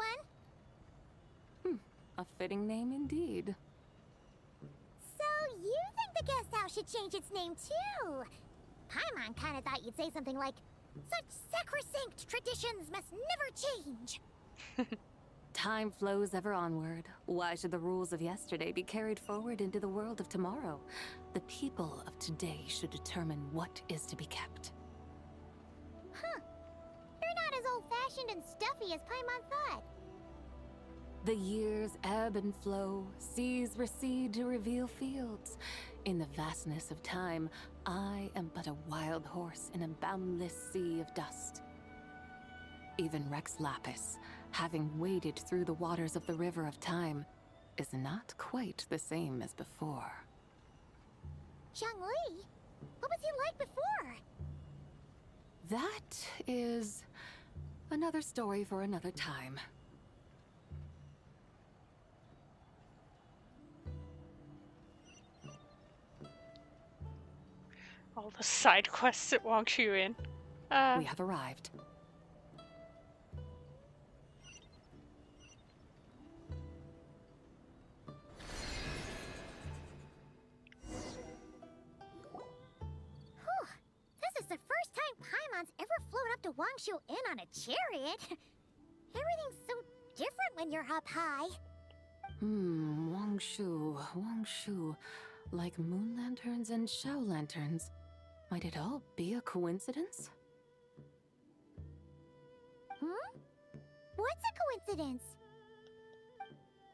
one. A fitting name indeed. So you think the guest house should change its name, too? Paimon kinda thought you'd say something like, such sacrosanct traditions must never change. Time flows ever onward. Why should the rules of yesterday be carried forward into the world of tomorrow? The people of today should determine what is to be kept. Huh. You're not as old-fashioned and stuffy as Paimon thought. The years ebb and flow, seas recede to reveal fields. In the vastness of time, I am but a wild horse in a boundless sea of dust. Even Rex Lapis, having waded through the waters of the river of time, is not quite the same as before. Zhongli? What was he like before? That is another story for another time. All the side quests at Wangshu Inn. We have arrived. Whew. This is the first time Paimon's ever flown up to Wangshu Inn on a chariot. Everything's so different when you're up high. Wangshu. Like moon lanterns and shell lanterns. Might it all be a coincidence? What's a coincidence?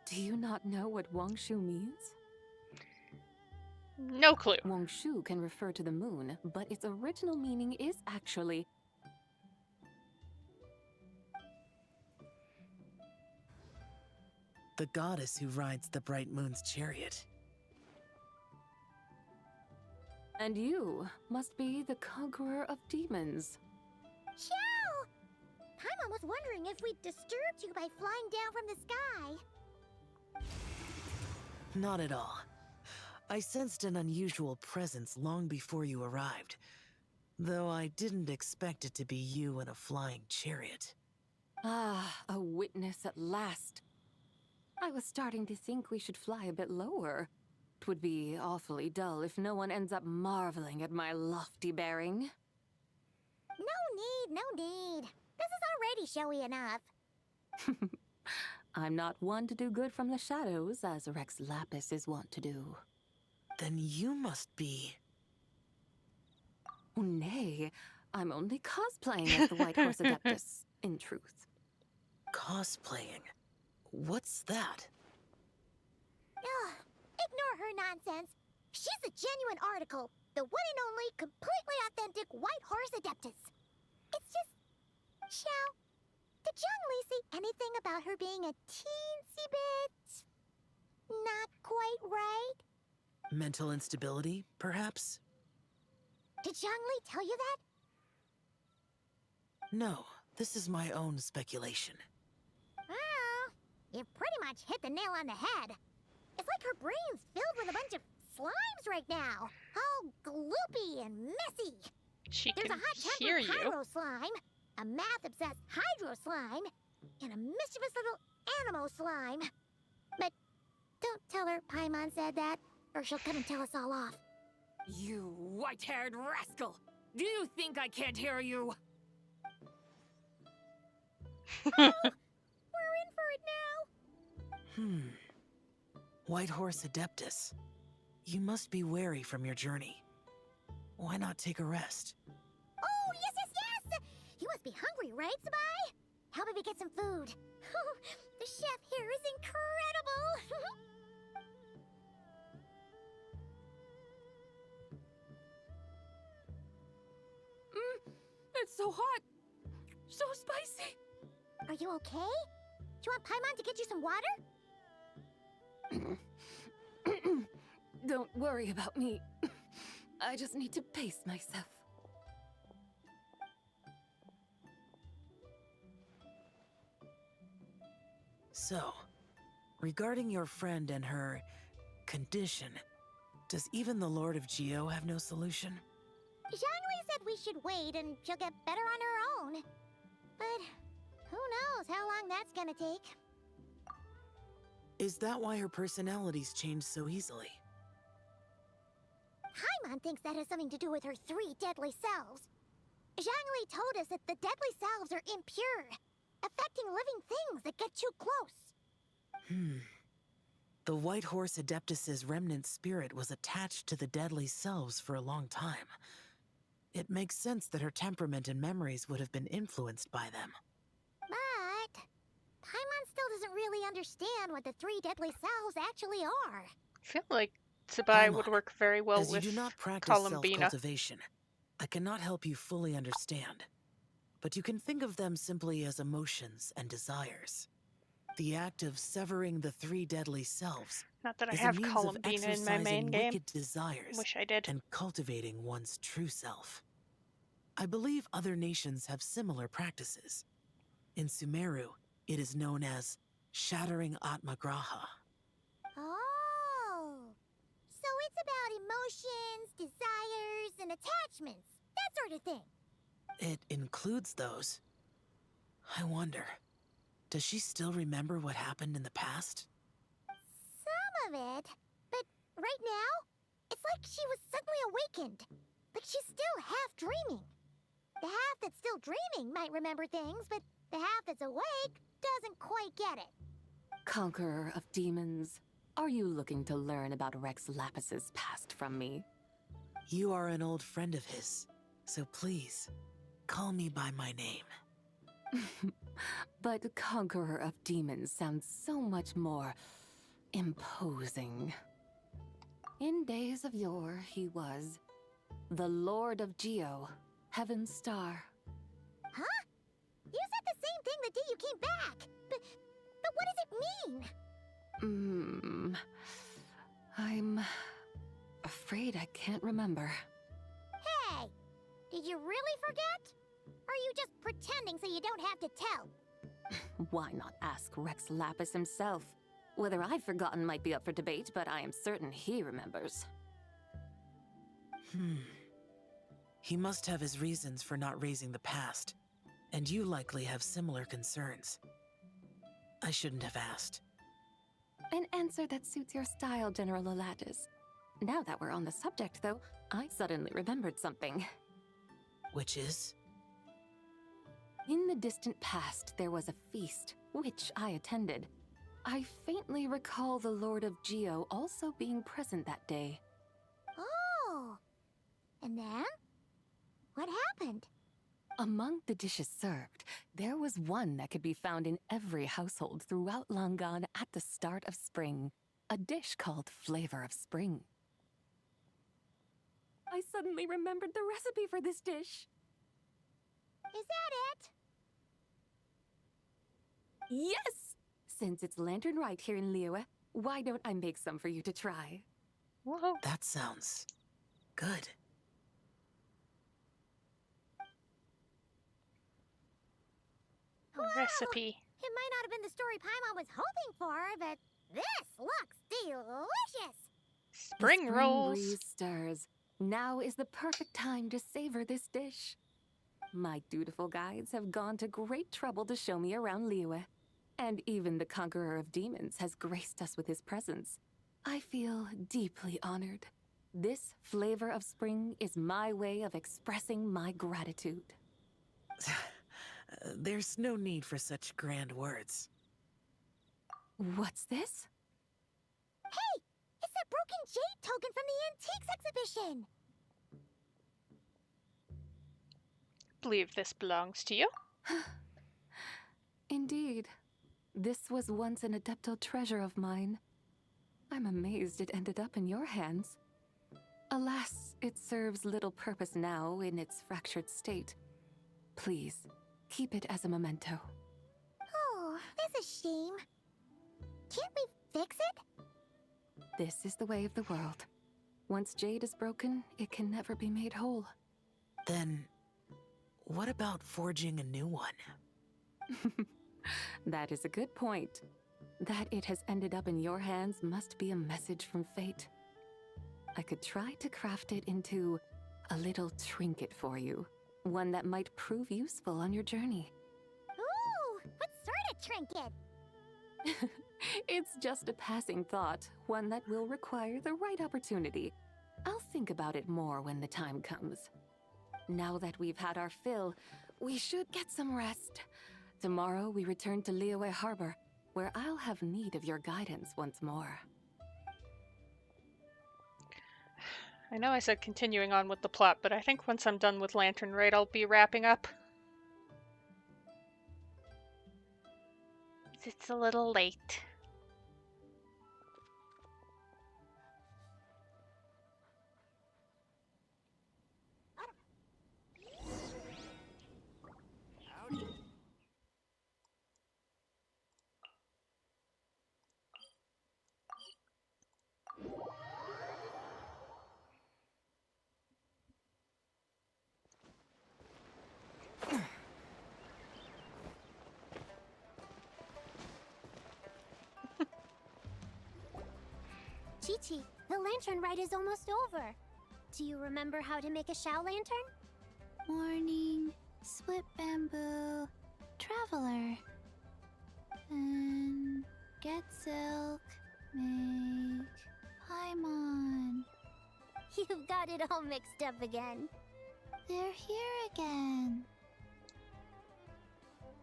Do you not know what Wangshu means? No clue. Wangshu can refer to the moon, but its original meaning is actually the goddess who rides the bright moon's chariot. And you must be the conqueror of demons. Xiao! Paimon was wondering if we'd disturbed you by flying down from the sky. Not at all. I sensed an unusual presence long before you arrived, though I didn't expect it to be you in a flying chariot. Ah, a witness at last. I was starting to think we should fly a bit lower. 'Twould be awfully dull if no one ends up marveling at my lofty bearing. No need. This is already showy enough. I'm not one to do good from the shadows, as Rex Lapis is wont to do. Then you must be... Oh, nay, I'm only cosplaying as the White Horse Adeptus, in truth. Cosplaying? What's that? Ugh, ignore her nonsense. She's a genuine article. The one and only, completely authentic White Horse Adeptus. It's just... Xiao, did Zhongli say anything about her being a teensy bit... not quite right? Mental instability, perhaps? Did Zhongli tell you that? No, this is my own speculation. Well, you pretty much hit the nail on the head. It's like her brain's filled with a bunch of slimes right now. All gloopy and messy. There's a hot-tempered pyro slime, a math-obsessed hydro slime, and a mischievous little animo slime. But don't tell her Paimon said that, or she'll come and tell us all off. You white-haired rascal! Do you think I can't hear you? We're in for it now. White Horse Adeptus. You must be weary from your journey. Why not take a rest? Oh, yes! You must be hungry, right, Sabai? How about we get some food? The chef here is incredible! It's so hot! So spicy! Are you okay? Do you want Paimon to get you some water? Don't worry about me. I just need to pace myself. So, regarding your friend and her condition, does even the Lord of Geo have no solution? Zhongli said we should wait and she'll get better on her own. But who knows how long that's gonna take. Is that why her personalities change so easily? Paimon thinks that has something to do with her 3 deadly selves. Zhongli told us that the deadly selves are impure, affecting living things that get too close. The White Horse Adeptus's remnant spirit was attached to the deadly selves for a long time. It makes sense that her temperament and memories would have been influenced by them. But Paimon still doesn't really understand what the 3 deadly selves actually are. I feel like Sabai would work very well As with you do not practice Columbina. self-cultivation, I cannot help you fully understand. But you can think of them simply as emotions and desires. The act of severing the 3 deadly selves Not that I is have a means Columbina of in my main exercising game. wicked desires Wish I did. and cultivating one's true self. I believe other nations have similar practices. In Sumeru, it is known as shattering Atmagraha. Oh, so it's about emotions, desires, and attachments, that sort of thing. It includes those. I wonder, does she still remember what happened in the past? Some of it, but right now, it's like she was suddenly awakened. Like she's still half dreaming. The half that's still dreaming might remember things, but the half that's awake doesn't quite get it. Conqueror of demons, are you looking to learn about Rex Lapis's past from me? You are an old friend of his, so please, call me by my name. But Conqueror of Demons sounds so much more imposing. In days of yore, he was the Lord of Geo, Heaven's Star. Huh? You said the same thing the day you came back, but what does it mean? I'm afraid I can't remember. Hey, did you really forget? Or are you just pretending so you don't have to tell? Why not ask Rex Lapis himself? Whether I've forgotten might be up for debate, but I am certain he remembers. He must have his reasons for not raising the past, and you likely have similar concerns. I shouldn't have asked. An answer that suits your style, General Elatis. Now that we're on the subject, though, I suddenly remembered something. Which is? In the distant past, there was a feast, which I attended. I faintly recall the Lord of Geo also being present that day. Oh, and then? What happened? Among the dishes served, there was one that could be found in every household throughout Langan at the start of spring. A dish called Flavor of Spring. I suddenly remembered the recipe for this dish. Is that it? Yes! Since it's Lantern Rite here in Liyue, why don't I make some for you to try? Whoa. That sounds good. Recipe. It might not have been the story Paimon was hoping for, but this looks delicious. Spring The rolls. breeze stirs. Now is the perfect time to savor this dish. My dutiful guides have gone to great trouble to show me around Liyue. And even the conqueror of demons has graced us with his presence. I feel deeply honored. This flavor of spring is my way of expressing my gratitude. There's no need for such grand words. What's this? Hey! It's that broken jade token from the antiques exhibition! Believe this belongs to you. Indeed. This was once an Adepto treasure of mine. I'm amazed it ended up in your hands. Alas, it serves little purpose now in its fractured state. Please, keep it as a memento. Oh, that's a shame. Can't we fix it? This is the way of the world. Once jade is broken, it can never be made whole. Then, what about forging a new one? That is a good point. That it has ended up in your hands must be a message from fate. I could try to craft it into a little trinket for you. One that might prove useful on your journey. Ooh, what sort of trinket? It's just a passing thought, one that will require the right opportunity. I'll think about it more when the time comes. Now that we've had our fill, we should get some rest. Tomorrow we return to Liyue Harbor, where I'll have need of your guidance once more. I know I said continuing on with the plot, but I think once I'm done with Lantern Rite, I'll be wrapping up. It's a little late. Chi-Chi, the lantern rite is almost over. Do you remember how to make a Shao lantern? Warning, split bamboo, traveler. And get silk, make Paimon. You've got it all mixed up again. They're here again.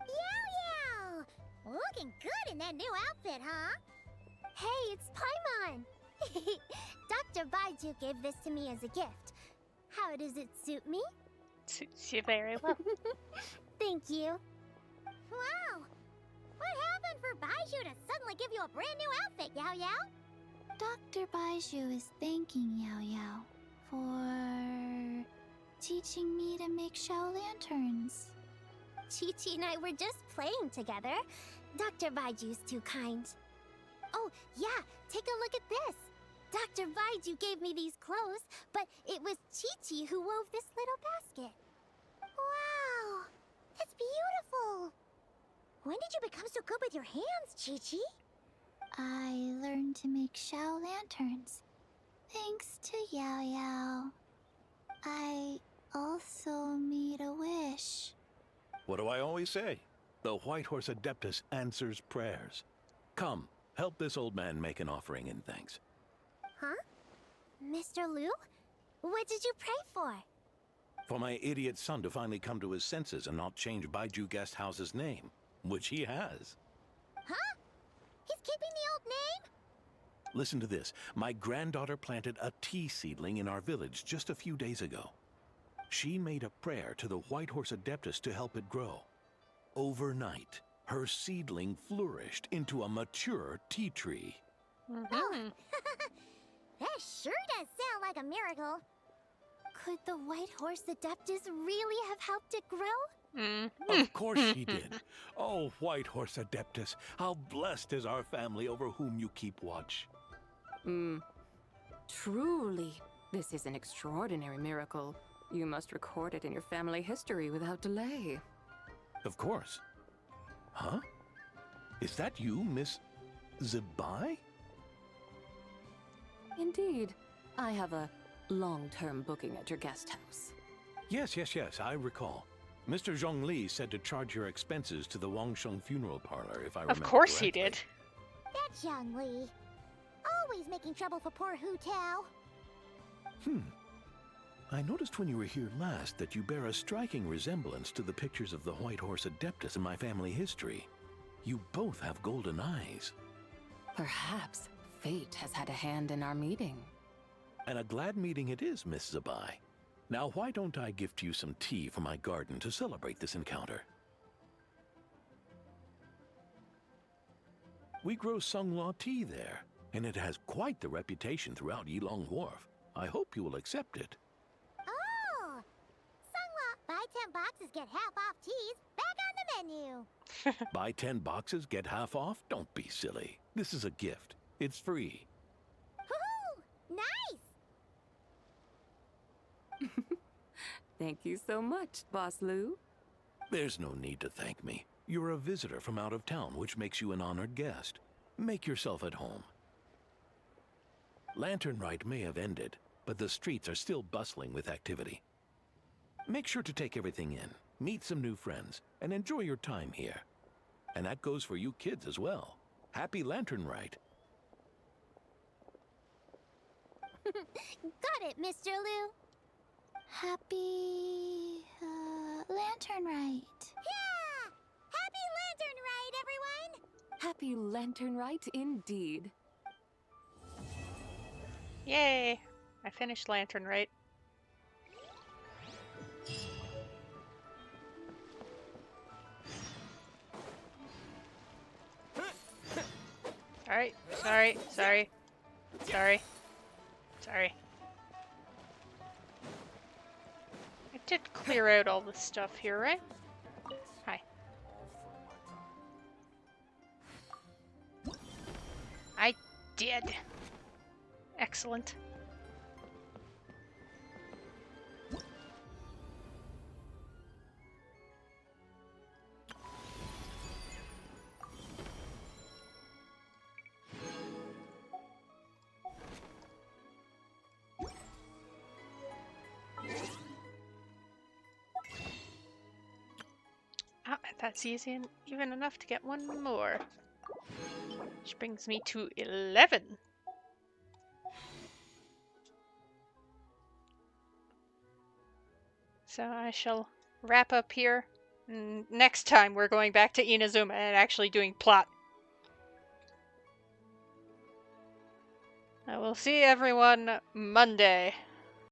Yow yow! Looking good in that new outfit, huh? Hey, it's Paimon! Dr. Baiju gave this to me as a gift. How does it suit me? Suits you very well. Thank you. Wow! What happened for Baiju to suddenly give you a brand new outfit, Yao Yao? Dr. Baiju is thanking Yao Yao for teaching me to make Shao lanterns. Chi-Chi and I were just playing together. Dr. Baiju's too kind. Oh, yeah, take a look at this. Dr. Baiju gave me these clothes, but it was Chi-Chi who wove this little basket. Wow, that's beautiful. When did you become so good with your hands, Chi-Chi? I learned to make Shao lanterns, thanks to Yao Yao. I also made a wish. What do I always say? The White Horse Adeptus answers prayers. Come, help this old man make an offering in thanks. Huh? Mr. Liu? What did you pray for? For my idiot son to finally come to his senses and not change Baiju Guest House's name, which he has. Huh? He's keeping the old name? Listen to this. My granddaughter planted a tea seedling in our village just a few days ago. She made a prayer to the White Horse Adeptus to help it grow. Overnight, her seedling flourished into a mature tea tree. Oh. That sure does sound like a miracle. Could the White Horse Adeptus really have helped it grow? Of course she did. Oh, White Horse Adeptus, how blessed is our family over whom you keep watch. Truly, this is an extraordinary miracle. You must record it in your family history without delay. Of course. Huh? Is that you, Miss Zebai? Indeed. I have a long-term booking at your guest house. Yes, I recall. Mr. Zhongli said to charge your expenses to the Wangsheng funeral parlor, if I remember Of course correctly. he did. That's Young Li. Always making trouble for poor Hu Tao. I noticed when you were here last that you bear a striking resemblance to the pictures of the White Horse Adeptus in my family history. You both have golden eyes. Perhaps fate has had a hand in our meeting. And a glad meeting it is, Miss Zebai. Now, why don't I gift you some tea from my garden to celebrate this encounter? We grow Sunglaw tea there, and it has quite the reputation throughout Yilong Wharf. I hope you will accept it. Oh! Sunglaw, buy 10 boxes, get half off teas. Back on the menu. Buy 10 boxes, get half off? Don't be silly. This is a gift. It's free. Woohoo! Nice! Thank you so much, Boss Lou. There's no need to thank me. You're a visitor from out of town, which makes you an honored guest. Make yourself at home. Lantern Rite may have ended, but the streets are still bustling with activity. Make sure to take everything in, meet some new friends, and enjoy your time here. And that goes for you kids as well. Happy Lantern Rite. Got it, Mr. Liu. Happy Lantern Rite. Yeah! Happy Lantern Rite, everyone! Happy Lantern Rite indeed. Yay! I finished Lantern Rite. Alright, sorry. I did clear out all the stuff here, right? Hi. I did. Excellent. Ah, that's easy and even enough to get one more. Which brings me to 11. So I shall wrap up here. Next time we're going back to Inazuma and actually doing plot. I will see everyone Monday.